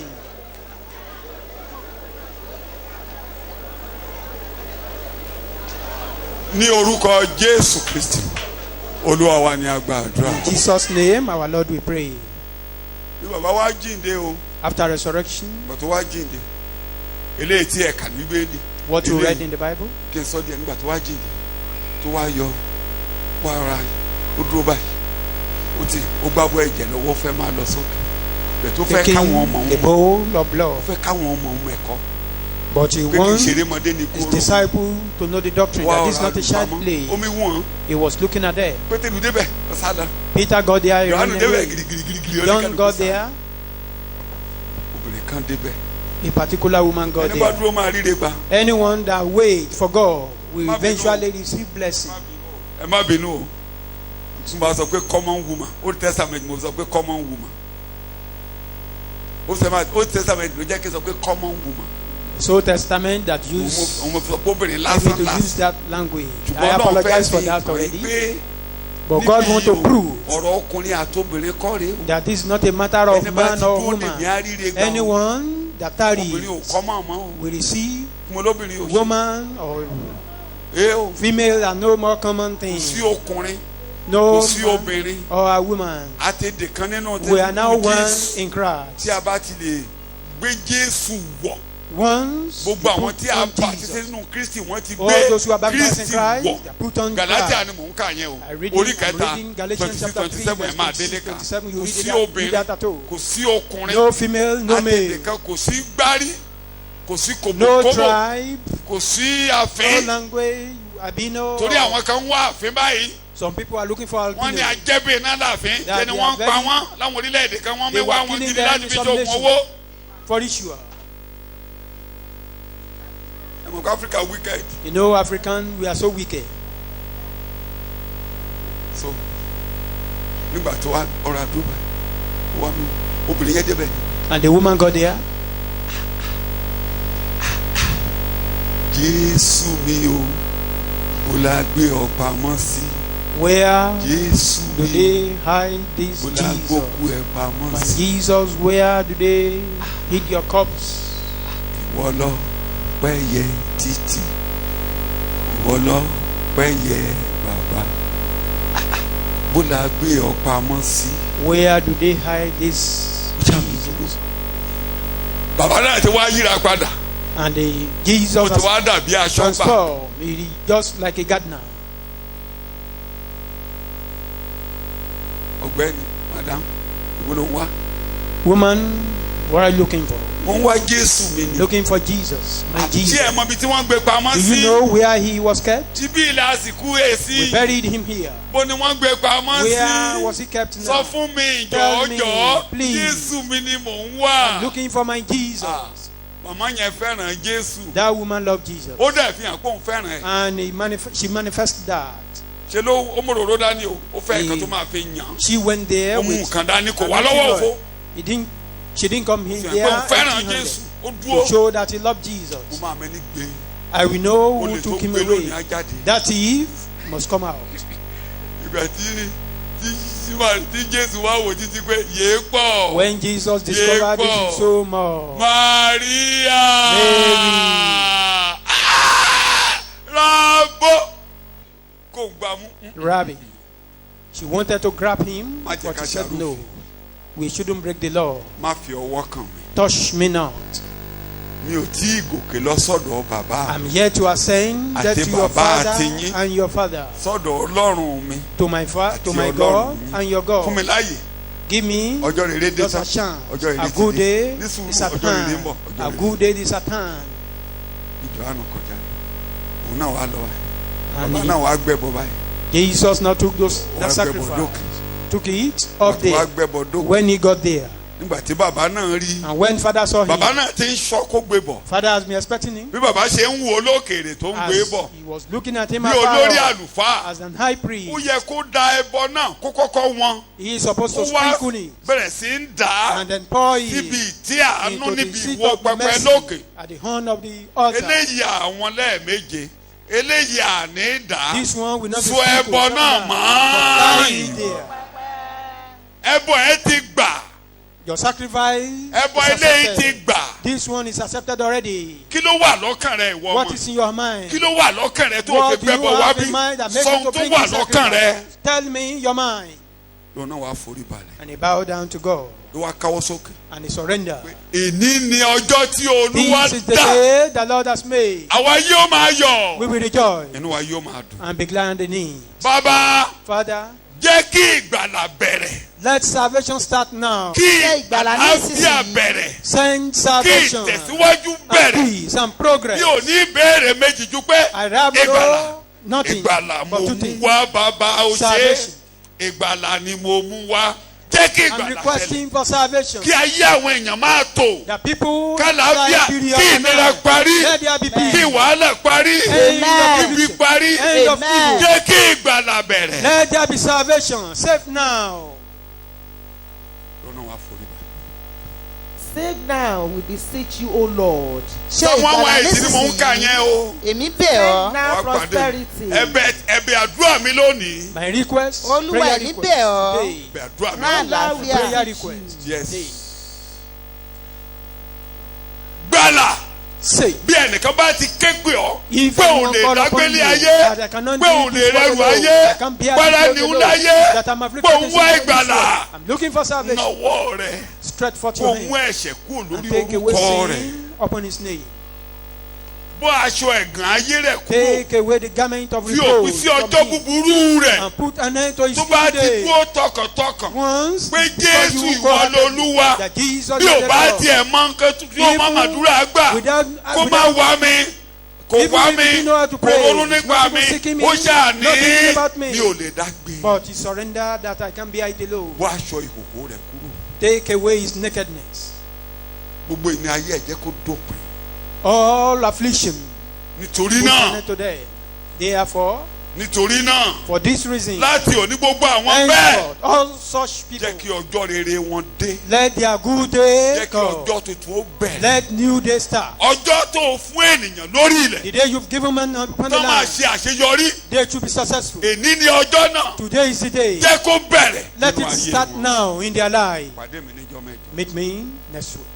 Ní orúkọ Jésù Kristi, Olúwa wa ni a gba àdúrà. In Jesus' name, our Lord, we pray. Bí bàbá wa jíǹde o, After resurrection, bàbá wa jíǹde. Eléyìí tí ẹ̀ka ní Bíbélì. what you Eléyìí read in the Bible, kí n sọ díẹ̀ nígbà tó wá jíǹde. Tó wá yọ, wá ra, ó dúró báyìí. Ó gbábọ́ ẹ̀jẹ̀ lọ́wọ́ fẹ́ máa lọ sókè. Bẹ̀ tó fẹ́ káwọn ọmọ taking a òun. bowl of Ó blood, fẹ́ káwọn ọmọ òun ẹ̀kọ́. but he Pé kì í wants ṣeré mọdé ní his kóró. disciple to know the doctrine that this is not a child play. Omi wọ̀n. He was looking at them. Pétérù débẹ̀ ọ̀sá lọ. Peter got there, he ran Yohanu débẹ̀ away. girigirigiri. John got there, Obìnrin kan débẹ̀. a particular woman got Ẹni bá there. dúró máa ríre gbà. Anyone that waits for God will Má bínú. eventually receive blessing. Ẹ má bínú o. Tí mo bá sọ pé common woman, Old Testament mo sọ pé common woman. Old Testament ló jẹ́ kí n sọ pé common woman. It's Old Testament that use Òun mo sọ pé obìnrin me lásán to use lásán. that language. I Ṣùgbọ́n náà fẹ́ apologize for fi that ìtàn already. pé But God wants to prove ọ̀rọ̀ ọkùnrin àtobìnrin kọ́ rèé o. that this is not a matter of Ẹni bá man ti or dúró dè mí á woman. ríre gbà o. Anyone that Obìnrin ò tarries kọ́ mọ́ àmọ́ o. will receive Mo lóbìnrin ò ṣe. woman or Ee o. female are no more common Kò thing. sí ọkùnrin. No Kò sí man obìnrin. or a woman. Àtẹ̀dẹ̀ kan nínú We are now one Jésù. in Christ. Tí a bá ti lè gbé Jésù wọ̀. Once you Gbogbo àwọn put tí a on bá ti Jesus, sínú Kristi wọ́n ti all gbé those who are baptized in Kristi Christ, wọ̀. they put on Galatia Christ. ni mò ń kà yẹn o. I read it, Orí I'm kẹta reading Galatians chapter 3, 27 ẹ̀ máa verse délé kan. 27, you Kò read sí it out, read obìnrin, that at all. kò sí ọkùnrin, No female, no male. àtẹ̀dẹ̀ kan kò sí gbárí, kò sí No kòbókòbó, tribe, kò sí no àfin. language, albino. Torí àwọn kan ń wá àfin báyìí. Some people are looking for Wọ́n ní albino. ajẹ́bí iná láàfin. That Ẹni they wọ́n are ń pa very- wọ́n láwọn orílẹ̀-èdè kan wọ́n They mẹ́wàá were wọn killing kiri them láti in fi some ṣòwò nations. owó. For sure. ẹ mọ̀ pé Africa wicked. You know, African, we are so wicked. So nígbà tó wá ọ̀rọ̀ àdúrà ó wá mú obìnrin yẹn débẹ̀ ni. And the woman got there. Jésù mi o ó la gbé ọ pamọ́ sí. Where Jésù do mi they hide this ó la gbókù Jesus? ẹ pamọ́ My sí. Jesus, where do they hid your corpse? Ìwọ lọ pẹ́yẹ títì, ìwọ lọ pẹ́yẹ bàbá, bó la gbé ọ pamọ́ sí. Where do they hide this Jesus? Bàbá náà ti wá yíra padà, And the ó Jesus ti has wá dàbí aṣọ́gbà. transformed. He is just like a gardener. Ọ̀gbẹ́ni, madam, ìwọ ló ń wá. Woman, what are you looking for? Mo ń wá Jésù mi ni. Looking for Jesus. My Tí ẹ Jesus. mọ ibi tí wọ́n gbé pamọ́ Do you sí. know where he was kept? Ibi ilẹ̀ àsìkò We èsì. buried him here. Bó ni wọ́n gbé pamọ́ Where was sí. he kept Sọ now? fún mi Tell me, jọ̀ọ́jọ́. please. Jésù mi ni mò ń wá. Looking for my Jesus. Màmá yẹn fẹ́ràn Jésù. That woman loved Jesus. Ó dẹ̀ fi hàn pé òun fẹ́ràn ẹ̀. And she manifested that. Ṣé ló ó mòróró dání o? Ó fẹ́ nǹkan tó máa fi yàn. She went there Ó mú with nǹkan dání kò wá anointing lọ́wọ́ oil. òfo. She didn't come in Fi hàn there pé òun fẹ́ràn empty-handed. Jésù. Ó To dúró. show that he loved Mo Jesus. máa mẹ́ni gbé. I will know Olè who tó took him gbé away. lónìí á jáde. That thief must come out. Ìgbà tí Jésù wá wò títí pé yéé pọ̀. When Jesus discovered this is so more. Maria. Mary. Rábò. Kò gbà mú. Rabbi. She wanted to grab him, Má jẹ́ but ká he said ṣàròfin. no. We shouldn't break the law. Má fi ọwọ́ kàn mí. Touch me not. Mi ò tí ì gòkè lọ sọ́dọ̀ bàbá. I'm here to ascend that Àti to your bàbá father àti yín. and your father, Sọ́dọ̀ Ọlọ́run mi. to my Àti my Ọlọ́run God mi. and your Fún mi God. láàyè. Give me Ọjọ́ rere dé just a tán. chance. Ọjọ́ rere A ti good dé. day Ní sùúrù, is at ọjọ́ rere ń hand. bọ̀. Ọjọ́ A rere. good day is at hand. Ìjọ́nù kọjá. Òun náà wá lọ wá. And Bàbá náà wá gbẹ̀bọ̀ báyìí. Jesus now took that Wá gbẹ̀bọ̀ sacrifice, dókè. took it up Wá there. gbẹ̀bọ̀ dókè. When he got there, Nígbà tí bàbá náà rí. and when father saw him, Bàbá náà ti ń sọ kó gbé bọ̀. father has been expecting him. Bí bàbá ṣe ń wo olókèrè tó ń gbé As bọ̀. he was looking at him Bí afar olórí off, àlùfáà. as an high priest, Ó yẹ kó da ẹbọ náà kó kọ́kọ́ wọn. he is supposed to Ó wá sprinkle it bẹ̀rẹ̀ sí ń dà á and then pour síbi it ìtí àánú into the níbi seat ìwọ of the pẹpẹ mercy lókè. at the horn of the altar. Eléyìí àwọn lẹ́ẹ̀méje. Eléyìí àní dà á. This one will not be Sọ ẹbọ náà mọ́. Carry it there. Ẹbọ ẹ ti gbà. Your sacrifice Ẹbọ is eléyìí ti accepted. gbà. This one is accepted already. Kí ló wà lọ́kàn rẹ ìwọ What ọmọ? is in your mind? Kí ló wà lọ́kàn rẹ tó What fi do gbẹ́bọ you wá have bí? in mind that makes Sọ you ohun to tó bring wà this lọ́kàn rẹ. sacrifice? Tell me your mind. Lòun náà wá forí balẹ̀. And he bowed down to God Ló wá káwọ́ sókè. and he surrendered. Èní ni ọjọ́ tí Olúwa This is the dá. day the Lord has made. Àwa yóò máa yọ̀. We will rejoice Inú wa yóò máa dùn. and be glad in it. Bàbá Father, jẹ́ kí ìgbàlà bẹ̀rẹ̀. let salvation start now. Kí ìgbàlà àlàáfíà nísinsìnyí. bẹ̀rẹ̀. Send Kí salvation ìtẹ̀síwájú and bẹ̀rẹ̀. peace and progress. Mi ò ní ìbéèrè méjì ju pé I have ìgbàlà. nothing Ìgbàlà mo but two mú things. wá bàbá ó ṣe. Salvation. Ìgbàlà ni mo mú wá. Jẹ́ kí I'm ìgbàlà ṣẹlẹ̀. requesting for salvation. Kí ayé àwọn èèyàn máa tò. The people Kálàáfíà period kí ìnira parí. let there be Kí peace. wàhálà parí. Amen. Ibi parí. End of Amen. evil. Jẹ́ kí ìgbàlà bẹ̀rẹ̀. Let there be salvation. Save now. Lọ́nà wa forí balẹ̀. Save now, we beseech you, O Lord. ṣe Sọ wọ́n wá ìgbàlà èsì ni mò ń kà yẹn nísinsìnyí. o. Èmi bẹ̀ Save ọ́. now Wá pàdé. prosperity. Ẹ̀bẹ̀ àdúrà mi lónìí. My request. Olúwa, prayer èmi request bẹ̀ ọ́. today. Ẹ̀bẹ̀ àdúrà mi Rán lónìí. àlàáfíà. Prayer request. Yes. today. Gbàlà. Say. Bí ẹnìkan bá ti ké pè ọ́. If Pé òun anyone lè call upon dágbélé you, ayé. that I cannot Pé òun do lè this rẹrù for the Lord, ayé. I can bear Gbára the ni load ń of the láyé. Lord, that I'm afflicted Pé òun in wá this ìgbàlà. world. I'm looking for salvation. Nawọ́ rẹ̀. Stretch forth Kó your mú hand ẹ̀ṣẹ̀ kúrò and lórí take away orúkọ rẹ̀. sin upon his name. Bọ́ aṣọ ẹ̀gàn ayé rẹ̀ kúrò. Take away the garment of Fi òpin reproach sí from ọjọ́ him búburú rẹ̀. and put an end to his Tó bá ti day. dúró tọkàntọkàn. Once Pé before Jésù you ìwọ call lolúwa. that Jesus Bí is ò the bá Lord. tiẹ̀ mọ nǹkan tí ó má màdúrà gbà. Without, Kó má wá mi. Kò Even wá if he mi. didn't know how to Kò pray, ronú not nípa even mi. seeking me, Ó ṣáà ní not thinking about me. mi ò lè dá gbé. But he surrendered that I can be idle. Bọ́ aṣọ ìhòhò rẹ̀ kúrò. Take away his nakedness. Gbogbo ìní ayé ẹ̀ jẹ́ kó dópin. All affliction, nítorí náà today. Therefore, nítorí náà for this reason, láti òní gbogbo àwọn bẹ́ẹ̀ henceforth, all such jẹ́ kí people, ọjọ́ rere wọn dé, let their good day jẹ́ kí come. ọjọ́ tuntun ó bẹ̀rẹ̀, Let new day start. ọjọ́ tó fún ènìyàn lórí ilẹ̀ The day you've given man upon the tó máa land, ṣe àṣeyọrí, they should be successful. èní ni ọjọ́ náà, Today is the day. jẹ́ kó bẹ̀rẹ̀ Let nínú it ayé start wọn. now in their life. Pàdé mi níjọ́ mẹ́jọ. Meet me next week.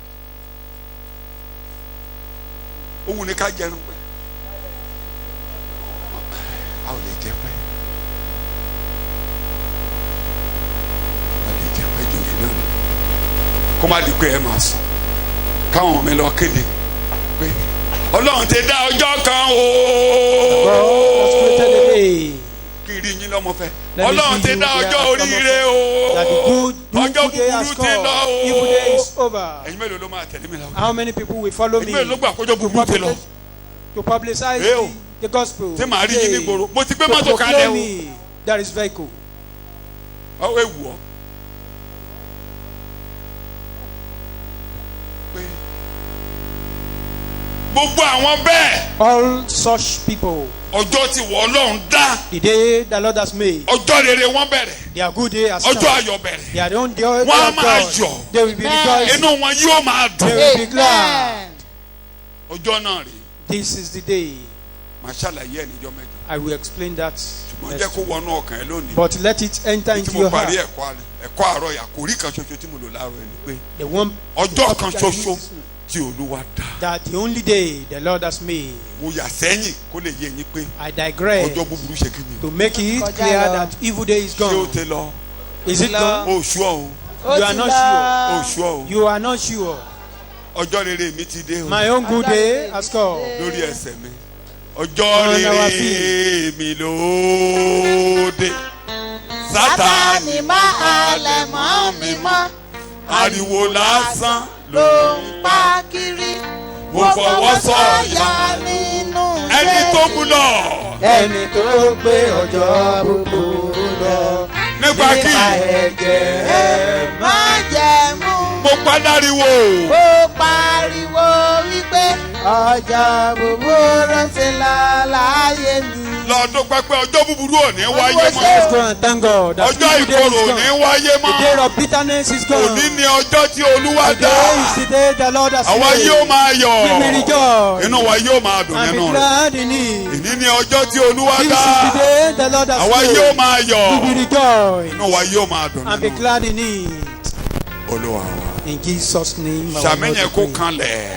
Òun ni ká jẹun pẹ́, a ò lè jẹ pẹ́, a lè jẹ pẹ́ jù yẹn lónìí, kó má di pé ẹ máa sùn, káwọn mi lọ kéde pé Ọlọ́run ti dá ọjọ́ kan God has created a day. kí rí yín lọ́mọ fẹ́. Let me Ọlọ́run see ti you dá there ọjọ́ at oríire That the o. good Ọjọ́ day has búburú ti lọ come. Evil day is o. over. Ẹ̀yin mélòó ló máa tẹ̀lé mi lọ? How many people will follow Ẹ̀yin me mélòó ló gbà kọjọ́ búburú ti lọ? to publicize Eh, o. the gospel? Ṣé màá rí yín ní Today, gbòòrò? Mo ti gbé to mọ́tò kalẹ̀ proclaim o. me, there is vehicle. Ọ ewu ọ. Pé gbogbo àwọn bẹ́ẹ̀ All such people, ọjọ́ tí wọ́n Ọlọ́run dá the day the Lord has made, ọjọ́ rere wọ́n bẹ̀rẹ̀, their good day has ọjọ́ come. ayọ̀ bẹ̀rẹ̀, Their own day of wọ́n á máa God. yọ̀, They will be rejoicing. inú wọn yóò máa They dùn. will be glad. Ọjọ́ náà rèé, This is the day. màá ṣàlàyé ẹ̀ níjọ́ mẹ́jọ. I will explain that. Ṣùgbọ́n next jẹ́ kó week. wọnú ọkàn ẹ lónìí. But let it enter Tí into mo your parí heart. ẹ̀kọ́ àárọ̀ yà kò rí kan ṣoṣo tí mo lò láàárọ̀ ẹ̀ ni pé The one ọjọ́ kan ṣoṣo tí Olúwa dá. that the only day the Lord has made. Mo yà sẹ́yìn kó lè yé yín pé I digress ọjọ́ búburú ṣe kí ni o. to make it Kọjá clear lọ. that evil day is Ṣé o gone. ti lọ? Is it gone? O ṣú ọ o. You are not O sure. ṣú ọ o. You are not sure. Ọjọ́ rere mi ti dé o. My own good day has come. Lórí ẹsẹ̀ mi. Ọjọ́ rere mi ló dé. Sátánì máa halẹ̀ mọ́ mi mọ́. ariwo lásán ló ń pa kiri. mo fọwọ́ sọ̀yà nínú ẹni tó mú lọ. ẹni tó gbé ọjọ́ gbogbo lọ Nípa kí ẹ̀jẹ̀ má jẹ̀mú. mo panáriwo. ó pariwo wípé ọjọ́ búburú ti lọ láyé mi. Lọ́dún pẹ́pẹ́ ọjọ́ búburú ò ní wáyé Let's mọ́. go and thank God that Ọjọ́ evil day ìkorò ò is ní gone. wáyé The day mọ́. of bitterness is gone. Òní ni ọjọ́ tí Olúwa Today dá. is the day the Lord has Àwa made. yóò máa We will yọ̀. rejoice Inú wa yóò máa dùn and nínú be rẹ̀. glad in it. Ìní ni ọjọ́ tí Olúwa This dá. is the day the Lord has Àwa made. yóò máa We will yọ̀. rejoice Inú wa yóò máa dùn and be nínú rẹ̀. glad in it. Olúwa wa. In Jesus' name, our Lord Ṣàmìyàn we kó pray. kanlẹ̀.